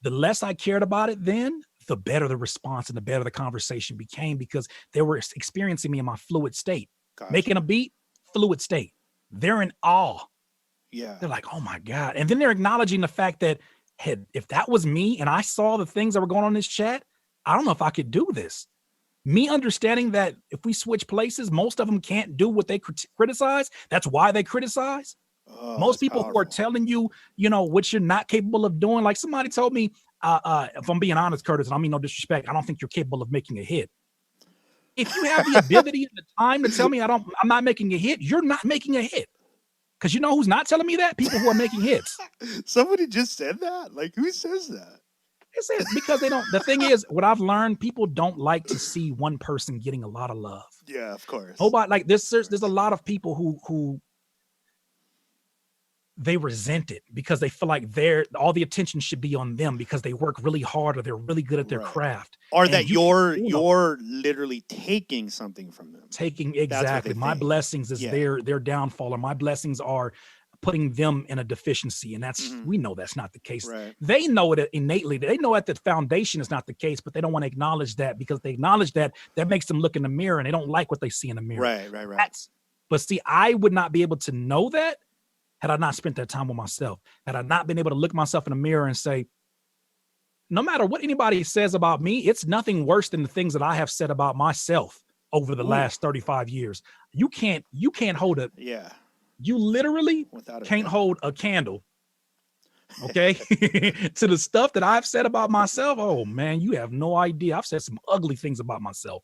The less I cared about it then, the better the response and the better the conversation became because they were experiencing me in my fluid state. Gotcha. Making a beat, fluid state. They're in awe. Yeah. They're like, oh my God. And then they're acknowledging the fact that, hey, if that was me and I saw the things that were going on in this chat, I don't know if I could do this. Me understanding that if we switch places, most of them can't do what they criticize. That's why they criticize. Most people who are telling you, what you're not capable of doing. Like somebody told me, if I'm being honest, Curtis, and I mean no disrespect, I don't think you're capable of making a hit. If you have the ability and the time to tell me I'm not making a hit, you're not making a hit. Because you know who's not telling me that? People who are making hits. Somebody just said that? Like, who says that? It's it because they don't. The thing is, what I've learned, people don't like to see one person getting a lot of love. Yeah, of course. Nobody like this. There's a lot of people who they resent it because they feel like all the attention should be on them because they work really hard or they're really good at their Right. craft. Or And that you can't do no you're literally taking something from them. taking That's what they exactly. My think. blessings is Yeah. their downfall, or my blessings are putting them in a deficiency. And that's Mhm. we know that's not the case. Right. They know it innately. They know at the foundation is not the case, but they don't want to acknowledge that because they acknowledge that makes them look in the mirror and they don't like what they see in the mirror. Right. That's but see, I would not be able to know that had I not spent that time with myself, had I not been able to look myself in the mirror and say, no matter what anybody says about me, it's nothing worse than the things that I have said about myself over the Ooh. last 35 years. You can't hold Yeah. you literally Without a can't doubt. hold a candle, okay, to the stuff that I've said about myself. Oh man, you have no idea. I've said some ugly things about myself.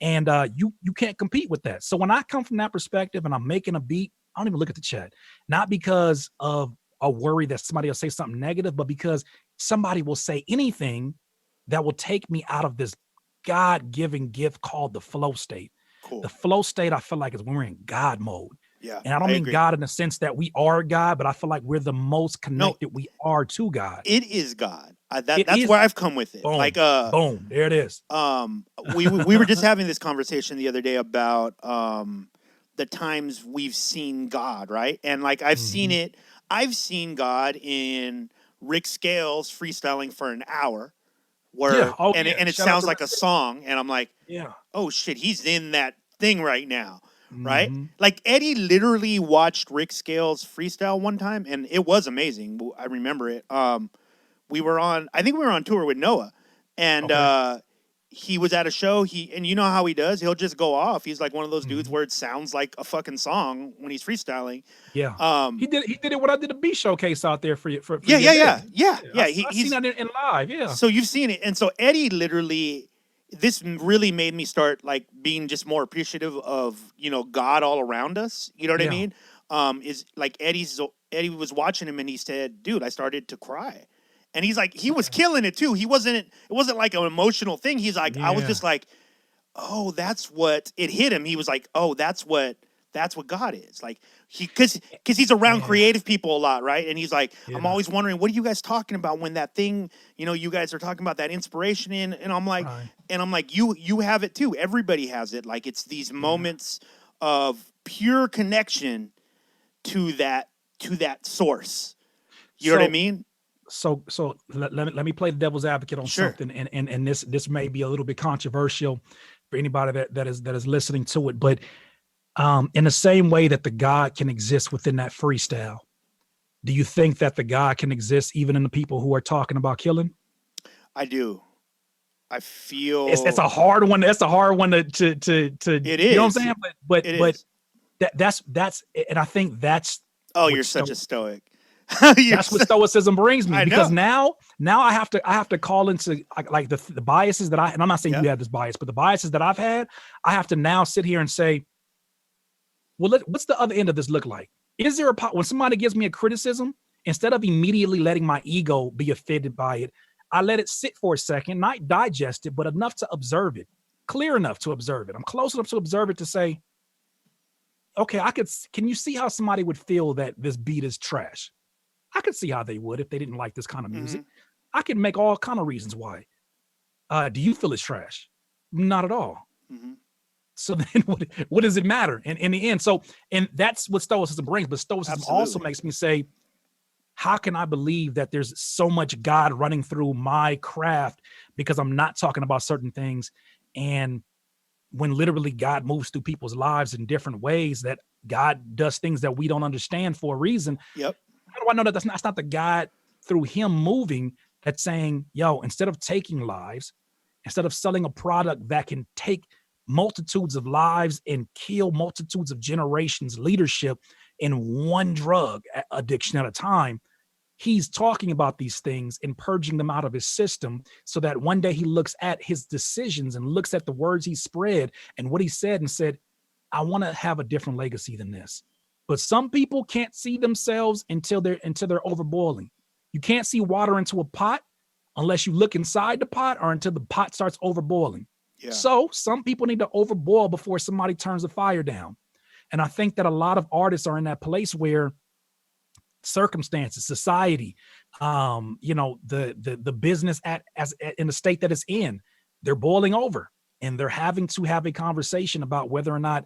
And you can't compete with that. So when I come from that perspective and I'm making a beat, I don't even look at the chat, not because of a worry that somebody will say something negative, but because somebody will say anything that will take me out of this God-given gift called the flow state. Cool. The flow state, I feel like, is when we're in God mode. Yeah. And I don't mean agree. God in the sense that we are God, but I feel like we're the most connected we are to God. It is God. It That's is- where I've come with it. Boom, Like boom, there it is. we were just having this conversation the other day about the times we've seen God, right? And like I've seen it. I've seen God in Rick Scales freestyling for an hour, where Yeah. Oh, and yeah. it Shout out sounds to like a Rick. song, and I'm like, Yeah. oh shit, he's in that thing right now, right? Mhm. Like Eddie literally watched Rick Scales freestyle one time, and it was amazing. I remember it. I think we were on tour with Noah, and Okay. he was at a show. And you know how he does. He'll just go off. He's like one of those dudes Mhm. where it sounds like a fucking song when he's freestyling. Yeah. Um, He did it when I did a beat showcase out there for your yeah. event. Yeah. I seen He's that in live. Yeah. so you've seen it, and so Eddie literally. This really made me start like being just more appreciative of God all around us. You know what I Yeah. mean? Is like Eddie was watching him and he said, "Dude, I started to cry," and he's like, he was killing it too. It wasn't like an emotional thing. He's like, I was Yeah. just like, oh, that's what it hit him. He was like, oh, that's what God is like. Because he's around Yeah. creative people a lot, right? And he's like, I'm Yeah. always wondering, what are you guys talking about when that thing, you guys are talking about that inspiration in, and I'm like, Right. you have it too. Everybody has it. Like it's these moments of pure connection to that source. You know what I mean? So let me play the devil's advocate on Sure. something, and this may be a little bit controversial for anybody that is listening to it, but in the same way that the God can exist within that freestyle, do you think that the God can exist even in the people who are talking about killing? I do. I feel It's a hard one. That's a hard one to It you know what I'm is. saying? But It is. that's and I think that's Oh, what you're such a stoic. that's what stoicism brings me, I because know. now I have to call into like the biases that and I'm not saying Yeah. you have this bias, but the biases that I've had, I have to now sit here and say, well, what's the other end of this look like? Is there when somebody gives me a criticism, instead of immediately letting my ego be offended by it, I let it sit for a second, not digest it, but enough to observe it, clear enough to observe it. I'm close enough to observe it to say, okay, can you see how somebody would feel that this beat is trash? I could see how they would if they didn't like this kind of music. I can make all kind of reasons why. Do you feel it's trash? Not at all. Mm-hmm. So then what does it matter in the end? So, and that's what stoicism brings, but stoicism also makes me say, how can I believe that there's so much God running through my craft because I'm not talking about certain things? And when literally God moves through people's lives in different ways, that God does things that we don't understand for a reason. Yep. How do I know that that's not the God through him moving that's saying, yo, instead of taking lives, instead of selling a product that can take multitudes of lives and kill multitudes of generations leadership in one drug addiction at a time, he's talking about these things and purging them out of his system so that one day he looks at his decisions and looks at the words he spread and what he said and said, I want to have a different legacy than this. But some people can't see themselves until they're overboiling. You can't see water into a pot unless you look inside the pot or until the pot starts overboiling. Yeah. So some people need to overboil before somebody turns the fire down. And I think that a lot of artists are in that place where circumstances, society, the business in the state that it's in, they're boiling over, and they're having to have a conversation about whether or not,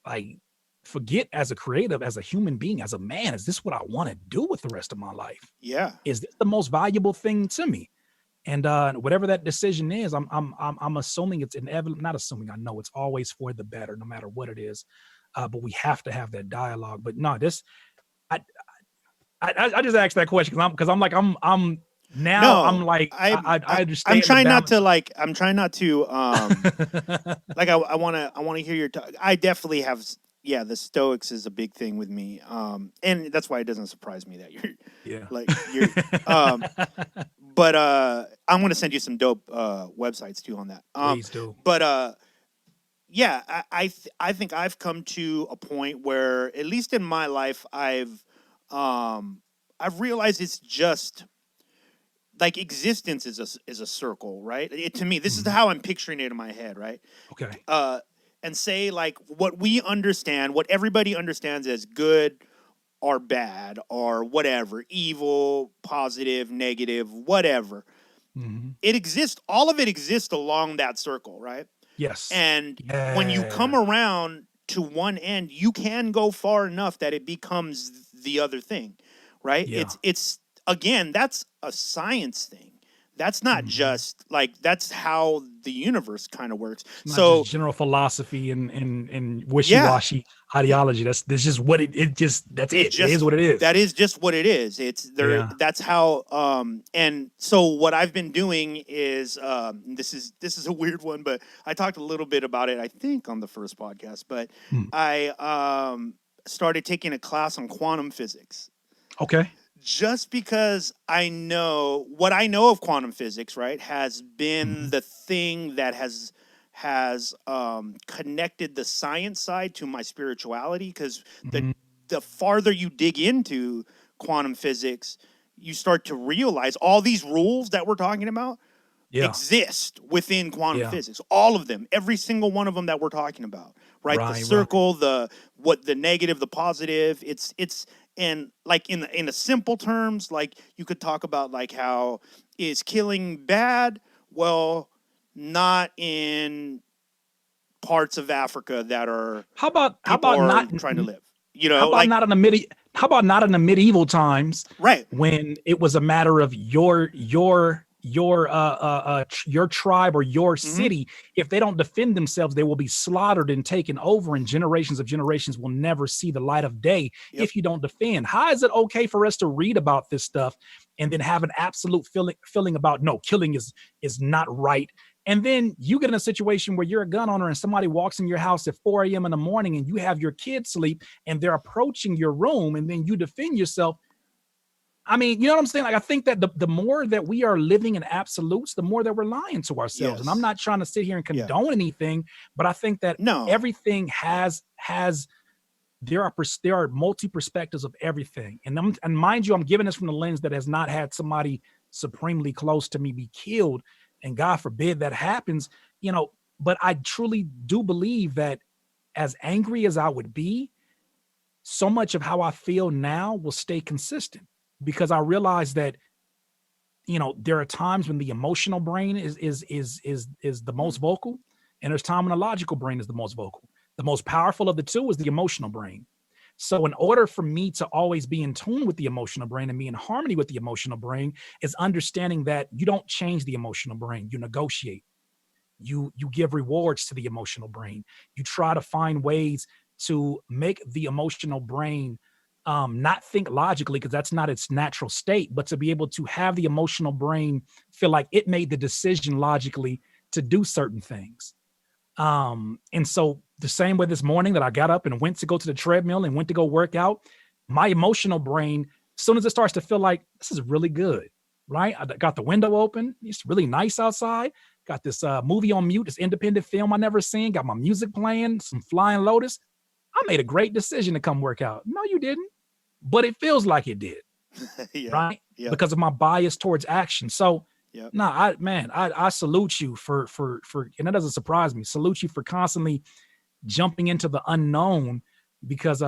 I forget, as a creative, as a human being, as a man, is this what I want to do with the rest of my life? Yeah. Is this the most valuable thing to me? And whatever that decision is, I'm assuming it's inevitable. Not assuming, I know it's always for the better, no matter what it is. But we have to have that dialogue. But no, this, I I just asked that question because I'm like now I'm No, like I understand. I'm the trying not balance. to like. I'm trying not to. Like I wanna hear your. I definitely have. Yeah, the Stoics is a big thing with me. And that's why it doesn't surprise me that you're Yeah. like you're. But I'm gonna send you some dope websites too on that. Please do. But yeah, I think I've come to a point where, at least in my life, I've realized it's just like existence is a circle, right? To me, this is Mhm. how I'm picturing it in my head, right? Okay. And say like what we understand, what everybody understands as good or bad or whatever, evil, positive, negative, whatever. Mhm. It exists. All of it exists along that circle, right? Yes. And when you come Yeah. around to one end, you can go far enough that it becomes the other thing, right? Yeah. It's again, that's a science thing. That's not Mhm. just like that's how the universe kind of works. It's not just So general philosophy and yeah, wishy-washy ideology. That's just what it just that's it it. It is just what it is. that is just what it is. It's there. Yeah. That's how. And so what I've been doing is this is a weird one, but I talked a little bit about it, I think, on the first podcast. But Mm. I started taking a class on quantum physics, Okay. just because I know what I know of quantum physics, right, has been Mhm. the thing that has connected the science side to my spirituality. Because the Mhm. the farther you dig into quantum physics, you start to realize all these rules that we're talking about Yeah. exist within quantum Yeah. physics. All of them, every single one of them that we're talking about, right? The Right. Right. circle, the negative, the positive. It's and like in the simple terms, like you could talk about like how is killing bad? Well, not in parts of Africa that are How people about are not trying to live. You how know, about like not in the how about not in the medieval times right. when it was a matter of your tribe or your Mm-hmm. city, if they don't defend themselves, they will be slaughtered and taken over, and generations of generations will never see the light of day Yep. if you don't defend. How is it okay for us to read about this stuff and then have an absolute feeling about no, killing is not right? And then you get in a situation where you're a gun owner and somebody walks in your house at 4 a.m. in the morning and you have your kids sleep and they're approaching your room and then you defend yourself. I mean, you know what I'm saying? Like, I think that the more that we are living in absolutes, the more that we're lying to ourselves. And I'm Yes. not trying to sit here and Yeah. condone anything, but I think that No. everything has there are multi perspectives of everything. And mind you, I'm giving this from the lens that has not had somebody supremely close to me be killed, and God forbid that happens. You know, but I truly do believe that as angry as I would be, so much of how I feel now will stay consistent because I realize that there are times when the emotional brain is the most Mm. vocal, and there's time when the logical brain is the most vocal. The most powerful of the two is the emotional brain. So in order for me to always be in tune with the emotional brain and be in harmony with the emotional brain is understanding that you don't change the emotional brain, you negotiate. You give rewards to the emotional brain. You try to find ways to make the emotional brain not think logically because that's not its natural state, but to be able to have the emotional brain feel like it made the decision logically to do certain things. And so the same way this morning that I got up and went to go to the treadmill and went to go work out, my emotional brain, as soon as it starts to feel like this is really good, right? I got the window open. It's really nice outside. Got this movie on mute, this independent film I never seen. Got my music playing, some Flying Lotus. I made a great decision to come work out. No, you didn't, but it feels like it did, Yeah. right? Yep. Because of my bias towards action. So Yep. no, I salute you for and that doesn't surprise me. Salute you for constantly jumping into the unknown because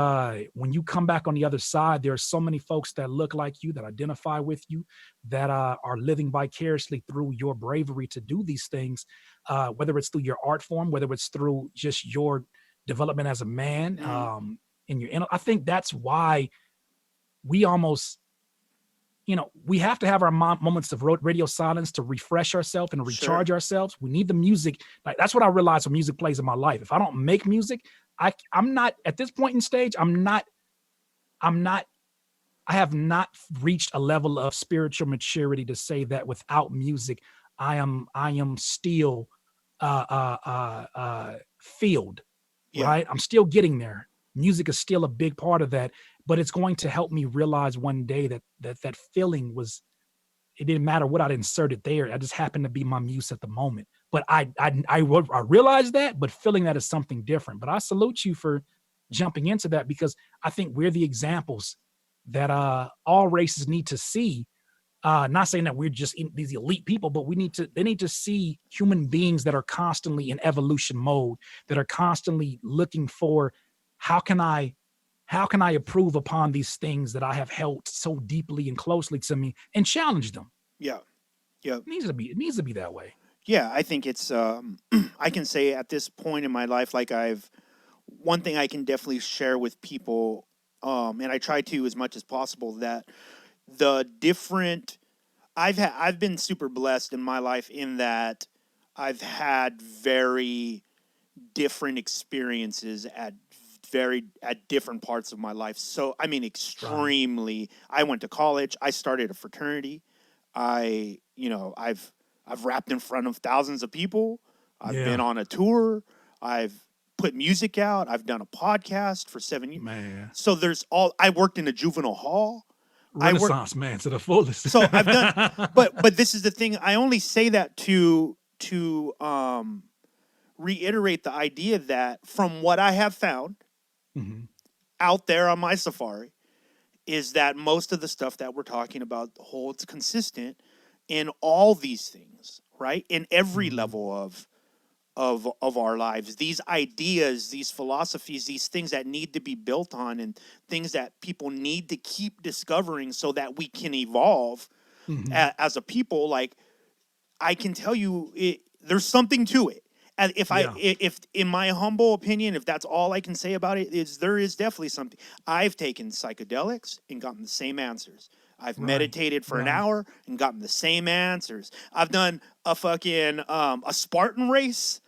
when you come back on the other side, there are so many folks that look like you, that identify with you, that are living vicariously through your bravery to do these things, whether it's through your art form, whether it's through just your development as a man, Mhm. I think that's why we almost, we have to have our moments of radio silence to refresh ourselves and Sure. recharge ourselves. We need the music. Like, that's what I realized when music plays in my life. If I don't make music, I'm not at this point in stage. I'm not. I have not reached a level of spiritual maturity to say that without music, I am still filled, Yeah. right? I'm still getting there. Music is still a big part of that, but it's going to help me realize one day that feeling was, it didn't matter what I'd inserted there. I just happened to be my muse at the moment. But I realized that, but feeling that is something different. But I salute you for jumping into that, because I think we're the examples that all races need to see. Not saying that we're just these elite people, but they need to see human beings that are constantly in evolution mode, that are constantly looking for, how can I how can I improve upon these things that I have held so deeply and closely to me, and challenge them. Yeah. Yeah. It needs to be that way. Yeah. I think it's. I can say at this point in my life, like one thing I can definitely share with people, and I try to as much as possible, that the different I've been super blessed in my life in that I've had very different experiences at different parts of my life. So I mean, Right. extremely. I went to college. I started a fraternity. I've rapped in front of thousands of people. I've been Yeah, on a tour. I've put music out. I've done a podcast for 7 years. man. So there's all. I worked in a juvenile hall. I worked. Renaissance man to the fullest. So I've done. But this is the thing. I only say that to reiterate the idea that from what I have found Mhm. out there on my safari is that most of the stuff that we're talking about holds consistent in all these things, right? In every Mhm. level of our lives. These ideas, these philosophies, these things that need to be built on, and things that people need to keep discovering so that we can evolve Mhm. as a people. Like, I can tell you, there's something to it. And Yeah. if in my humble opinion, if that's all I can say about it, is there is definitely something. I've taken psychedelics and gotten the same answers. I've Right. meditated for an Right. hour and gotten the same answers. I've done a fucking a Spartan race,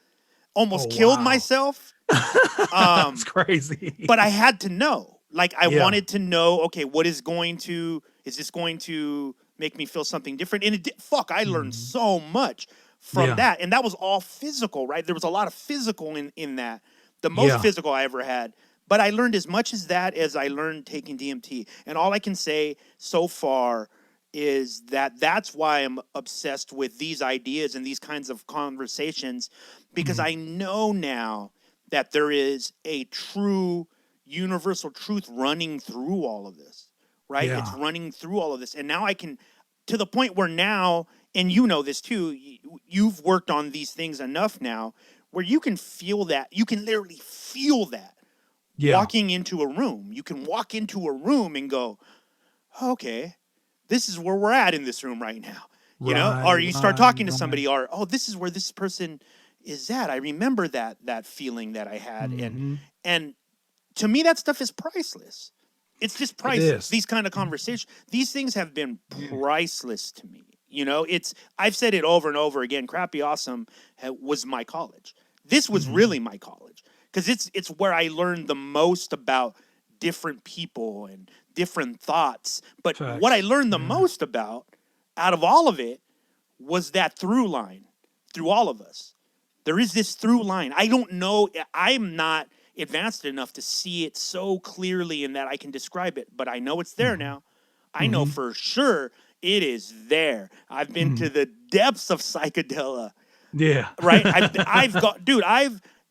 Oh, almost killed wow. myself. That's Um, crazy. but I had to know. Like, I Yeah. wanted to know, okay, is this going to make me feel something different? And fuck, I learned Mhm. so much from Yeah. that. And that was all physical, right? There was a lot of physical in that. The most Yeah. physical I ever had. But I learned as much as that as I learned taking DMT. And all I can say so far is that that's why I'm obsessed with these ideas and these kinds of conversations, because Mhm. I know now that there is a true universal truth running through all of this, right? It's Yeah. running through all of this. And now I can, to the point where now, and you know this too, you've worked on these things enough now where you can feel that. You can literally feel that Yeah. walking into a room. You can walk into a room and go, okay, this is where we're at in this room right now. Right. Or you start Right. talking to Right. somebody, or, oh, this is where this person is at. I remember that feeling that I had. Mhm. And to me, that stuff is priceless. It's just It priceless. is. These kind of Mhm. conversations, these things have been Yeah. priceless to me. It's, I've said it over and over again. Crappy Awesome was my college. This was Mhm. really my college, because it's where I learned the most about different people and different thoughts. But what I Facts. learned the Yeah. most about out of all of it was that through line through all of us. There is this through line. I don't know. I'm not advanced enough to see it so clearly and that I can describe it, but I know it's there Mhm. now. I know Mhm. for sure it is there. I've been to Mhm. the depths of psychedelic, Yeah. right? I've got, dude.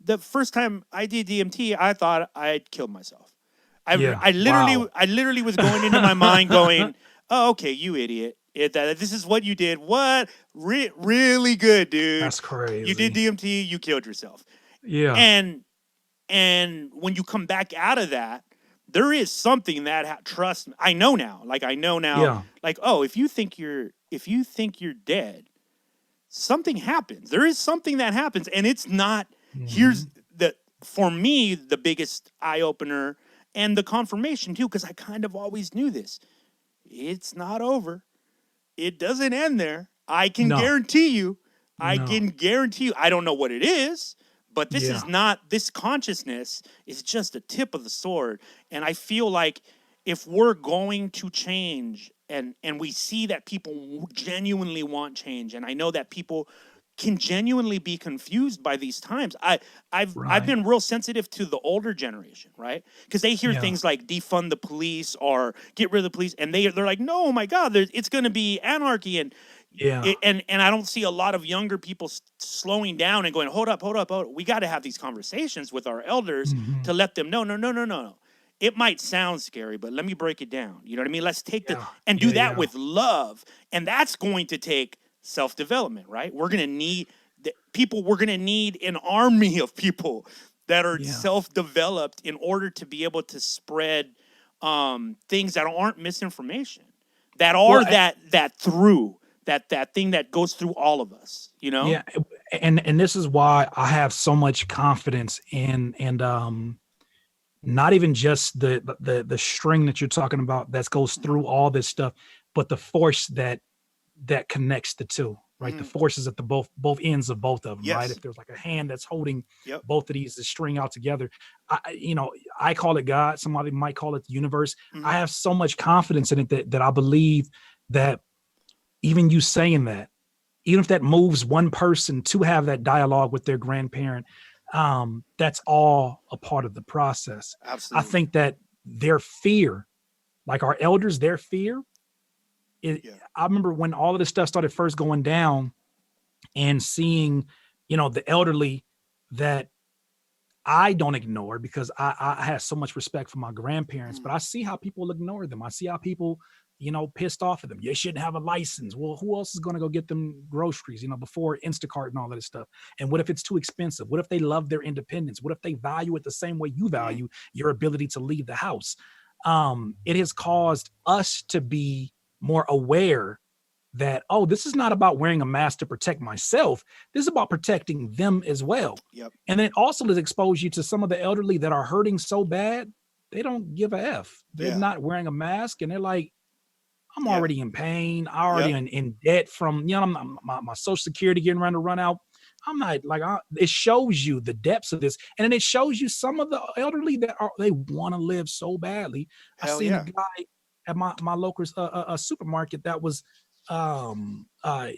The first time I did DMT, I thought I'd killed myself. Yeah. Wow. I literally was going into my mind going, "Oh, okay, you idiot. This is what you did. What? Really good, dude. That's You did crazy. DMT, you killed yourself." Yeah. And And when you come back out of that, there is something that trust me, I know now. Like I know now, Yeah. like, oh, if you think you're dead, something happens. There is something that happens, and it's not. Here's Mhm. the for me the biggest eye opener and the confirmation too, because I kind of always knew this. It's not over. It doesn't end there. I can No. guarantee you. I No. can guarantee you. I don't know what it is, but this is Yeah. not, this consciousness is just a tip of the sword. And I feel like if we're going to change, and we see that people genuinely want change, and I know that people can genuinely be confused by these times. I've Right. been real sensitive to the older generation, right? Because they hear Yeah. things like defund the police or get rid of the police, and they're like, no, oh my God, it's going to be anarchy, Yeah. and I don't see a lot of younger people slowing down and going, hold up, hold up, hold up. We got to have these conversations with our elders to Mhm. let them know, no, no, no, no, no. It might sound scary, but let me break it down. You know what I mean? Let's take the Yeah. and do Yeah. that Yeah. with love, and that's going to take self-development, right? We're gonna need people. We're gonna need an army of people that are Yeah. self-developed in order to be able to spread things that aren't misinformation, that are Well, that thing that goes through all of us, you know? yeah, and this is why I have so much confidence in not even just the string that you're talking about that goes Mm-hmm. through all this stuff, but the force that connects the two, right? The Mm-hmm. forces at the both ends of both of them, right? Yes. If there's like a hand that's holding Yep. both of these, the string out together, I call it God. Somebody might call it the universe. Mm-hmm. I have so much confidence in it that I believe that even you saying that, even if that moves one person to have that dialogue with their grandparent, that's all a part of the process. I Absolutely. think that their fear, like our elders, their fear, it, Yeah. I remember when all of this stuff started first going down and seeing, the elderly that I don't ignore because I have so much respect for my grandparents, but Mm-hmm. I see how people ignore them. I see how people, pissed off at them. You shouldn't have a license. Well, who else is going to go get them groceries, before Instacart and all that stuff? And what if it's too expensive? What if they love their independence? What if they value it the same way you Mm-hmm. value your ability to leave the house? It has caused us to be more aware that, oh, this is not about wearing a mask to protect myself. This is about protecting them as well. Yep. And then it also does expose you to some of the elderly that are hurting so bad, they don't give a F. They're Yeah. not wearing a mask and they're like, I'm Yeah. already in pain. I already Yep. in debt from, my social security getting ready to run out. I'm not like, it shows you the depths of this. And then it shows you some of the elderly that they want to live so badly. I Hell seen a yeah. guy at my local supermarket that was um, uh,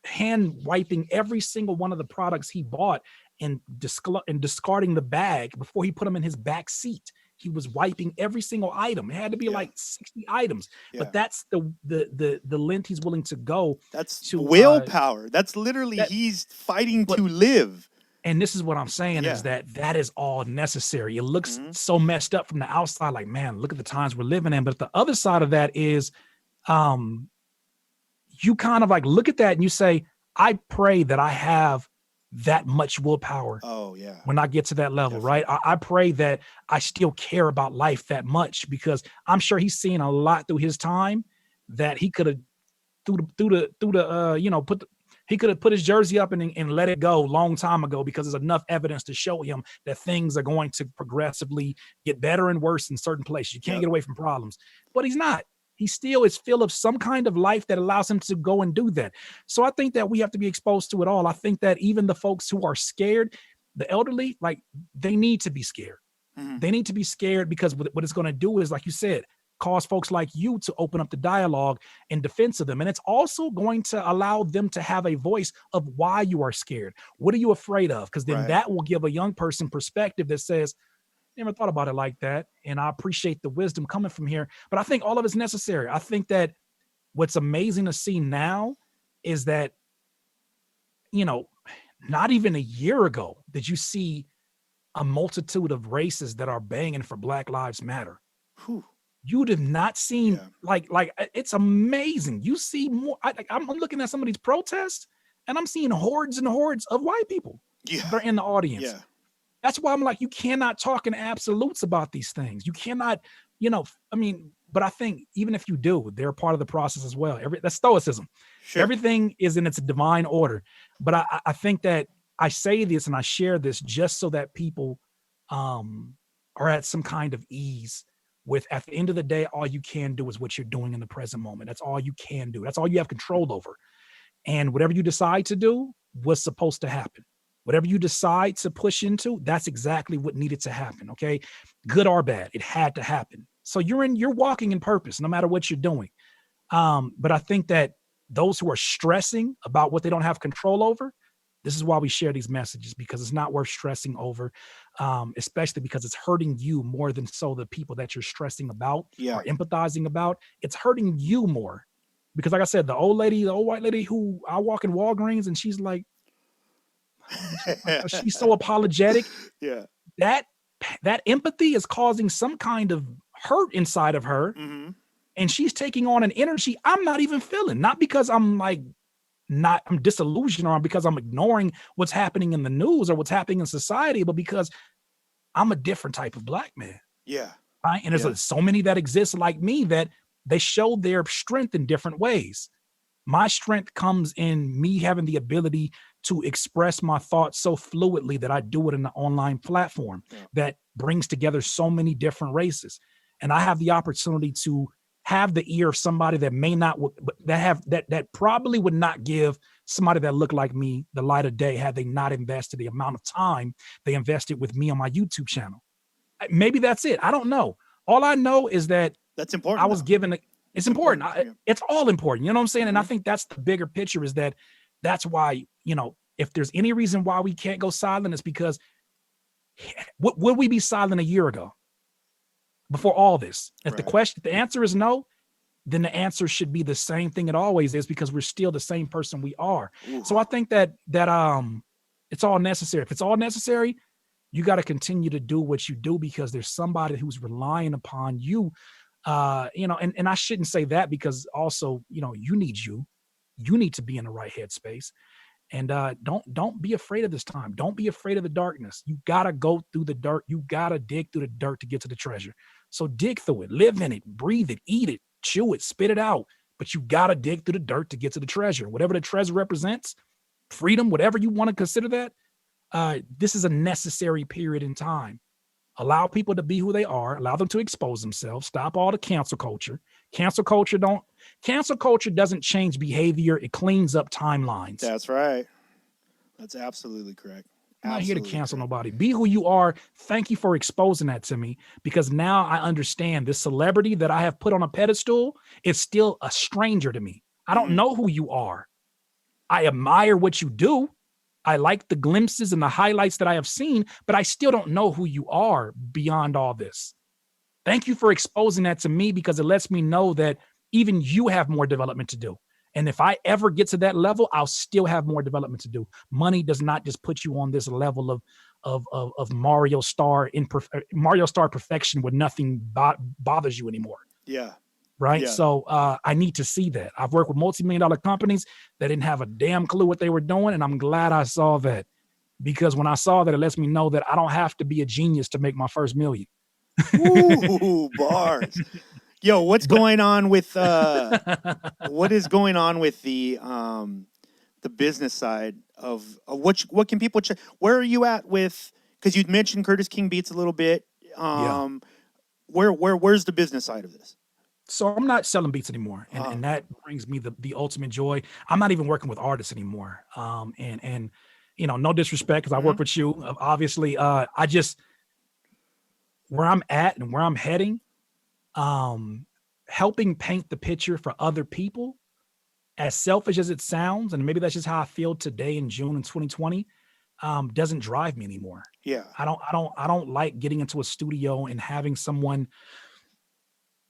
hand wiping every single one of the products he bought and discarding the bag before he put them in his back seat. He was wiping every single item. It had to be Yeah. like 60 items, Yeah. but that's the length he's willing to go That's to willpower. That's literally that. he's fighting But to live. and this is what I'm saying is Yeah. that is all necessary. It looks Mm-hmm. so messed up from the outside, like, man, look at the times we're living in. But the other side of that is, um, you kind of like look at that and you say, I pray that I have that much willpower Oh yeah. when I get to that level, right? Definitely. I pray that I still care about life that much because I'm sure he's seen a lot through his time that he could have he could have put his jersey up and let it go long time ago because there's enough evidence to show him that things are going to progressively get better and worse in certain places. You can't Yep. get away from problems, but he's not. He still is full of some kind of life that allows him to go and do that. So I think that we have to be exposed to it all. I think that even the folks who are scared, the elderly, like they need to be scared. Mm-hmm. They need to be scared because what it's going to do is, like you said, cause folks like you to open up the dialogue in defense of them. And it's also going to allow them to have a voice of why you are scared. What are you afraid of? Because then Right. that will give a young person perspective that says, never thought about it like that. And I appreciate the wisdom coming from here. But I think all of it's necessary. I think that what's amazing to see now is that, you know, not even a year ago did you see a multitude of races that are banging for Black Lives Matter. Whew. You'd have not seen Yeah. like it's amazing. You see more. I'm looking at some of these protests, and I'm seeing hordes and hordes of white people. Yeah. They're in the audience. Yeah. That's why I'm like, you cannot talk in absolutes about these things. You cannot, I mean, but I think even if you do, they're part of the process as well. That's stoicism. Sure. Everything is in its divine order. But I think that I say this and I share this just so that people um, are at some kind of ease with, at the end of the day, all you can do is what you're doing in the present moment. That's all you can do. That's all you have control over. And whatever you decide to do was supposed to happen. Whatever you decide to push into, that's exactly what needed to happen. Okay. Good or bad, it had to happen. So you're walking in purpose no matter what you're doing. But I think that those who are stressing about what they don't have control over, this is why we share these messages, because it's not worth stressing over, especially because it's hurting you more than so the people that you're stressing about Yeah. or empathizing about. It's hurting you more because, like I said, the old white lady who I walk in Walgreens and she's like, she's so apologetic. Yeah. That empathy is causing some kind of hurt inside of her, Mm-hmm. and she's taking on an energy I'm not even feeling. Not because I'm disillusioned or because I'm ignoring what's happening in the news or what's happening in society, but because I'm a different type of Black man. Yeah. Right? And there's so many that exist like me that they show their strength in different ways. My strength comes in me having the ability to express my thoughts so fluidly that I do it in an online platform that brings together so many different races. And I have the opportunity to have the ear of somebody that may not, that probably would not give somebody that looked like me the light of day had they not invested the amount of time they invested with me on my YouTube channel. Maybe that's it. I don't know. All I know is that That's important. I was given it's important. It's all important. You know what I'm saying? Mm-hmm. And I think that's the bigger picture, is that's why, if there's any reason why we can't go silent, it's because would we be silent a year ago before all this? If the answer is no, then the answer should be the same thing it always is, because we're still the same person we are. Ooh. So I think that it's all necessary. If it's all necessary, you got to continue to do what you do, because there's somebody who's relying upon you. And I shouldn't say that, because also, you need to be in the right headspace. And don't be afraid of this time. Don't be afraid of the darkness. You gotta go through the dirt. You gotta dig through the dirt to get to the treasure. So dig through it, live in it, breathe it, eat it, chew it, spit it out. But you gotta dig through the dirt to get to the treasure. Whatever the treasure represents, freedom, whatever you want to consider that, this is a necessary period in time. Allow people to be who they are. Allow them to expose themselves. Stop all the cancel culture. Cancel culture doesn't change behavior. It cleans up timelines. That's right. That's absolutely correct. I'm not here to cancel nobody. Be who you are. Thank you for exposing that to me, because now I understand this celebrity that I have put on a pedestal is still a stranger to me. I don't know who you are. I admire what you do. I like the glimpses and the highlights that I have seen, but I still don't know who you are beyond all this. Thank you for exposing that to me, because it lets me know that even you have more development to do. And if I ever get to that level, I'll still have more development to do. Money does not just put you on this level of Mario Star perfection where nothing bothers you anymore. Yeah. Right. Yeah. So I need to see that. I've worked with multi-million-dollar companies that didn't have a damn clue what they were doing. And I'm glad I saw that, because when I saw that, it lets me know that I don't have to be a genius to make my first million. Ooh, bars. Yo, what's going on with what is going on with the business side of what can people check? Where are you at with, because you'd mentioned Curtis King Beats a little bit. Where's the business side of this? So I'm not selling beats anymore, and that brings me the ultimate joy. I'm not even working with artists anymore. And no disrespect, because I work with you. Obviously, I just, where I'm at and where I'm heading, helping paint the picture for other people, as selfish as it sounds, and maybe that's just how I feel today in June in 2020, doesn't drive me anymore. Yeah. I don't like getting into a studio and having someone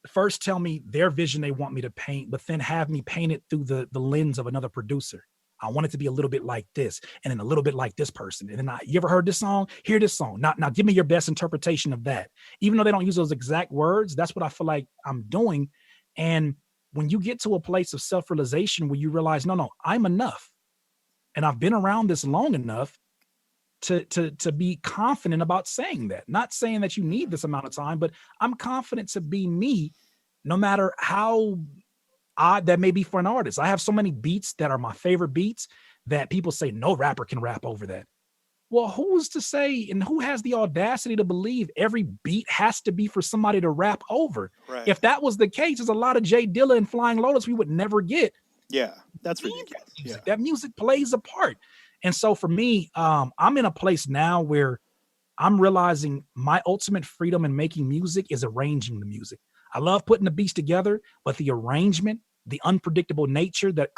first tell me their vision they want me to paint, but then have me paint it through the lens of another producer. I want it to be a little bit like this, and then a little bit like this person. And then you ever heard this song? Hear this song. Now give me your best interpretation of that. Even though they don't use those exact words, that's what I feel like I'm doing. And when you get to a place of self-realization where you realize, no, I'm enough. And I've been around this long enough to be confident about saying that. Not saying that you need this amount of time, but I'm confident to be me, no matter how odd that may be for an artist. I have so many beats that are my favorite beats that people say no rapper can rap over that. Well, who's to say and who has the audacity to believe every beat has to be for somebody to rap over? Right. If that was the case, there's a lot of Jay Dilla and Flying Lotus we would never get. Yeah, that's ridiculous. Music. That music plays a part. And so for me, I'm in a place now where I'm realizing my ultimate freedom in making music is arranging the music. I love putting the beats together, but the arrangement, the unpredictable nature that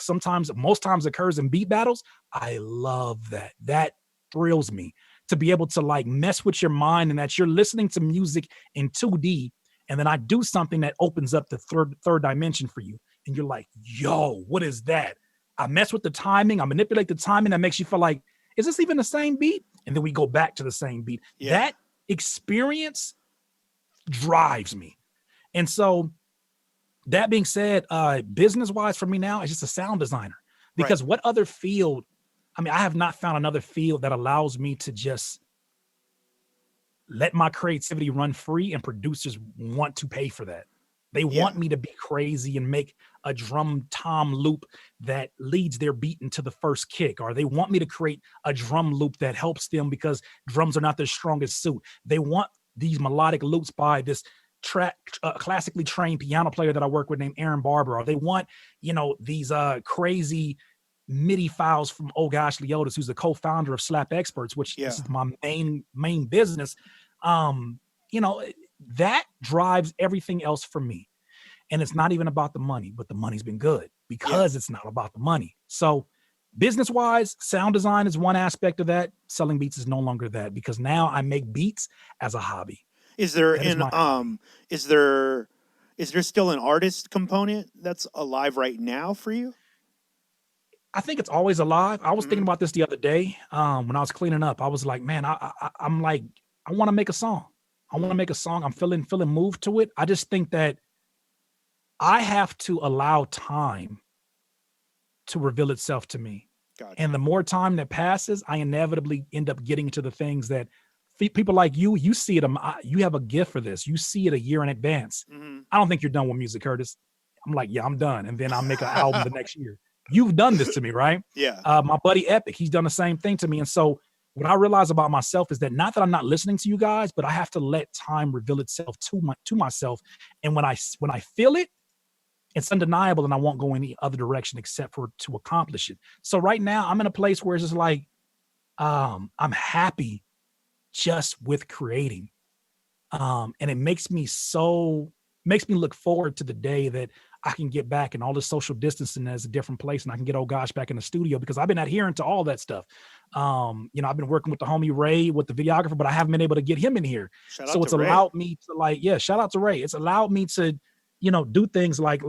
most times occurs in beat battles, I love that. That thrills me to be able to like mess with your mind and that you're listening to music in 2D. And then I do something that opens up the third dimension for you. And you're like, yo, what is that? I mess with the timing. I manipulate the timing that makes you feel like, is this even the same beat? And then we go back to the same beat. Yeah. That experience drives me. And so that being said, business-wise for me now, it's just a sound designer. Because what other field, I mean, I have not found another field that allows me to just let my creativity run free and producers want to pay for that. They want me to be crazy and make a drum tom loop that leads their beat into the first kick, or they want me to create a drum loop that helps them because drums are not their strongest suit. They want these melodic loops by this classically trained piano player that I work with named Aaron Barber, or they want, these crazy MIDI files from Gosh Leotis, who's the co-founder of Slap Experts, which this is my main business. That drives everything else for me. And it's not even about the money, but the money's been good because it's not about the money. So business-wise, sound design is one aspect of that. Selling beats is no longer that, because now I make beats as a hobby. Is there is there still an artist component that's alive right now for you? I think it's always alive. I was thinking about this the other day when I was cleaning up. I was like, man, I'm like, I want to make a song. I want to make a song. I'm feeling moved to it. I just think that I have to allow time to reveal itself to me. Gotcha. And the more time that passes, I inevitably end up getting to the things that people like you see it. You have a gift for this. You see it a year in advance. I don't think you're done with music, Curtis. I'm like, yeah, I'm done. And then I'll make an album the next year. You've done this to me, right? Yeah. My buddy Epic, he's done the same thing to me. And so what I realize about myself is that not that I'm not listening to you guys, but I have to let time reveal itself to myself. And when I feel it, it's undeniable, and I won't go any other direction except for to accomplish it. So right now I'm in a place where it's just like, I'm happy just with creating. And it makes me look forward to the day that I can get back, and all the social distancing is a different place, and I can get back in the studio, because I've been adhering to all that stuff. I've been working with the homie Ray, with the videographer, but I haven't been able to get him in here. So it's allowed me to shout out to Ray. It's allowed me to, do things like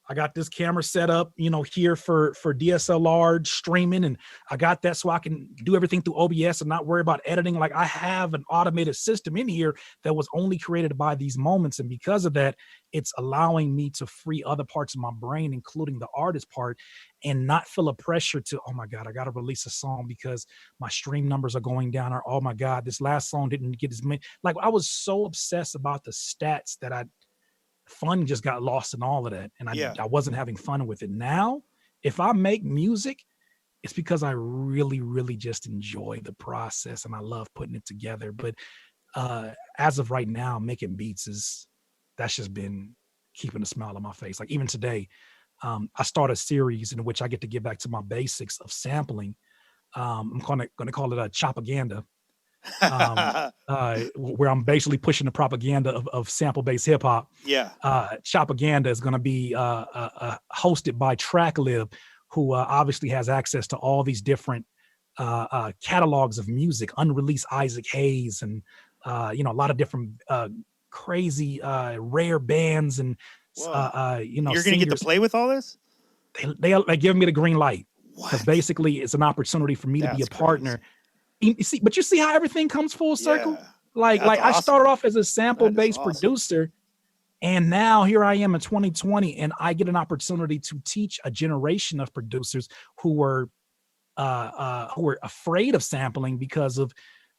I got this camera set up, here for DSLR streaming, and I got that so I can do everything through OBS and not worry about editing. Like, I have an automated system in here that was only created by these moments. And because of that, it's allowing me to free other parts of my brain, including the artist part, and not feel a pressure to, oh my God, I got to release a song because my stream numbers are going down, or, oh my God, this last song didn't get as many. Like, I was so obsessed about the stats that fun just got lost in all of that. And I wasn't having fun with it. Now, if I make music, it's because I really, really just enjoy the process and I love putting it together. But as of right now, making beats that's just been keeping a smile on my face. Like, even today, I start a series in which I get to get back to my basics of sampling. I'm going to call it a chopaganda. Where I'm basically pushing the propaganda of sample-based hip-hop. Chopaganda is going to be hosted by TrackLib, who obviously has access to all these different catalogs of music, unreleased Isaac Hayes, and a lot of different crazy rare bands, and you're going to get to play with all this. They give me the green light, because basically it's an opportunity for me to be a partner. But you see how everything comes full circle? Like awesome. I started off as a sample-based producer, And now here I am in 2020, and I get an opportunity to teach a generation of producers who were afraid of sampling because of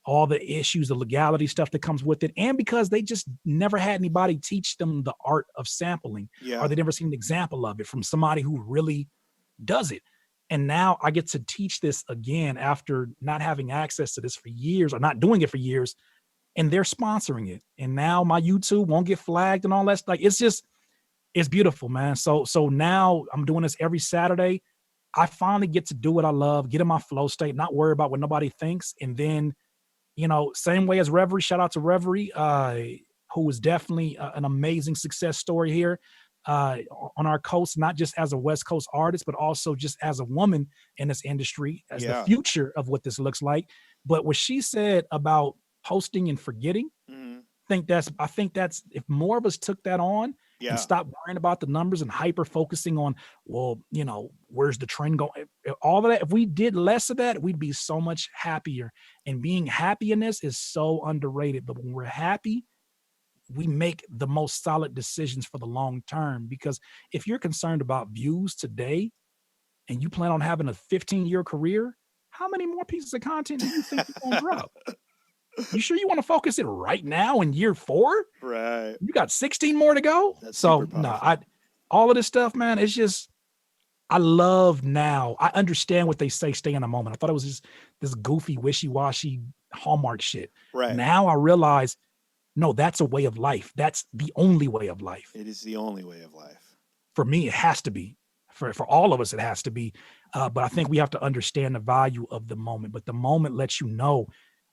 all the issues, the legality stuff that comes with it, and because they just never had anybody teach them the art of sampling, or Yeah. they never seen an example of it from somebody who really does it. And now I get to teach this again after not having access to this for years or not doing it for years, and they're sponsoring it. And now my YouTube won't get flagged and all that. Like it's just it's beautiful, man. So now I'm doing this every Saturday. I finally get to do what I love, get in my flow state, not worry about what nobody thinks. And then, same way as Reverie, shout out to Reverie, who is definitely an amazing success story here uh, on our coast, not just as a West Coast artist, but also just as a woman in this industry, as the Yeah. future of what this looks like. But what she said about posting and forgetting, Mhm. I think that's if more of us took that on and Yeah. stop worrying about the numbers and hyper focusing on, well, where's the trend going? All of that, if we did less of that, we'd be so much happier. And being happy in this is so underrated. But when we're happy, we make the most solid decisions for the long term. Because if you're concerned about views today and you plan on having a 15-year career, how many more pieces of content do you think you're gonna drop? You sure you want to focus it right now in year 4? Right. You got 16 more to go. That's super So no, powerful. I all of this stuff, man, it's just I love now. I understand what they say, stay in a moment. I thought it was just this goofy, wishy-washy Hallmark shit. Right. Now I realize, no, that's a way of life. That's the only way of life. It is the only way of life. For me, it has to be. For all of us, it has to be. But I think we have to understand the value of the moment. But the moment lets you know,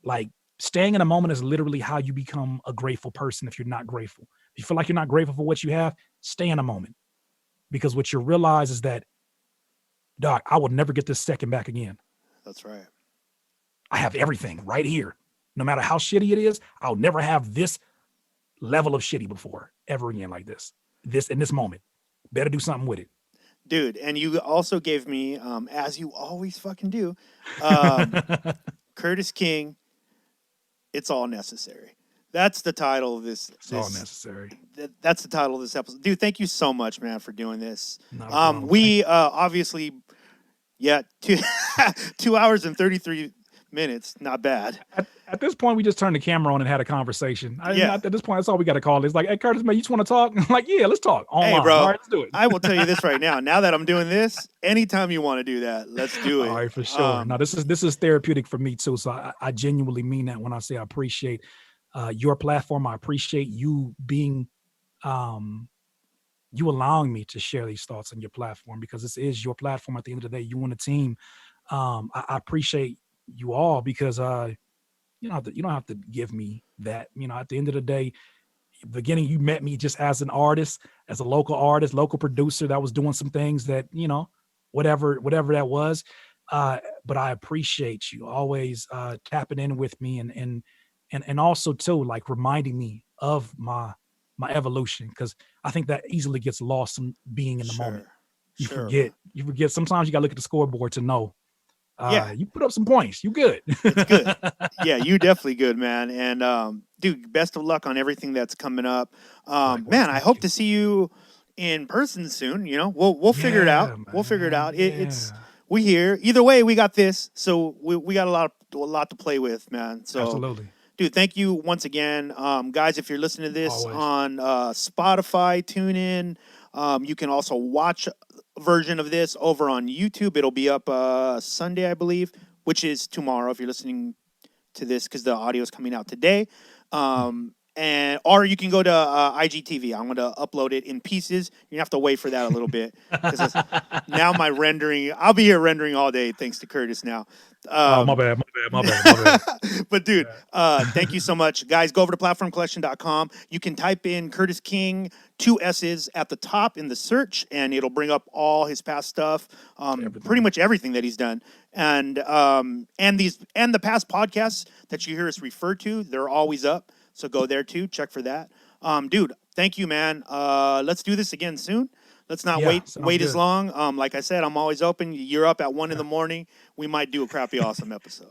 like staying in a moment is literally how you become a grateful person if you're not grateful. If you feel like you're not grateful for what you have, stay in a moment. Because what you realize is that, Doc, I will never get this second back again. That's right. I have everything right here. No matter how shitty it is, I'll never have this level of shitty before ever again like this. This in this moment. Better do something with it. Dude, and you also gave me, as you always fucking do, um, Curtis King, It's All Necessary. That's the title of this. It's all necessary. That's the title of this episode. Dude, thank you so much, man, for doing this. Not a problem. We obviously, yeah, 2 hours and 33 minutes. Not bad. At this point, we just turned the camera on and had a conversation. Yeah. At this point, that's all we got to call it. It's like, hey, Curtis, man, you just want to talk? I'm like, yeah, let's talk. Online. Hey, bro, All right, let's do it. I will tell you this right now. Now that I'm doing this, anytime you want to do that, let's do it. All right, for sure. Now, this is therapeutic for me too. So I genuinely mean that when I say I appreciate your platform. I appreciate you being, you allowing me to share these thoughts on your platform, because this is your platform at the end of the day. You and the team. I appreciate you all, because you don't have to give me that. At the end of the day, beginning, you met me just as an artist, as a local artist, local producer that was doing some things that, whatever that was. But I appreciate you always tapping in with me, and also too, like reminding me of my evolution, because I think that easily gets lost in being in the moment. You forget. Sometimes you gotta look at the scoreboard to know. Yeah. You put up some points. You good. It's good. Yeah, you definitely good, man. And dude, best of luck on everything that's coming up. Man, I hope to see you in person soon. We'll figure it out. Man. We'll figure it out. It's Yeah. we here. Either way, we got this. So we got a lot to play with, man. So Absolutely. dude, thank you once again. Guys, if you're listening to this Always. on Spotify, TuneIn, you can also watch a version of this over on YouTube. It'll be up Sunday, I believe, which is tomorrow if you're listening to this, because the audio is coming out today. Or you can go to IGTV. I'm going to upload it in pieces. You have to wait for that a little bit, because now my rendering, I'll be here rendering all day thanks to Curtis now. My bad. But dude, thank you so much. Guys, go over to platformcollection.com. You can type in Curtis King, 2 S's at the top in the search, and it'll bring up all his past stuff, pretty much everything that he's done. And the past podcasts that you hear us refer to, they're always up. So go there too, check for that. Dude, thank you, man. Let's do this again soon. Let's not Yeah, wait sounds as good. long. Like I said, I'm always open. You're up at 1 in the morning. We might do a crappy awesome episode.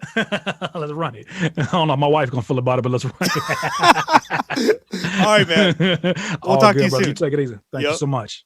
Let's run it. I don't know how my wife's gonna feel about it, but let's run it. All right, man. We'll All talk to good, you brother. You soon. take it easy. Thank you Yep. so much.